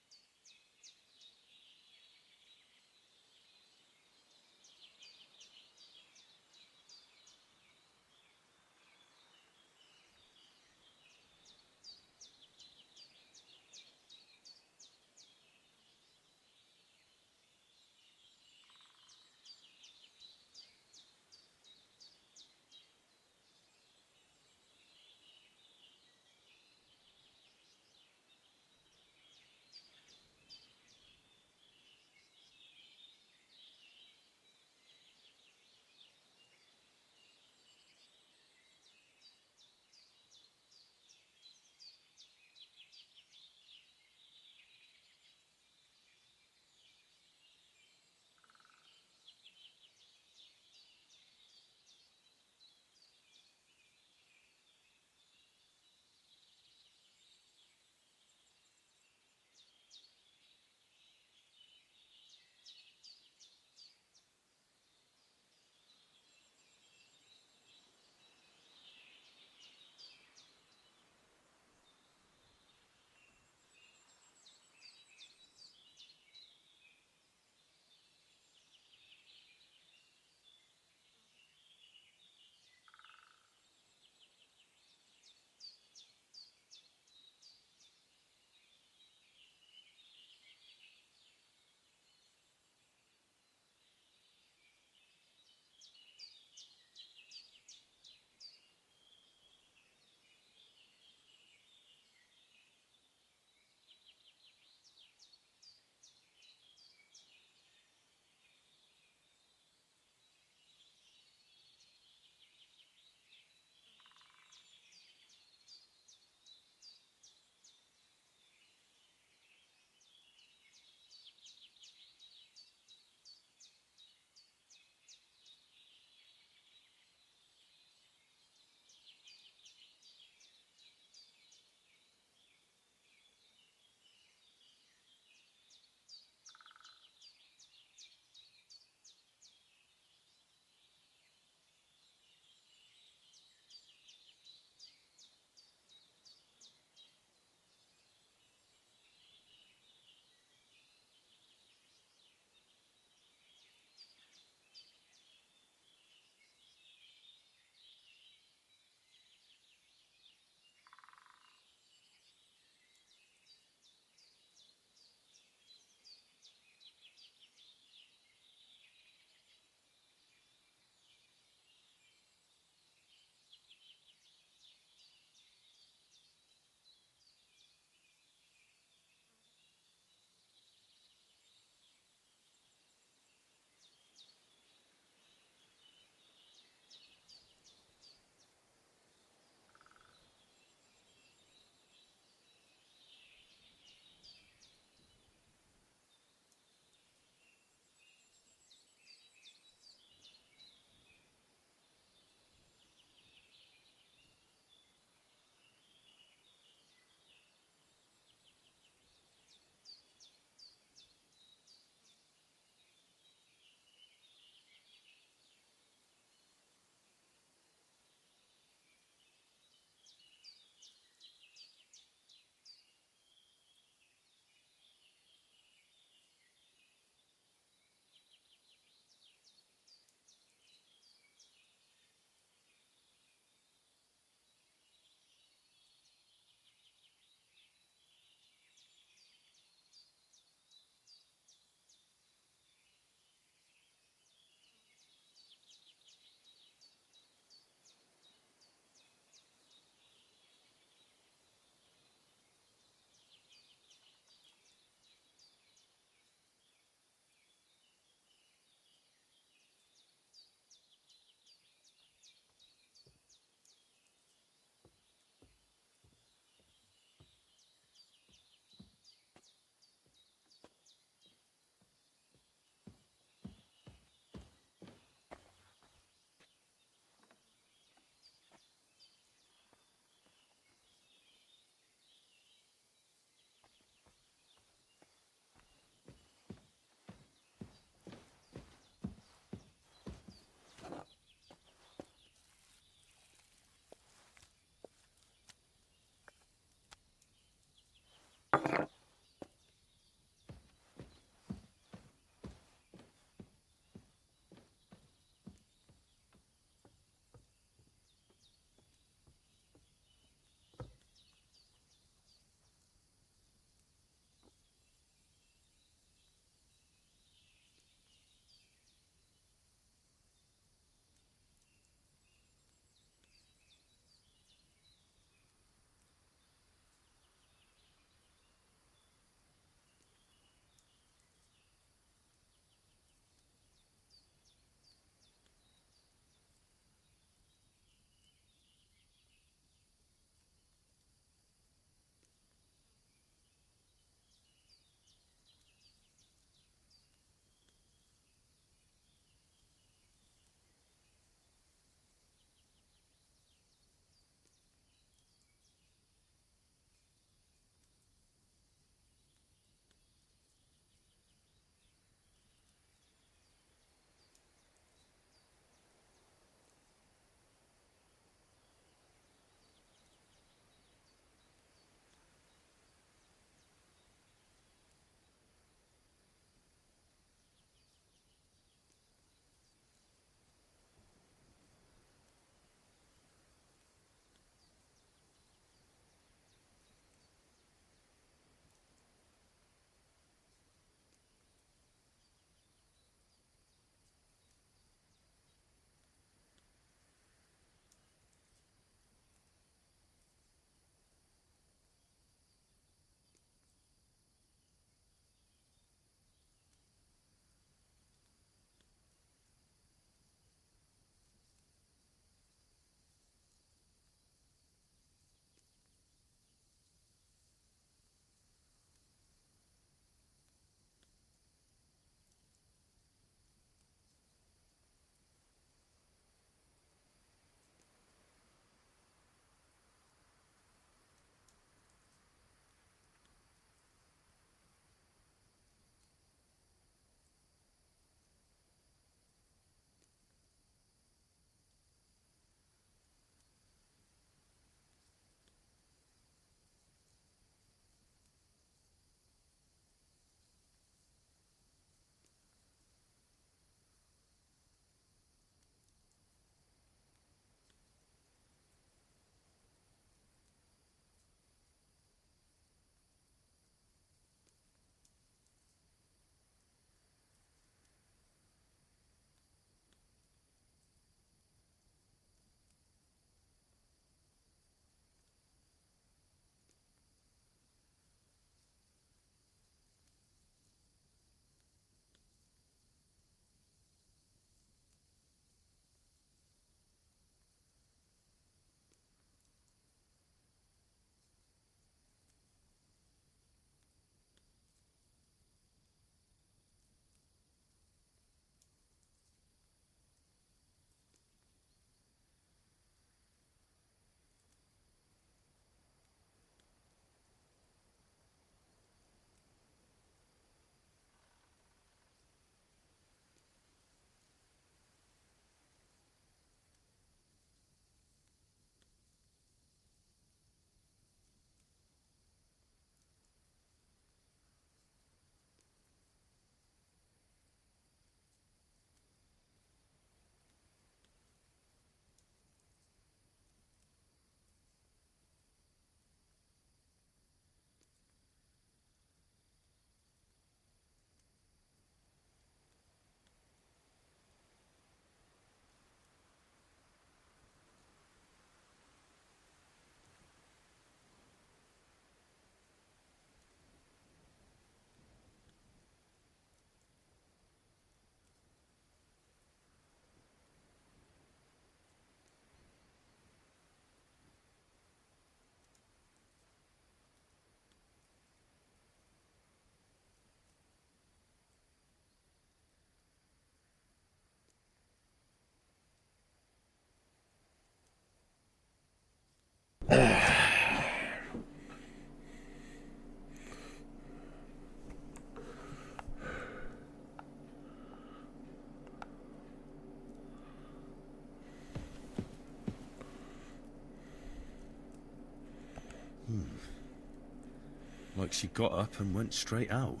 Like she got up and went straight out.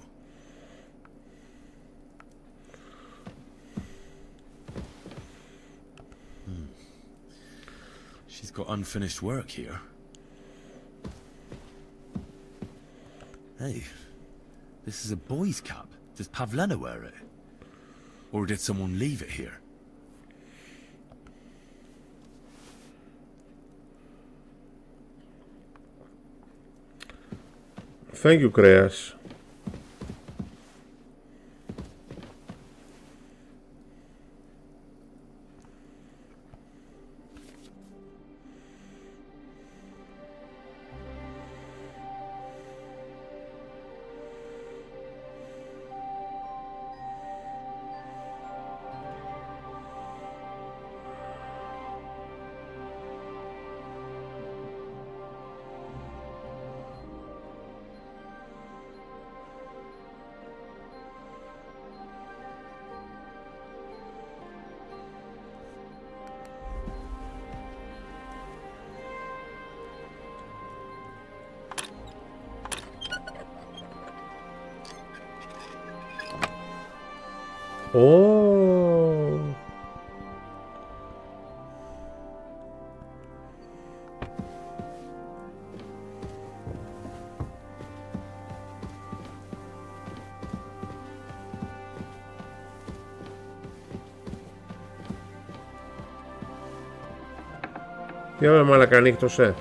She's got unfinished work here. Hey, this is a boy's cap. Does Pavlena wear it? Or did someone leave it here? Thank you, Kreas. Oh. Τι άλλο μαλακα ανοίχτωσε.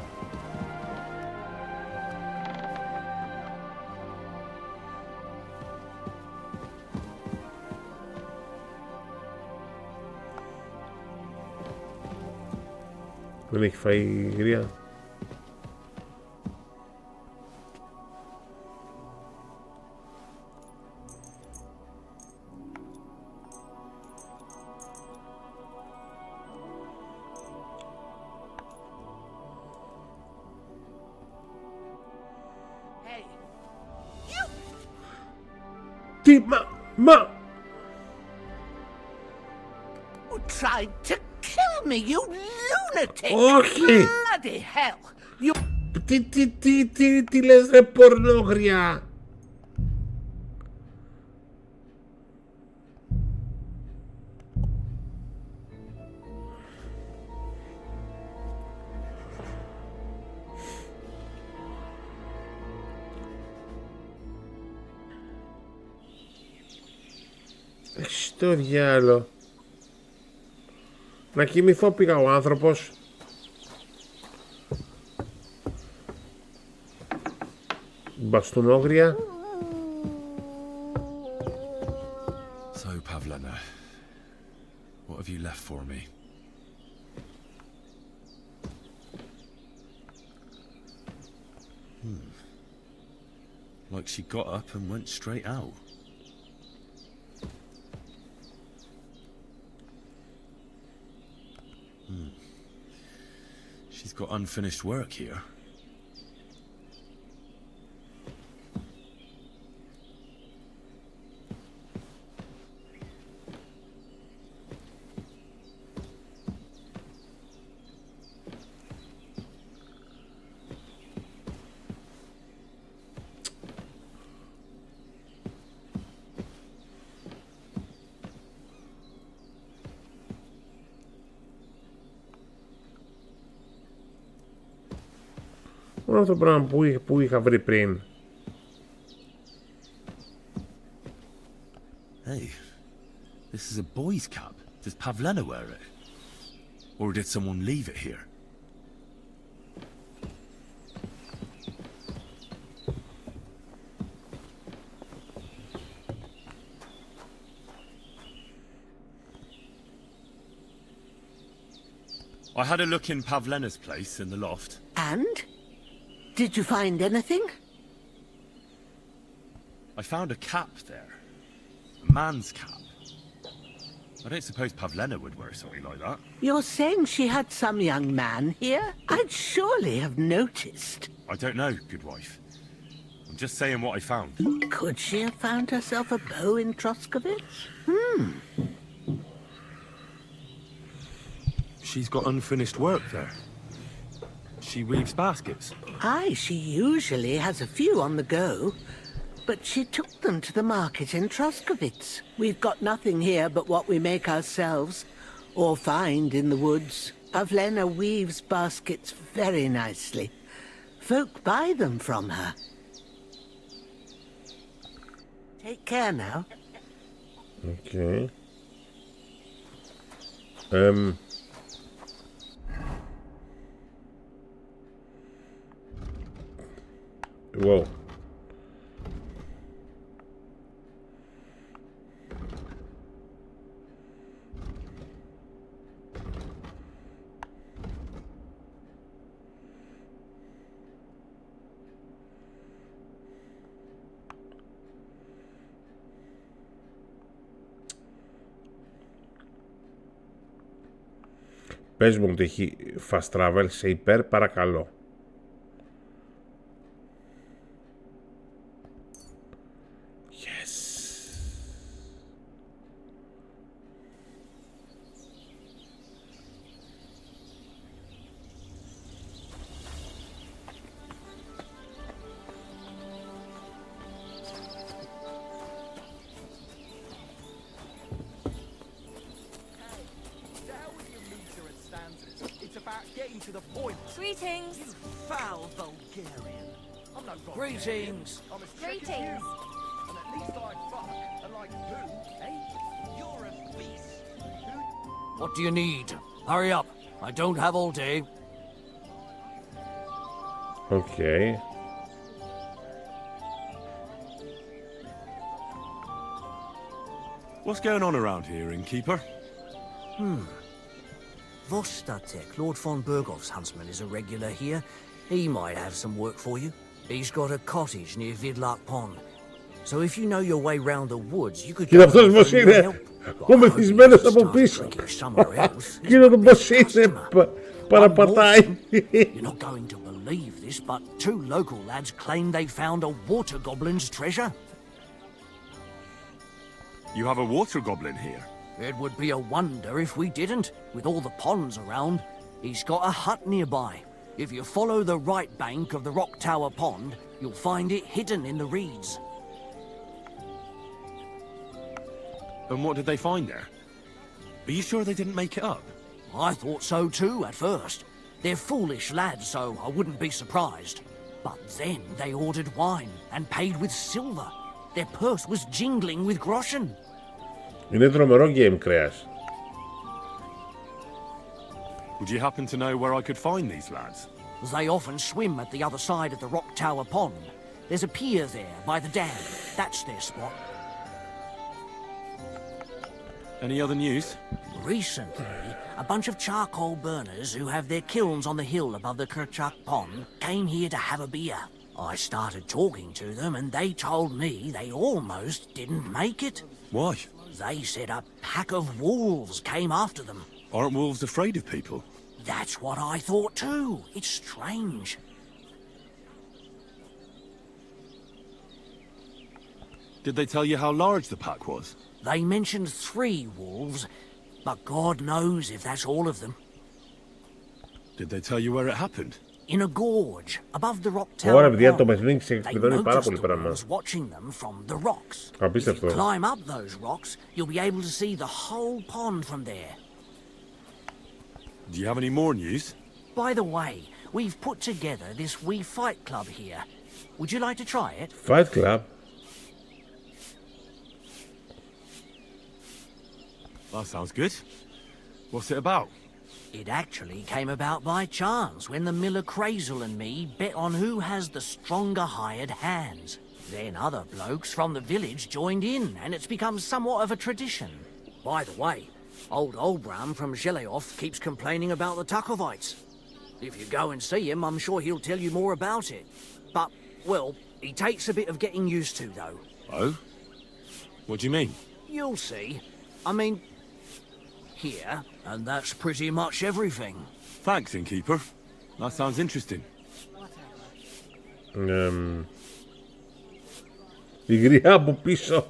Δεν έχει φάει η γρία. Τι, μα... You tried to kill me, you lunatic! Όχι! Bloody hell! You... Τι λες ρε πορνόγρια! Στο διάλο. Να κοιμηθώ πήγα ο άνθρωπος. Μπαστούνόγρια. So, Pavlena, what have you left for me? Like she got up and went straight out. She's got unfinished work here. Μόνο αυτό το πράγμα που είχα βρει πριν. Hey, this is a boy's cap. Does Pavlena wear it? Or did someone leave it here? I had a look in Pavlena's place in the loft. And? Did you find anything? I found a cap there. A man's cap. I don't suppose Pavlena would wear something like that. You're saying she had some young man here? I'd surely have noticed. I don't know, good wife. I'm just saying what I found. Could she have found herself a beau in Troskovitz? She's got unfinished work there. She weaves baskets. Aye, she usually has a few on the go. But she took them to the market in Troskowitz. We've got nothing here but what we make ourselves, or find in the woods. Pavlena weaves baskets very nicely. Folk buy them from her. Take care now. Okay. Wow. Πες μου ότι έχει fast travel σε υπέρ, παρακαλώ. Yes. To the point. Greetings. You foul Bulgarian. I'm no Greetings. I'm as Greetings. And at least I fuck. And like who? Eh? You're a beast. What do you need? Hurry up. I don't have all day. Okay. What's going on around here, innkeeper? Vostatek, Lord von Bergov's huntsman, is a regular here. He might have some work for you. He's got a cottage near Vidlak Pond. So if you know your way round the woods, you could... Κοίτα αυτός πως είναι, ο μεθυσμένος από πίσω. Κοίτα τον πως είναι, παραπατάει. You're not going to believe this, but 2 local lads claim they found a water goblin's treasure. You have a water goblin here? It would be a wonder if we didn't, with all the ponds around. He's got a hut nearby. If you follow the right bank of the Rock Tower Pond, you'll find it hidden in the reeds. And what did they find there? Are you sure they didn't make it up? I thought so too at first. They're foolish lads, so I wouldn't be surprised. But then they ordered wine and paid with silver. Their purse was jingling with groschen. Είναι τρομερό game, κρέας. Would you happen to know where I could find these lads? They often swim at the other side of the Rock Tower Pond. There's a pier there by the dam. That's their spot. Any other news? Recently, a bunch of charcoal burners who have their kilns on the hill above the Kerchak Pond came here to have a beer. I started talking to them and they told me they almost didn't make it. Why? They said a pack of wolves came after them. Aren't wolves afraid of people? That's what I thought too. It's strange. Did they tell you how large the pack was? They mentioned 3 wolves, but God knows if that's all of them. Did they tell you where it happened? In a gorge, above the Rock Tower. Ωραία, παιδιά, το Pond. παιχνίδι ξεκλειδώνει πάρα πολύ πράγμα. Watching them from the rocks. Απίστευτο. If you climb up those rocks, you'll be able to see the whole pond from there. Do you have any more news? By the way, we've put together this wee fight club here. Would you like to try it? Fight Club. That sounds good. What's it about? It actually came about by chance when the miller Crazel and me bet on who has the stronger hired hands. Then other blokes from the village joined in, and it's become somewhat of a tradition. By the way, old Olbram from Zheleov keeps complaining about the Takovites. If you go and see him, I'm sure he'll tell you more about it. But, well, he takes a bit of getting used to, though. Oh? What do you mean? You'll see. I mean, here, and that's pretty much everything. Thanks, innkeeper. That sounds interesting. Η γριά από πίσω.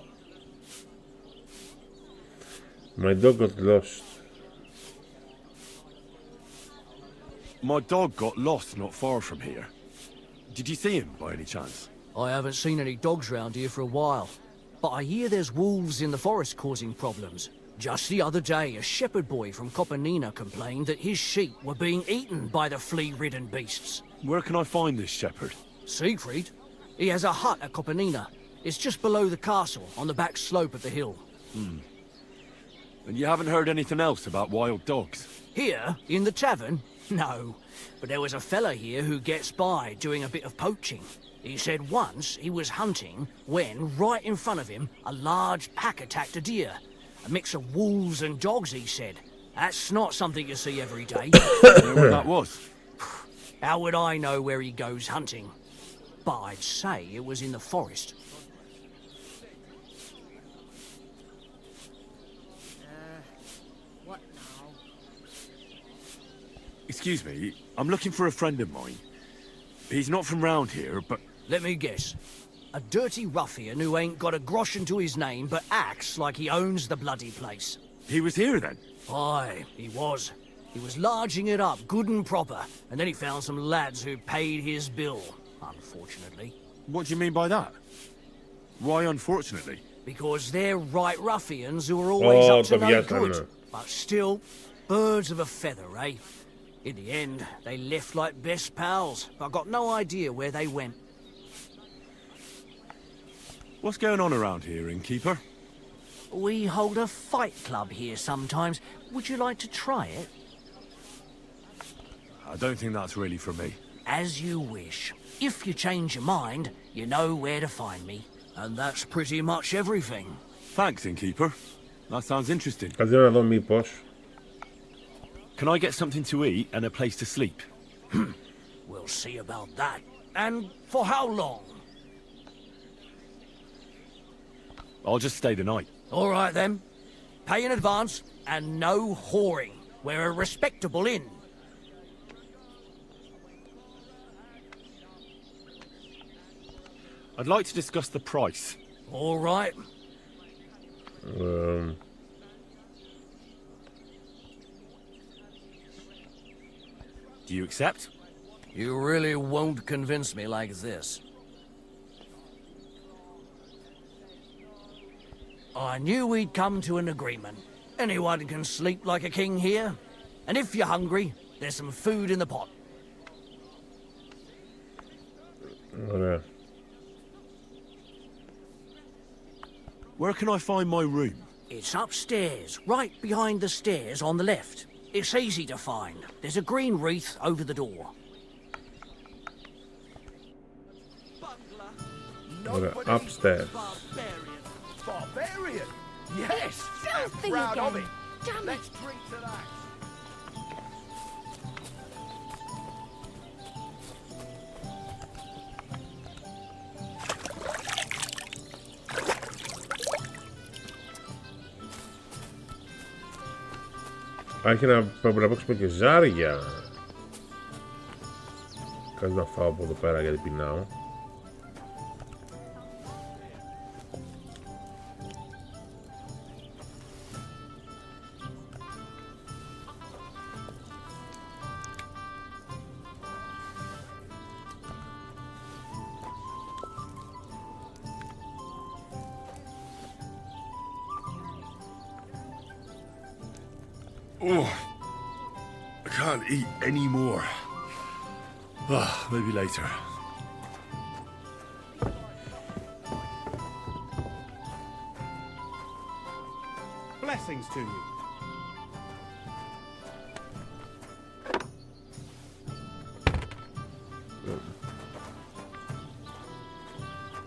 My dog got lost. My dog got lost not far from here. Did you see him by any chance? I haven't seen any dogs round here for a while, but I hear there's wolves in the forest causing problems. Just the other day, a shepherd boy from Kopanina complained that his sheep were being eaten by the flea-ridden beasts. Where can I find this shepherd? Siegfried? He has a hut at Kopanina. It's just below the castle, on the back slope of the hill. And you haven't heard anything else about wild dogs? Here, in the tavern? No. But there was a fella here who gets by doing a bit of poaching. He said once he was hunting when, right in front of him, a large pack attacked a deer. A mix of wolves and dogs, he said. That's not something you see every day. Where that was? How would I know where he goes hunting? But I'd say it was in the forest. What now? Excuse me, I'm looking for a friend of mine. He's not from round here, but... Let me guess. A dirty ruffian who ain't got a groschen to his name but acts like he owns the bloody place. He was here then? Aye, he was. He was larging it up, good and proper, and then he found some lads who paid his bill, unfortunately. What do you mean by that? Why unfortunately? Because they're right ruffians who are always up to no good. πιάσανε. But still, birds of a feather, eh? In the end, they left like best pals, but I got no idea where they went. What's going on around here, innkeeper? We hold a fight club here sometimes. Would you like to try it? I don't think that's really for me. As you wish. If you change your mind, you know where to find me. And that's pretty much everything. Thanks, innkeeper. That sounds interesting. Κάτσε να δω μήπως. Can I get something to eat and a place to sleep? We'll see about that. And for how long? I'll just stay the night. All right, then. Pay in advance, and no whoring. We're a respectable inn. I'd like to discuss the price. All right. Do you accept? You really won't convince me like this. I knew we'd come to an agreement. Anyone can sleep like a king here. And if you're hungry, there's some food in the pot. Ωραία. Where can I find my room? It's upstairs, right behind the stairs on the left. It's easy to find. There's a green wreath over the door. Ωραία. Upstairs. Barbarian? Yes! Filthy Proud of again. it. Damn it. Let's drink to that. Άρχι να πρέπει να παίξουμε και ζάρια. Κάτσε να φάω από εδώ πέρα γιατί πεινάω. Oh, I can't eat any more. Maybe later. Blessings to you.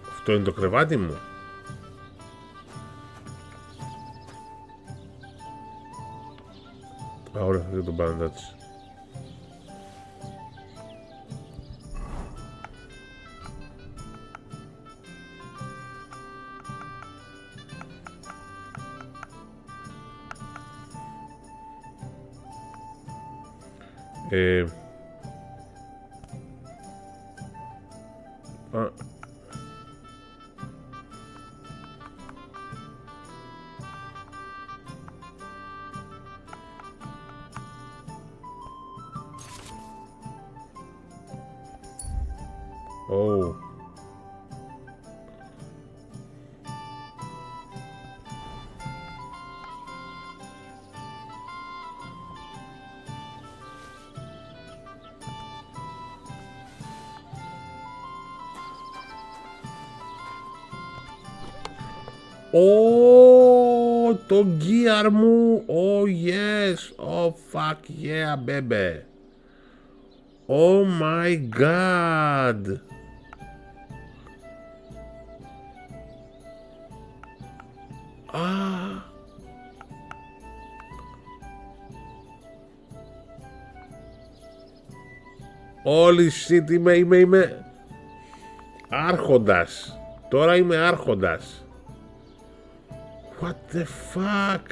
Αυτό είναι το κρεβάτι μου. Α, ωραία, δεν τον πάνε έτσι. Oh. Oh, το gear μου. Oh yes. Oh fuck yeah baby. Oh my god. Ah. Holy shit, είμαι άρχοντας. Τώρα είμαι άρχοντας. What the fuck.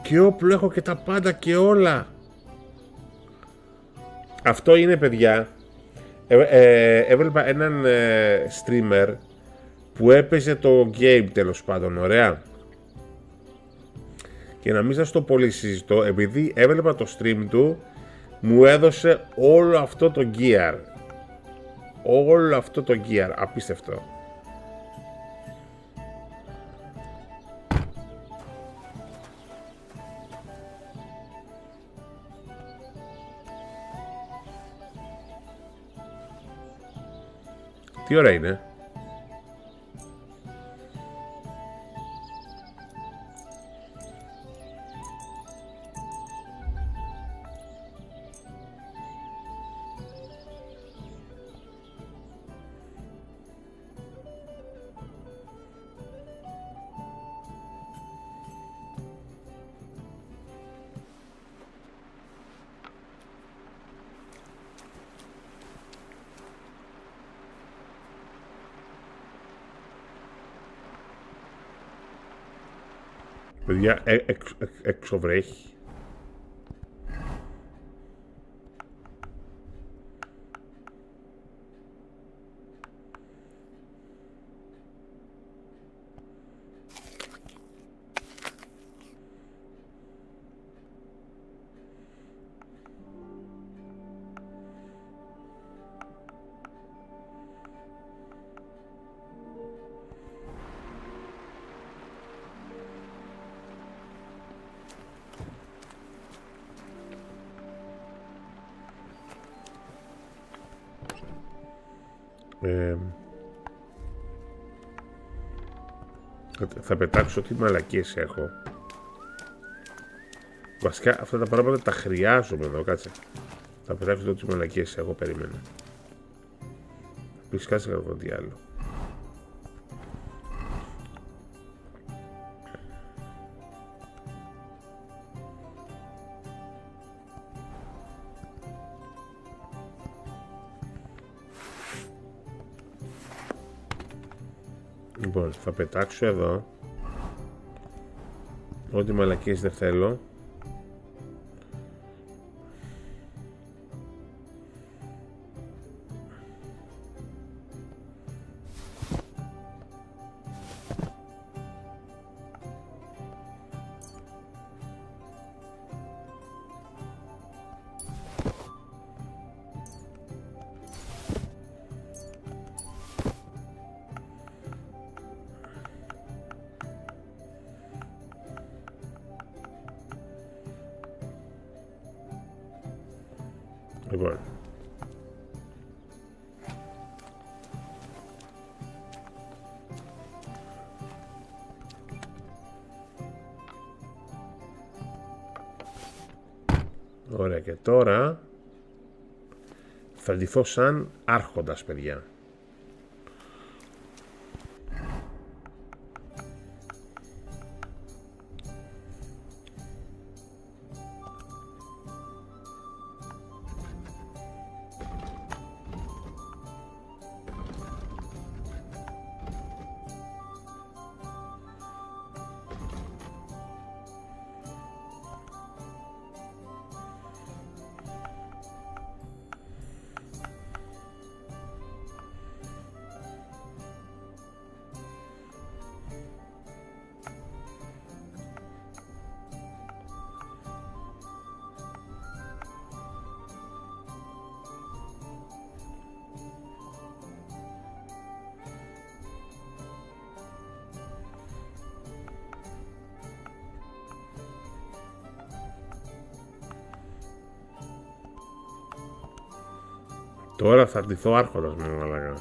Και όπλο έχω και τα πάντα και όλα. Αυτό είναι, παιδιά. Έβλεπα έναν streamer που έπαιζε το game, τέλος πάντων, ωραία. Και να μην σας το πολύ συζητώ, επειδή έβλεπα το stream του, μου έδωσε όλο αυτό το gear. Όλο αυτό το gear, απίστευτο. Τι ώρα είναι? Παιδιά, έξω βρέχει. Θα πετάξω τι μαλακίες έχω. Βασικά αυτά τα πράγματα τα χρειάζομαι εδώ, κάτσε. Θα πετάξω εδώ τι μαλακίες έχω, περίμενα. Πεις κάτσε κάνω τι άλλο. Λοιπόν, θα πετάξω εδώ ό,τι μαλακίες δεν θέλω. Λοιπόν. Ωραία, και τώρα θα ντυθώ σαν άρχοντας, παιδιά. Τώρα θα ντυθώ άρχοντας με μαλάκα.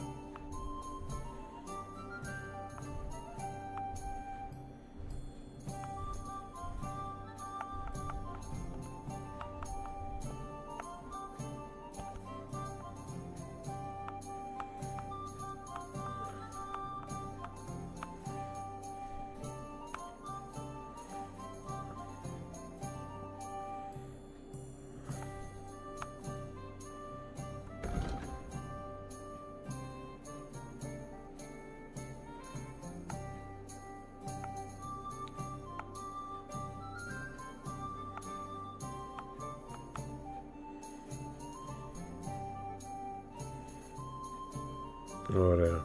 Ωραία.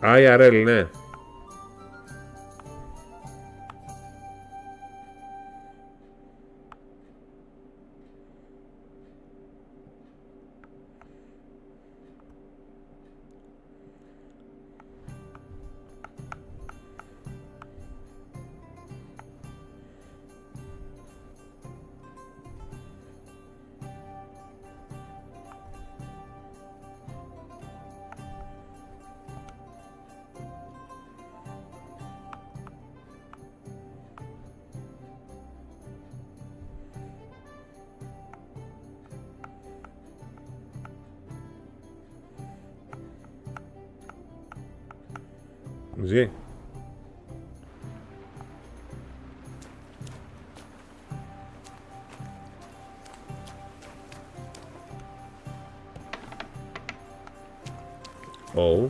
IRL, ναι. Ζει. Oh.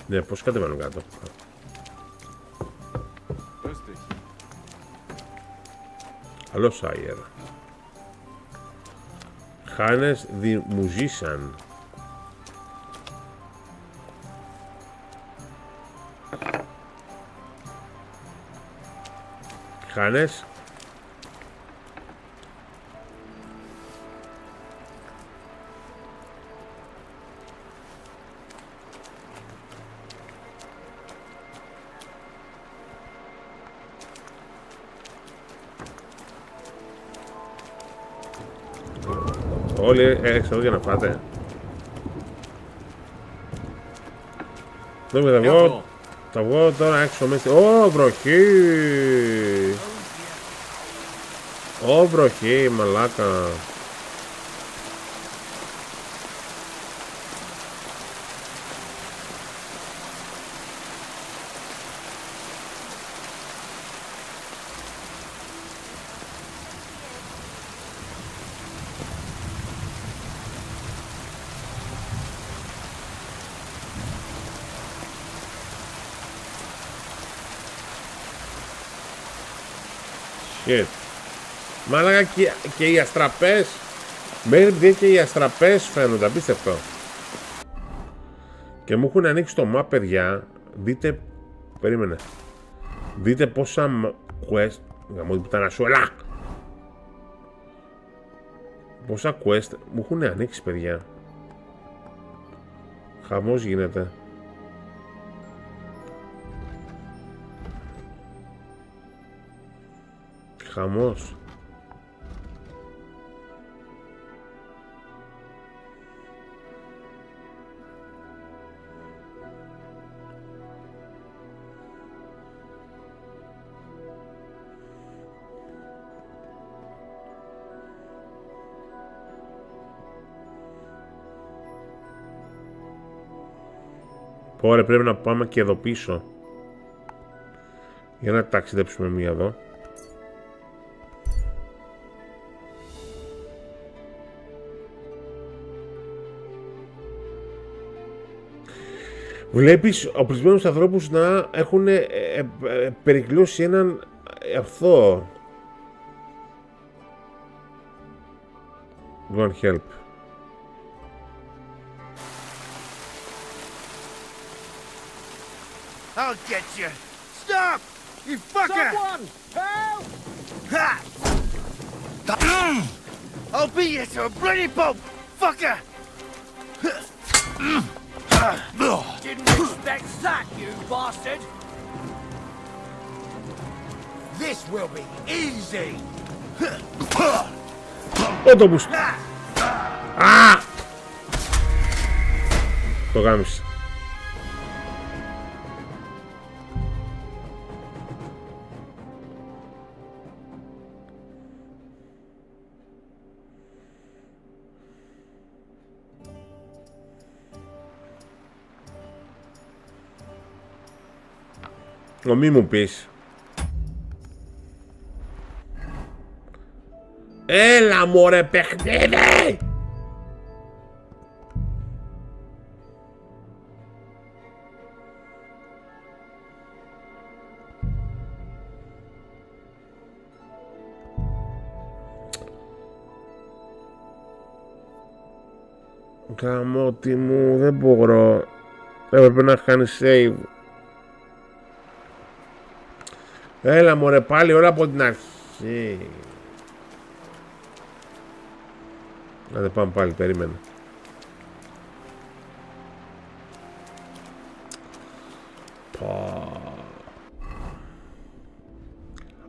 Ναι, πώς κατεβαίνω κάτω. Καλό Σάιερ. Hannes the Musician. Hannes. Όλοι έξω εδώ για να φάτε. Θα βγω τώρα έξω μέσα. Ω, βροχή! Ω, βροχή, μαλάκα. Shit. Μάλακα και οι αστραπές. Μέχρι πια και οι αστραπές φαίνονται, απίστευτο. Και μου έχουν ανοίξει το map, παιδιά. Δείτε. Περίμενε. Δείτε πόσα quest. Γαμώ την πουτάνα σου, ελά! Πόσα quest μου έχουν ανοίξει, παιδιά. Χαμός γίνεται. Χαμός. Ωραία, πρέπει να πάμε και εδώ πίσω. Για να ταξιδέψουμε μία εδώ. Βλέπεις οπλισμένους ανθρώπους να έχουν περικλώσει έναν αυτό. Go and help. I'll get you. Stop! You fucker! Someone! Help! Ha! I'll beat you to a bloody pulp, fucker! Didn't expect that, you bastard! This will be easy! Ότοπους! Α! Το γάμισε. Μη μου πεις. Έλα μωρέ παιχνίδι! Καμώτη μου, δεν μπορώ. Έπρεπε να κάνει save. Έλα μωρέ πάλι όλα από την αρχή. Να δεν πάμε πάλι, περίμενε.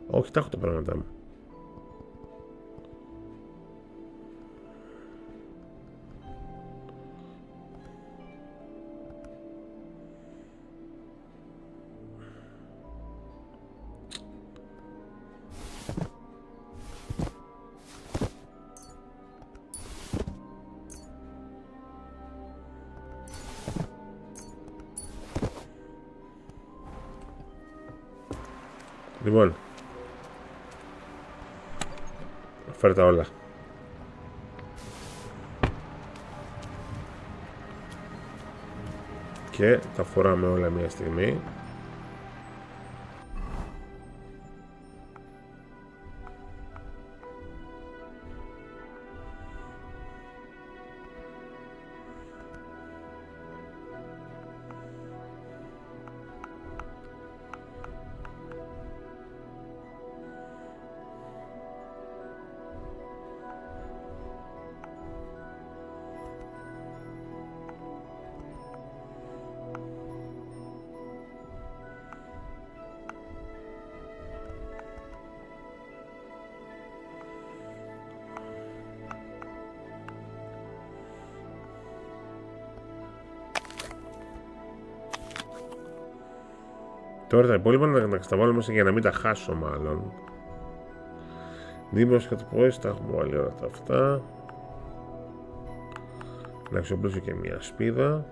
Όχι, τα έχω τα πράγματα μου. Λοιπόν, φέρε τα όλα. Και τα φοράμε όλα μια στιγμή. Τώρα τα υπόλοιπα να τα βάλω μέσα για να μην τα χάσω μάλλον. Δήμος κατοικίες, τα έχουμε βάλει όλα τα αυτά. Να αξιοποιήσω και μια σπίδα.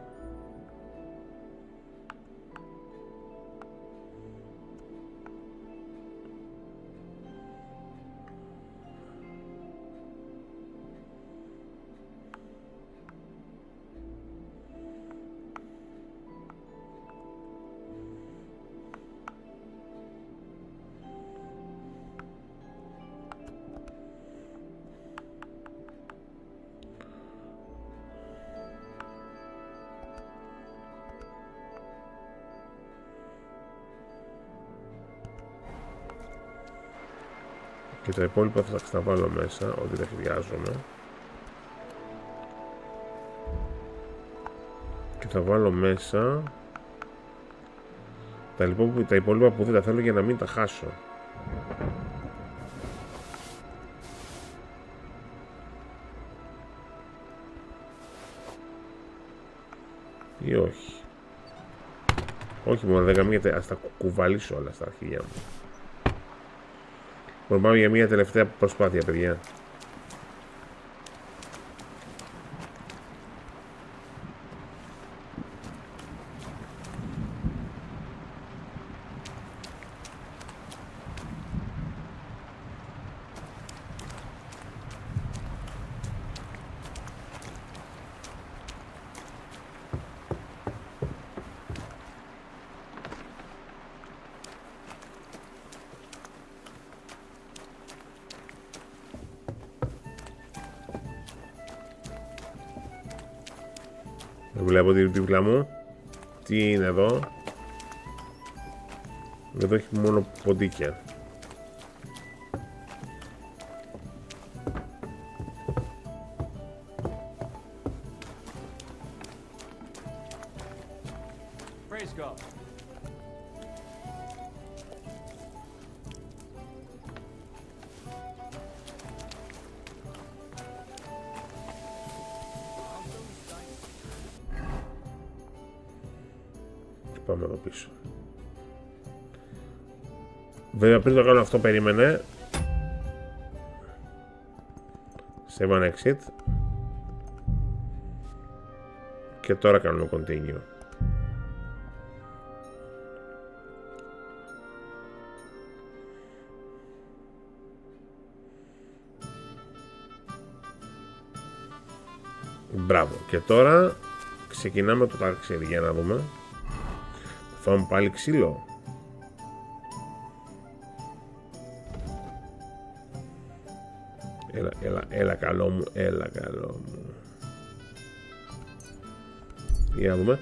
Και τα υπόλοιπα θα τα βάλω μέσα, ό,τι δεν χρειάζομαι. Και θα βάλω μέσα τα υπόλοιπα που δεν τα θέλω για να μην τα χάσω. Ή όχι. Όχι μόνο, δεν καμία, ας τα κουβαλήσω όλα στα αρχίδια μου. Πάμε για μια τελευταία προσπάθεια, παιδιά. Βλέπω τη δίπλα μου. Τι είναι εδώ? Εδώ έχει μόνο ποντίκια. Πάμε εδώ πίσω. Βέβαια πριν το κάνω αυτό περίμενε. Save and exit. Και τώρα κάνουμε continue. Μπράβο. Και τώρα ξεκινάμε το ταξίδι για να δούμε. Φάμε πάλι ξύλο. Έλα καλό μου, έλα καλό μου. Για να δούμε.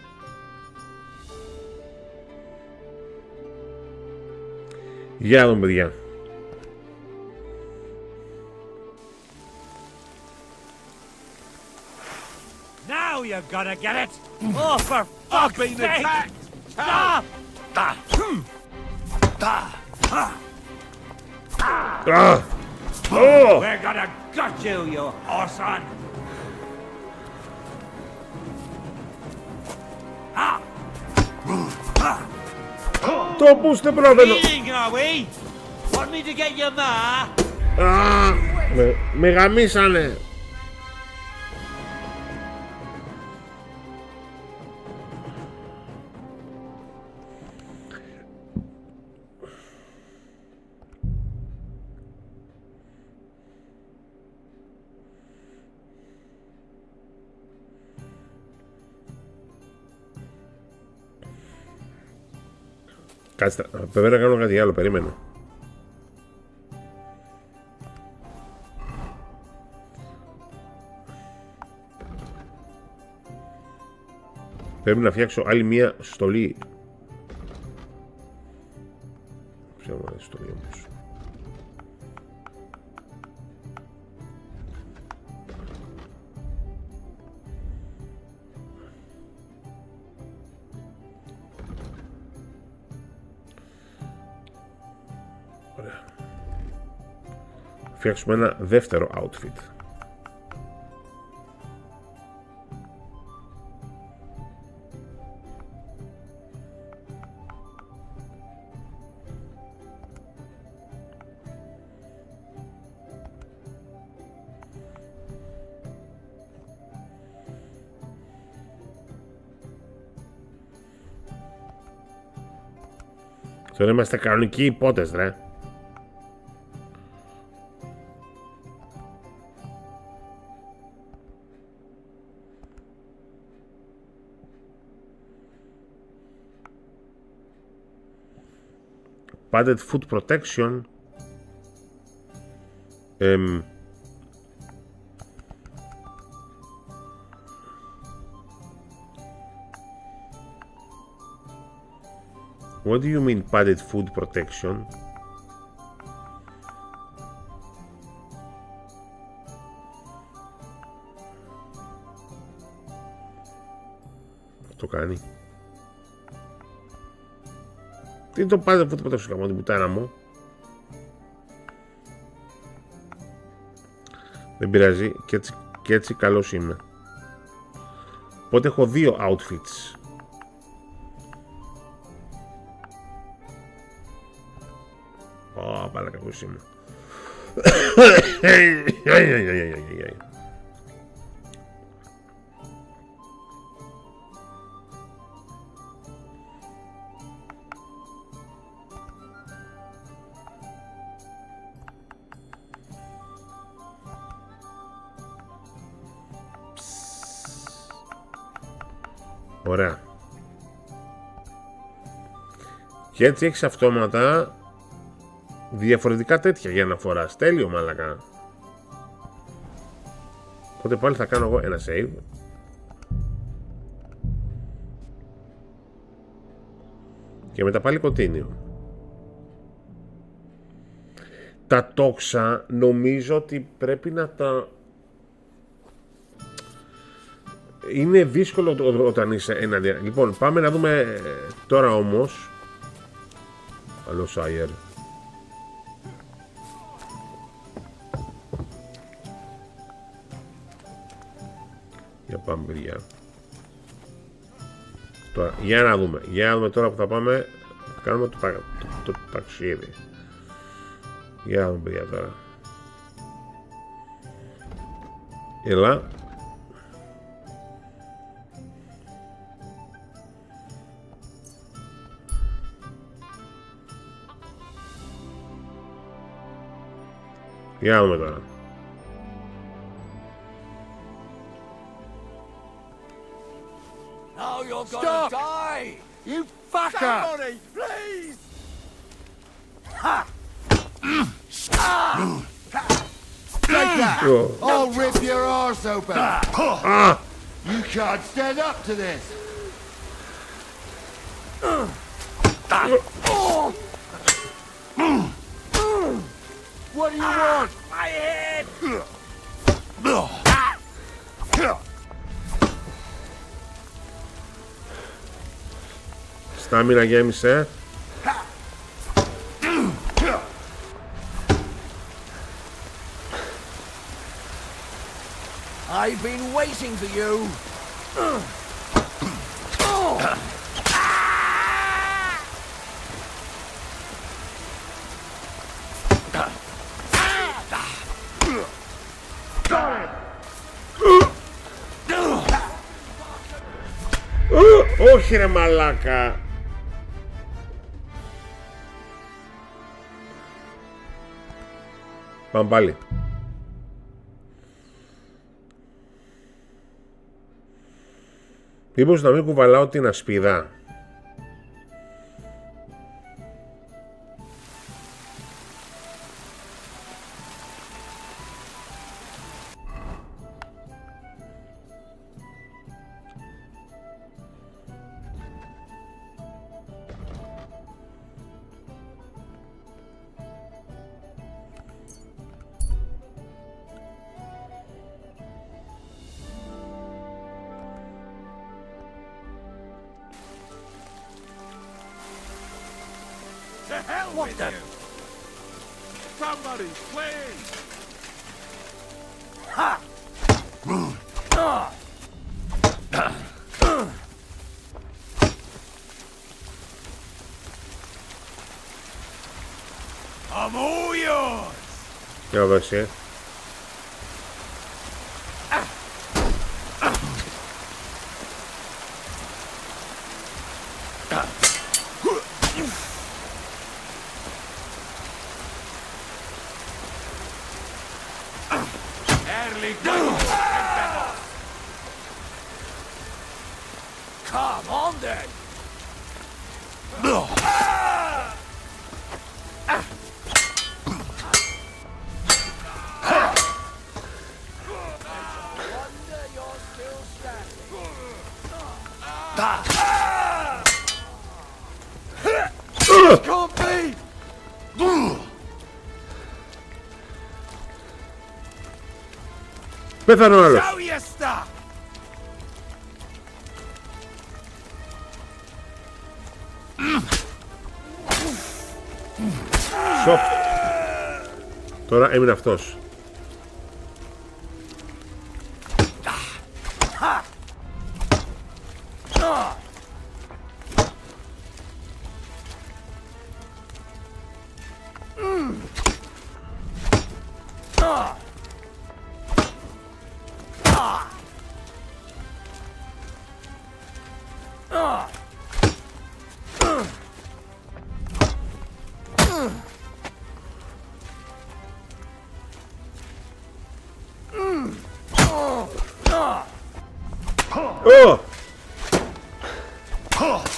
Για να δούμε, παιδιά. Now you're gonna get it! Oh, for fuck's sake! Stop! Oh! We're gonna gut you, you horson! Το πούστε προβαίνω. Are we? Want me to get your ma? Με γαμίσανε. Κάτσε, πρέπει να κάνω κάτι άλλο, περίμενε. Πρέπει να φτιάξω άλλη μία στολή. Ποια μου αρέσει στολή όμως. Φτιάξουμε ένα δεύτερο outfit. Τώρα είμαστε κανονικοί υπότες, ρε. Padded foot protection. What do you mean padded food protection? Το κάνει. Τι το πάτε αυτό το πατάξω καμώ την πουτάνα μου. Δεν πειράζει και έτσι καλός είμαι. Οπότε έχω δύο outfits. Πάλα κακός είμαι. Ωραία. Και έτσι έχεις αυτόματα διαφορετικά τέτοια για να φοράς. Τέλειο, μάλακα. Οπότε πάλι θα κάνω εγώ ένα save. Και μετά πάλι continue. Τα τόξα νομίζω ότι πρέπει να τα... Είναι δύσκολο όταν είσαι έναντι. Λοιπόν, πάμε να δούμε τώρα όμως. Καλό Σάιερ. Για πάμε, παιδιά. Τώρα, για να δούμε τώρα που θα πάμε. Θα κάνουμε το ταξίδι. Για να δούμε, παιδιά, τώρα. Έλα. Για να δούμε τώρα. Now you're gonna Stop! die! You fucker! Somebody, please! Ha! Take that! Oh. I'll rip your arse open! You can't stand up to this! What do you want? My head! Στάμινα γέμισε. I've been waiting for you! Όχι ρε μαλάκα. Πάμε πάλι. Μήπως να μην κουβαλάω την ασπίδα. To hell What with the? you! Somebody, please! Ha! I'm all yours! Για να δώσει. Come on then! Can't be! Πέθανε ο άλλος. Show your stuff! Soft. Τώρα έμεινε αυτός.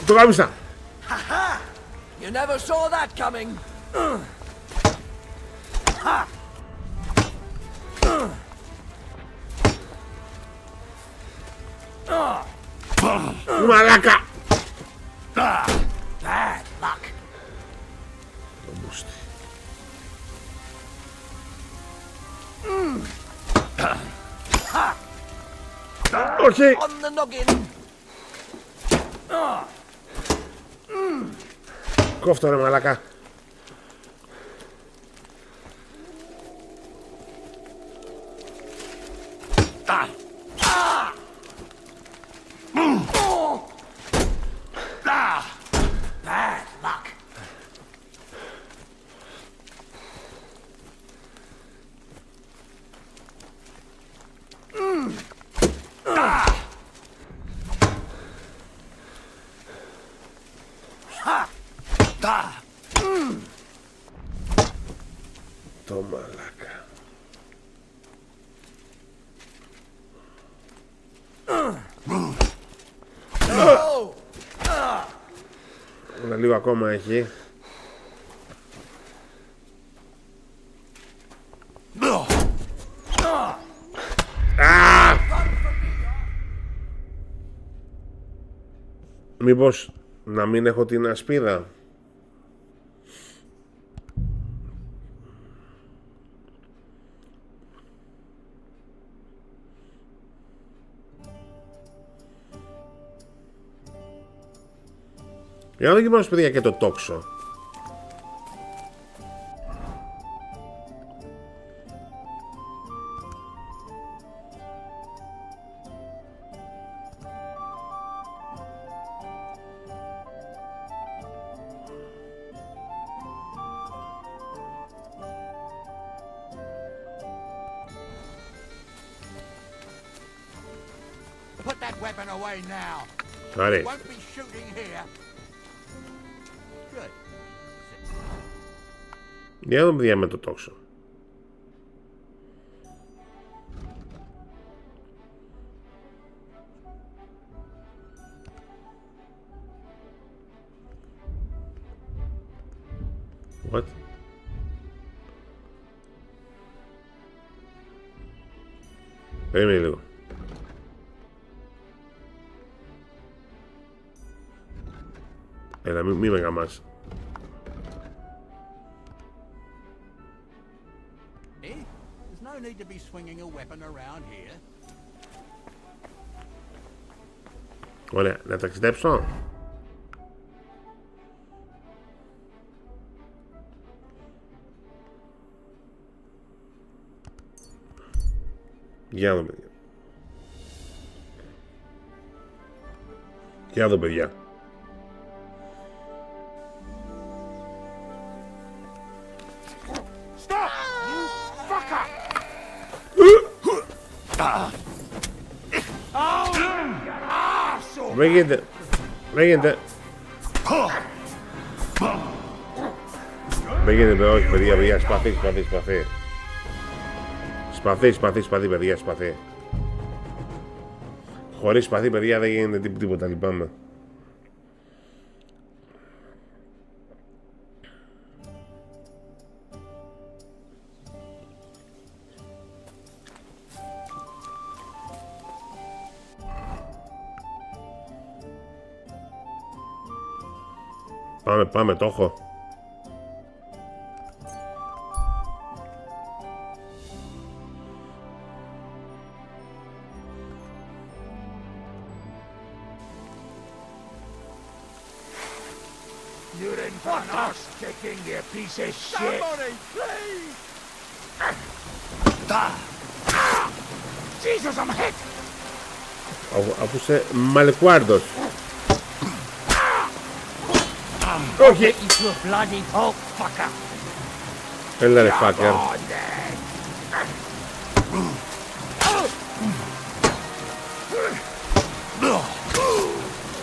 Το γάμισα. You never saw that coming. Μαλάκα. Bad luck. Το μπούστι. Όχι! On the noggin. Κόφτω ρε μαλάκα. Bad luck. Το μαλάκα. Ένα λίγο ακόμα έχει. Μήπως να μην έχω την ασπίδα. Για να δοκιμάσω παιδιά και το τόξο. Put that weapon away now. Alright. Won't be shooting here. Good. Για να δούμε παιδιά με το τόξο. What? Περίμενε λίγο. Έλα, μη με γαμάς. There's no need to be swinging a weapon around here. Ωραία, να ταξιδέψω. Για να δω, παιδιά. Για να δω, παιδιά. Δεν γίνεται. Δεν γίνεται. Δεν γίνεται, όχι παιδιά, σπαθί. Σπαθί, παιδιά, σπαθί. Χωρίς σπαθί, παιδιά, δεν γίνεται τίποτα, λυπάμαι. Πάμε, το έχω. You're in for an arse kicking, you piece of shit. Somebody, please! Jesus, I'm hit! Αφού είσαι μαλεκουάρδος. Όχι! Έλα ρε fucker.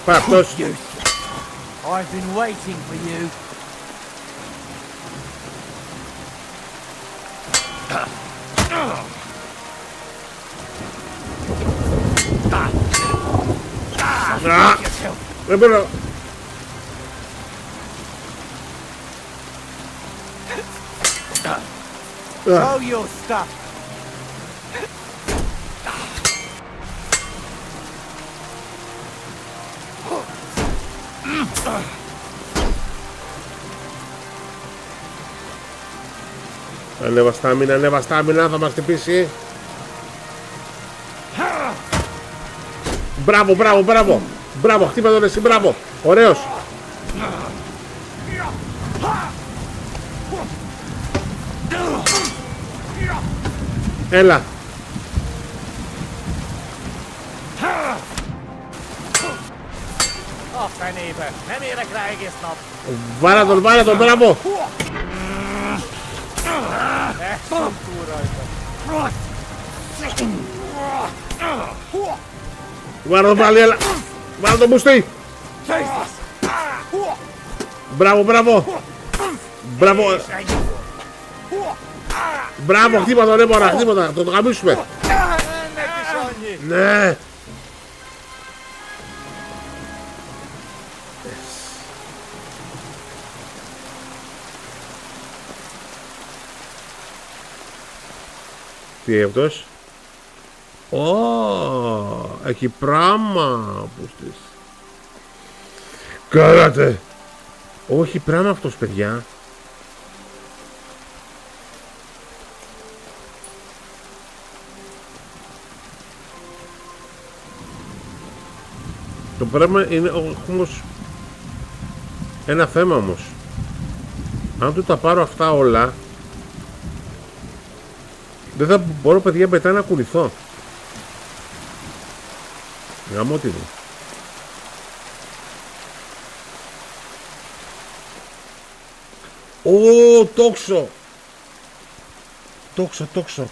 Πάρ' αυτός. I've been waiting for you. Δεν μπορώ. Show your stuff. Ανέβα στάμινα, θα μας χτυπήσει. Μπράβο, μπράβο, μπράβο. Μπράβο, χτύπα τον εσύ, μπράβο. Ωραίος. Έλα. Βάλα τον, μπράβο. Βάλα τον πάλι, έλα. Βάλα τον μπουστί. Μπράβο, μπράβο. Μπράβο. Μπράβο, χτύπα τον έμπορα, χτύπα τον, το γαμίσουμε. Ναι. Τι αυτός? Έχει πράγμα. Κάρατε. Όχι πράγμα αυτός, παιδιά. Το πράγμα είναι όμως ένα θέμα όμως. Αν του τα πάρω αυτά όλα, δεν θα μπορώ, παιδιά, μετά να κουνηθώ. Γαμώτιδο. Ω, τόξο. Τόξο.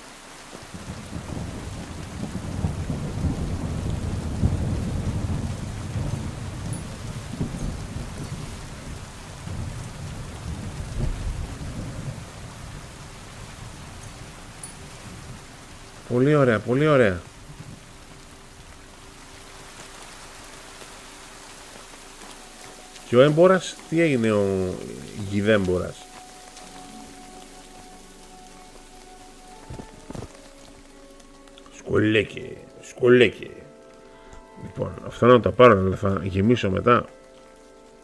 Πολύ ωραία, πολύ ωραία. Και ο έμπορας, τι έγινε ο γιδέμπορας? Σκολέκι. Λοιπόν, αυτά να τα πάρω, αλλά θα γεμίσω μετά.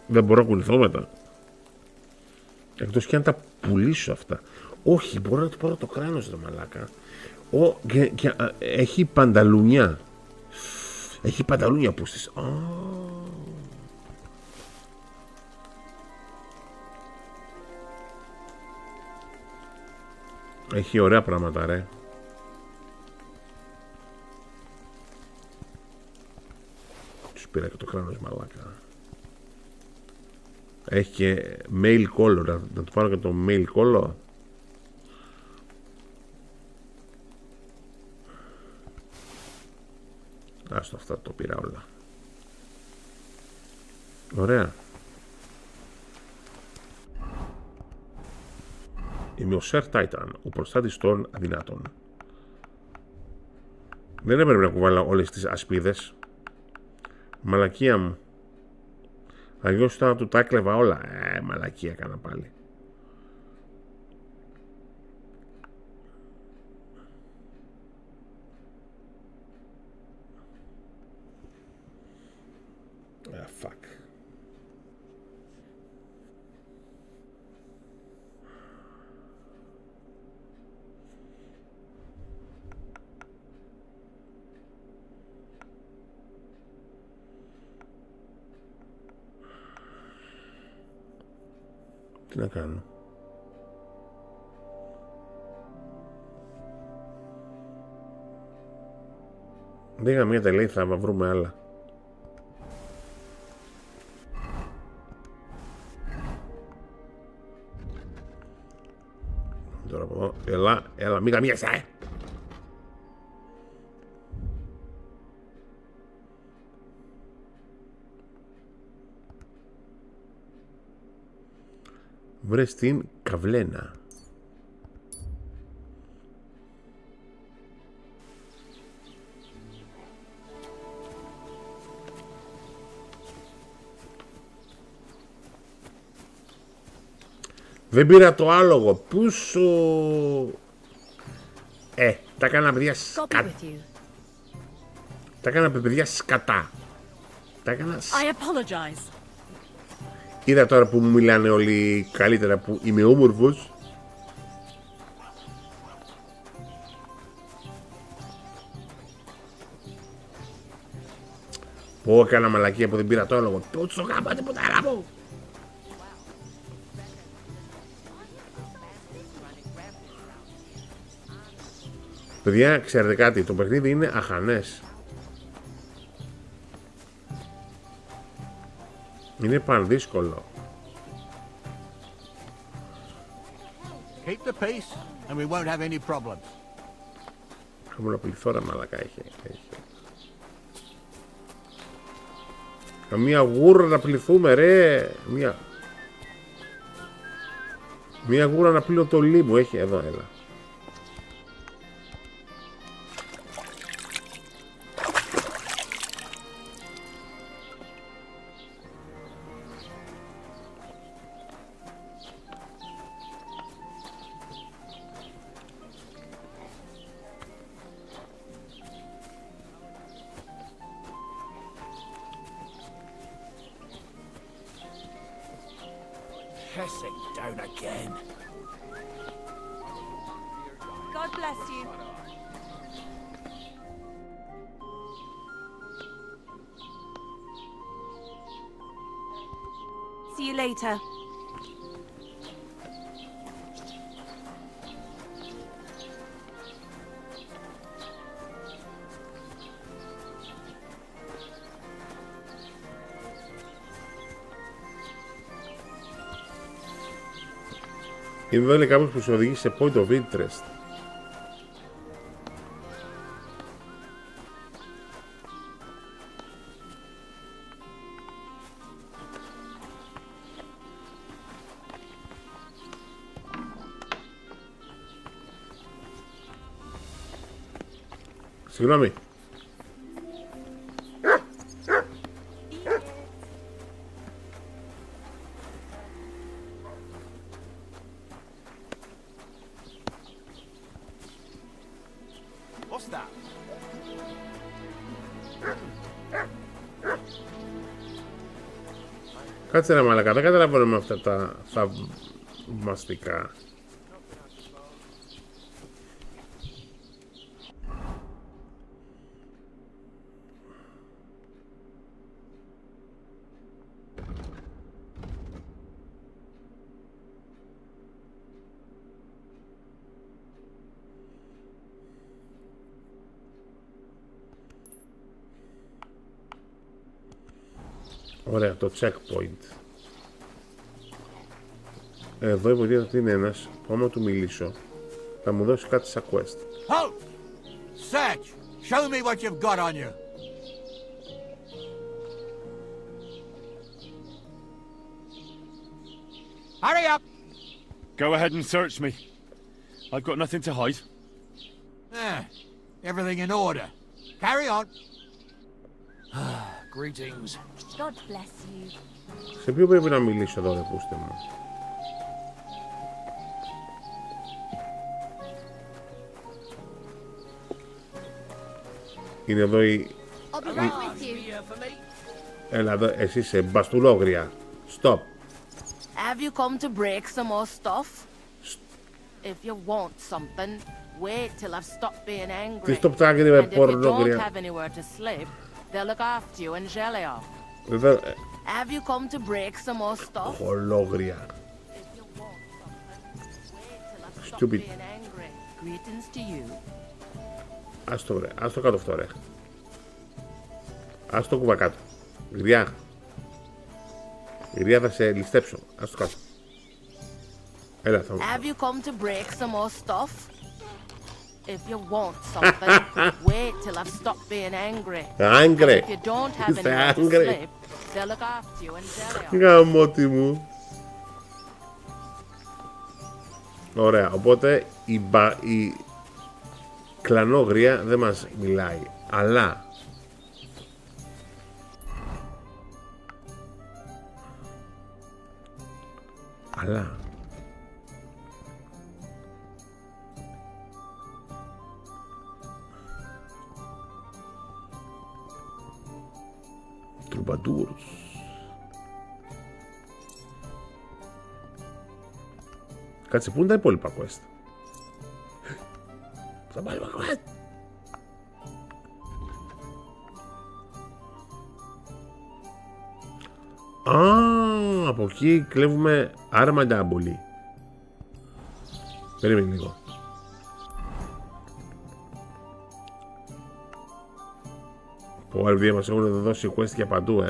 Δεν μπορώ να κουνηθώ μετά. Εκτός και αν τα πουλήσω αυτά. Όχι, μπορώ να του πάρω το κράνος, ρε μαλάκα. Έχει πανταλούνια. Έχει πανταλούνια πούστης. Έχει ωραία πράγματα, ρε. Τους πήρα και το κράνος, μαλάκα. Έχει και mail color. Να του πάρω και το mail color. Άστο, αυτά το πήρα όλα. Ωραία. Είμαι ο Sir Titan, ο προστάτης των αδυνάτων. Δεν έπρεπε να κουβάλω όλες τις ασπίδες. Μαλακία μου. Αλλιώς θα του τα έκλεβα όλα. Μαλακία έκανα πάλι. Fuck. Τι να κάνω? Δίγα μία τελεία, θα βρούμε άλλα. Τώρα από εδώ, έλα, μην γαμιέσαι. Βρες στην Παυλένα. Δεν πήρα το άλογο. Πού σου... τα έκανα παιδιά σκατά. Τα έκανα παιδιά σκατά. Τα έκανα... I apologize. Είδα τώρα που μου μιλάνε όλοι καλύτερα που είμαι όμορφος. Πω, έκανα μαλακία που δεν πήρα το άλογο. Πού το κάμπα, τίποτα άλλα μου. Παιδιά, ξέρετε κάτι, το παιχνίδι είναι αχανές. Είναι πανδύσκολο. Keep the peace and we won't have any problems. Καμούλα πληθώρα μαλακά έχει. Καμία γούρα να πληθούμε ρε. Μία γούρα να πλύνω το λίμου έχει εδώ, έλα. Pissing down again. God bless you. See you later. Εδώ είναι κάποιος που σε οδηγεί σε point of interest. Συγγνώμη. What's that? Κάτσε ρε μαλακά, δεν καταλαβαίνω με αυτά τα θαυμαστικά. Ωραία, το checkpoint. Εδώ υποτίθεται ότι είναι ένας που άμα του μιλήσω θα μου δώσει κάτι σαν quest. Halt! Search! Show me what you've got on you! Hurry up! Go ahead and search me. I've got nothing to hide. Everything in order. Carry on. Greetings. God bless you. Σε ποιο πρέπει να μιλήσω εδώ, ρε πούστε μου. Είναι εδώ η... I'll be right with you. Έλα εδώ, εσύ είσαι μπαστουλόγρια. Stop. Have you come to break some more stuff? If you want something, wait till I've stopped being angry. Τι stop angry με And if you don't πορνόγρια. have anywhere to sleep, they'll look after you in Gelioff. Εδώ, Have you come to break some more stuff? χολόγρια. Stupid. Being angry. Greetings to you. Ας το βρε, ας το κάτω αυτό ρε. Ας το κουβα κάτω. Γριά. Γριά θα σε ληστέψω. Ας το κάτω. Έλα θα μου. Have you come to break some more stuff? If you want something, wait till I've stopped being angry. Angry. And if you don't have Είστε anywhere to angry. sleep, they'll look after you in Gelioff. Γαμώτη μου. Ωραία, οπότε η κλανόγρια δεν μας μιλάει, αλλά Τρουμπαντούρους. Κάτσε, πού είναι τα υπόλοιπα quest? Τα υπόλοιπα quest. Α, από εκεί κλέβουμε άρμα ντάμπολη. Περίμενε λίγο. Πω, επειδή μας έχουν δώσει quest για παντού,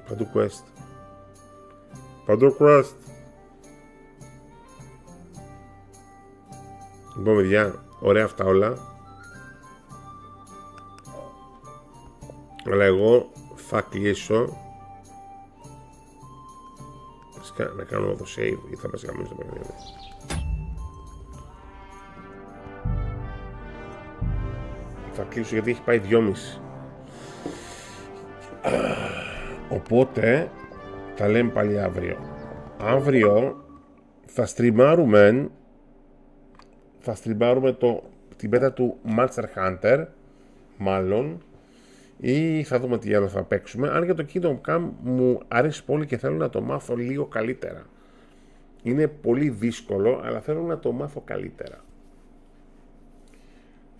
Παντού quest. Παντού quest. Λοιπόν, παιδιά, ωραία αυτά όλα. Αλλά εγώ θα κλείσω. Να κάνω εδώ save ή θα πας καμία στο παιχνίδι. Θα κλείσω γιατί έχει πάει 2,5. Οπότε τα λέμε πάλι αύριο. Αύριο θα στριμάρουμε την πέτα του Monster Hunter, μάλλον, ή θα δούμε τι άλλο θα παίξουμε. Αν και το Kingdom Come μου αρέσει πολύ και θέλω να το μάθω λίγο καλύτερα. Είναι πολύ δύσκολο, αλλά θέλω να το μάθω καλύτερα.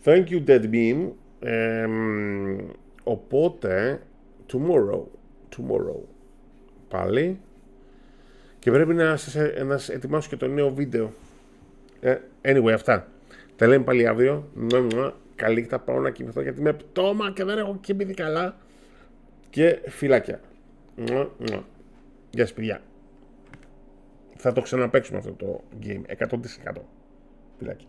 Thank you, Deadbeam. Οπότε tomorrow πάλι, και πρέπει να σας ετοιμάσω και το νέο βίντεο. Anyway, αυτά τα λέμε πάλι αύριο. Καλή, θα πάω να κοιμηθώ γιατί είμαι πτώμα και δεν έχω κοιμηθεί καλά. Και φιλάκια. Γεια σας, παιδιά. Θα το ξαναπαίξουμε αυτό το game 100%. Φιλάκια.